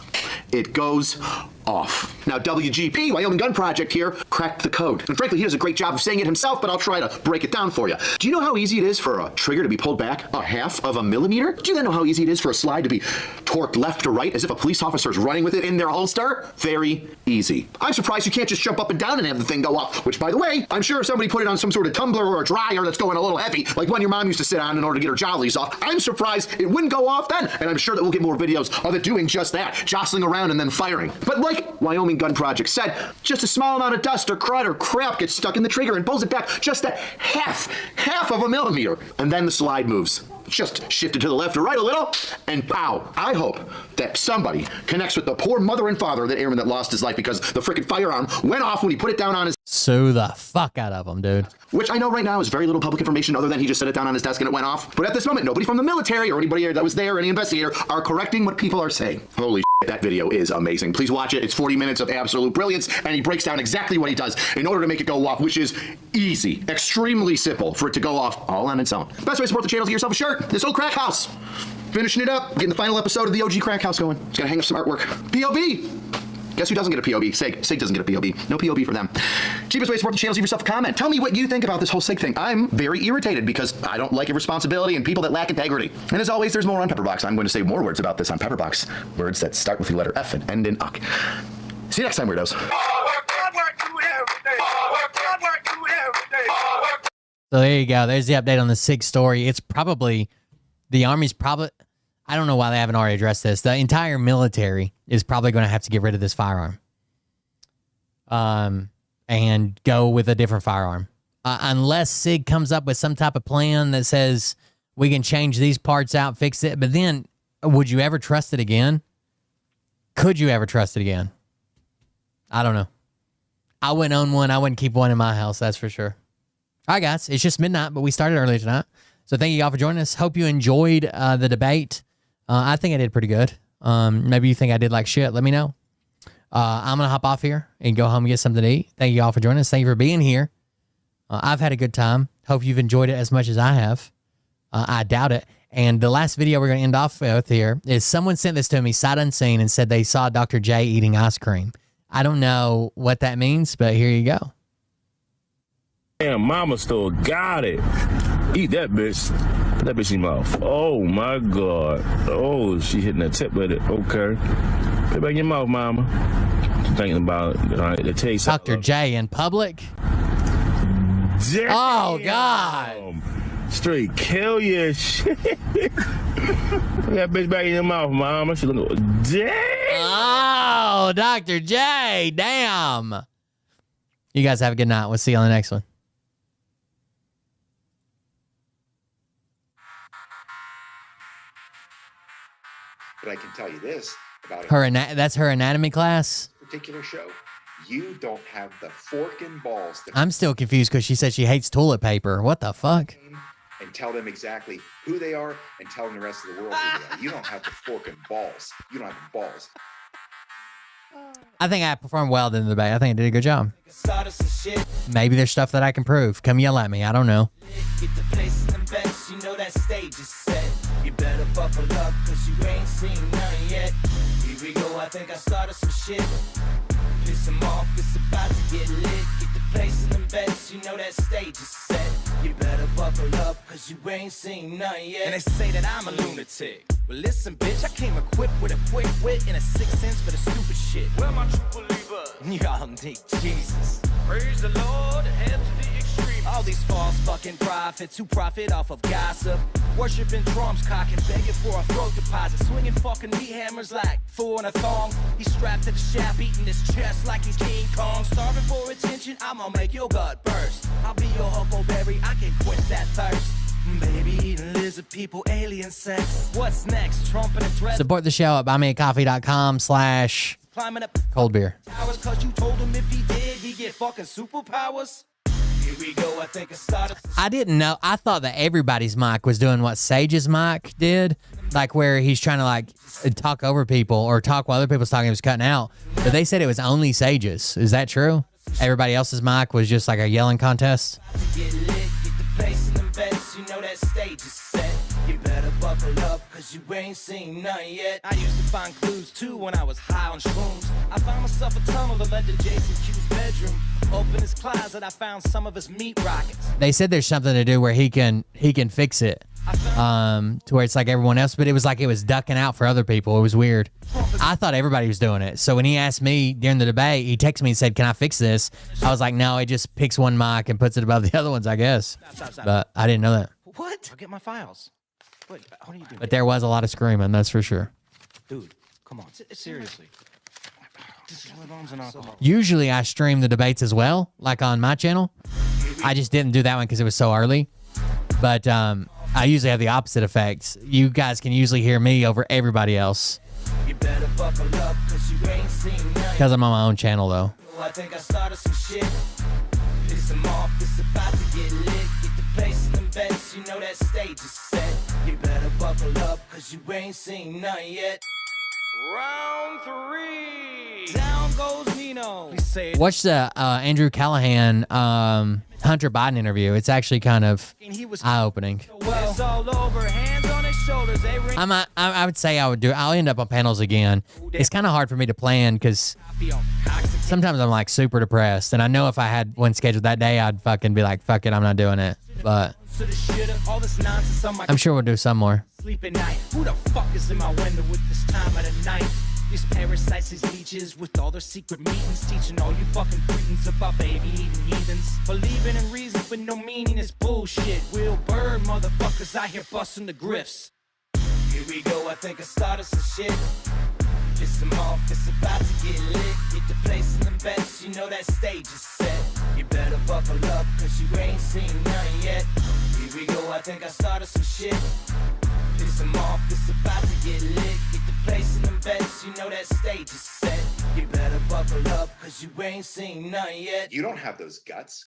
R: It goes off. Now, WGP, Wyoming Gun Project here, cracked the code. And frankly, he does a great job of saying it himself, but I'll try to break it down for you. Do you know how easy it is for a trigger to be pulled back a half of a millimeter? Do you then know how easy it is for a slide to be torqued left to right as if a police officer is running with it in their holster? Very easy. I'm surprised you can't just jump up and down and have the thing go off, which, by the way, I'm sure if somebody put it on some sort of tumbler or a dryer that's going a little heavy, like one your mom used to sit on in order to get her jollies off, I'm surprised it wouldn't go off then. And I'm sure that we'll get more videos of it doing just that, jostling around and then firing. But like Wyoming Gun Project said, just a small amount of dust or crud or crap gets stuck in the trigger and pulls it back just a half of a millimeter. And then the slide moves. Just shifted to the left or right a little, and pow. I hope that somebody connects with the poor mother and father of that airman that lost his life because the frickin' firearm went off when he put it down on his...
B: Sue the fuck out of him, dude.
R: Which I know right now is very little public information other than he just set it down on his desk and it went off. But at this moment, nobody from the military or anybody that was there, any investigator, are correcting what people are saying. Holy shit, that video is amazing. Please watch it. It's 40 minutes of absolute brilliance, and he breaks down exactly what he does in order to make it go off, which is easy, extremely simple for it to go off all on its own. Best way to support the channel is get yourself a shirt. This old crack house. Finishing it up, getting the final episode of the OG crack house going. Just gotta hang up some artwork. POB. Guess who doesn't get a POB? SIG. SIG doesn't get a POB. No POB for them. Cheapest way to support the channel is leave yourself a comment. Tell me what you think about this whole SIG thing. I'm very irritated because I don't like irresponsibility and people that lack integrity. And as always, there's more on Pepperbox. I'm going to say more words about this on Pepperbox. Words that start with the letter F and end in uck. See you next time, weirdos.
B: So there you go. There's the update on the SIG story. It's probably, the Army's probably, I don't know why they haven't already addressed this. The entire military is probably going to have to get rid of this firearm. And go with a different firearm. Unless SIG comes up with some type of plan that says we can change these parts out, fix it. But then, would you ever trust it again? Could you ever trust it again? I don't know. I wouldn't own one. I wouldn't keep one in my house, that's for sure. All right, guys. It's just midnight, but we started early tonight. So thank you all for joining us. Hope you enjoyed the debate. I think I did pretty good. Maybe you think I did like shit. Let me know. I'm going to hop off here and go home and get something to eat. Thank you all for joining us. Thank you for being here. I've had a good time. Hope you've enjoyed it as much as I have. I doubt it. And the last video we're going to end off with here is someone sent this to me sight unseen and said they saw Dr. J eating ice cream. I don't know what that means, but here you go.
O: Damn, mama still got it. Eat that bitch. Put that bitch in your mouth. Oh my God. Oh, she hitting that tip with it. Okay. Put it back in your mouth, mama. Thinking about it. All right, the taste.
B: Dr. J in public.
O: Damn.
B: Oh God.
O: Straight kill your shit. Put that bitch back in your mouth, mama. She look. Damn.
B: Oh, Dr. J. Damn. You guys have a good night. We'll see you on the next one.
Q: But I can tell you this about
B: That's her anatomy class.
Q: Particular show. You don't have the fork and balls to
B: I'm still confused because she said she hates toilet paper. What the fuck?
Q: and tell them exactly who they are and tell them the rest of the world who they are. You don't have the fork and balls. You don't have the balls.
B: I think I performed well in the debate. I think I did a good job. Maybe there's stuff that I can prove. Come yell at me. I don't know.
S: Get the place in the best, you know that stage is set. You better buckle up, cause you ain't seen nothing yet. Here we go, I think I started some shit. Piss them off, it's about to get lit. Get the place in the best, you know that stage is set. You better buckle buckle up, cause you ain't seen none yet. And they say that I'm a lunatic. Well, listen, bitch, I came equipped with a quick wit and a 6th sense for the stupid shit. Where my true believers? Y'all need Jesus. Praise the Lord, head to the extreme. All these false fucking prophets who profit off of gossip. Worshipping drums, cocking, begging for a throat deposit. Swinging fucking meat hammers like fool in a thong. He's strapped to the shaft, beating his chest like he's King Kong. Starving for attention, I'ma make your gut burst. I'll be your huckleberry, I can quench that thirst. Baby eating lizard people, alien sex. What's next? Trump and a dress.
B: Support the show at buymeacoffee.com/cold beer.
S: Cause you told him if he did, he get fucking superpowers. Here we go, I think I started.
B: I didn't know. I thought that everybody's mic was doing what Sage's mic did, like where he's trying to like talk over people or talk while other people's talking. It was cutting out. But they said it was only Sage's. Is that true? Everybody else's mic was just like a yelling contest.
S: Get lit, get the place in the beds, you know that stage is set. You better buckle up, cause you ain't seen none yet. I used to find clues too when I was high on shrooms. I found myself a tunnel that led to Jason Q's bedroom. Open his closet, I found some of his meat rockets.
B: They said there's something to do where he can fix it, to where it's like everyone else, but it was like it was ducking out for other people. It was weird. I thought everybody was doing it. So when he asked me during the debate, he texted me and said, "Can I fix this?" I was like, "No, it just picks one mic and puts it above the other ones, I guess." But I didn't know that.
L: What? I'll get my files. Wait, what are you doing?
B: But there was a lot of screaming, that's for sure.
L: Dude, come on. Seriously. This is lip balms and alcohol.
B: Usually I stream the debates as well, like on my channel. I just didn't do that one because it was so early. But I usually have the opposite effects. You guys can usually hear me over everybody else.
S: You better buckle up, cause you ain't seen none.
B: Because I'm on my own channel, though.
S: I think I started some shit. Piss him off, it's about to get lit. Get the place in them beds, you know that stage is set. You better buckle up, cause you ain't seen none yet. Round 3. Down goes Nino.
B: Watch the Andrew Callahan Hunter Biden interview. It's actually kind of eye-opening.
S: Well, it's all over, hands on his shoulders.
B: I would say I would do it. I'll end up on panels again. It's kind of hard for me to plan because sometimes I'm like super depressed, and I know if I had one scheduled that day, I'd fucking be like, fuck it, I'm not doing it. But I'm sure we'll do some more.
S: Sleep at night. Who the fuck is in my window with this time of the night? These parasites, these leeches, with all their secret meetings, teaching all you fucking cretins about baby eating heathens. Believing in reason with no meaning is bullshit. Will Bird motherfuckers out here busting the grifts. Here we go, I think I started some shit. Piss them off, it's about to get lit. Get the place in them beds, you know that stage is set. You better buckle up, cause you ain't seen none yet. Here we go, I think I started some shit. Piss them off, it's about to get lit. Get the place in them beds, you know that stage is set. You better buckle up, cause you ain't seen none yet.
Q: You don't have those guts.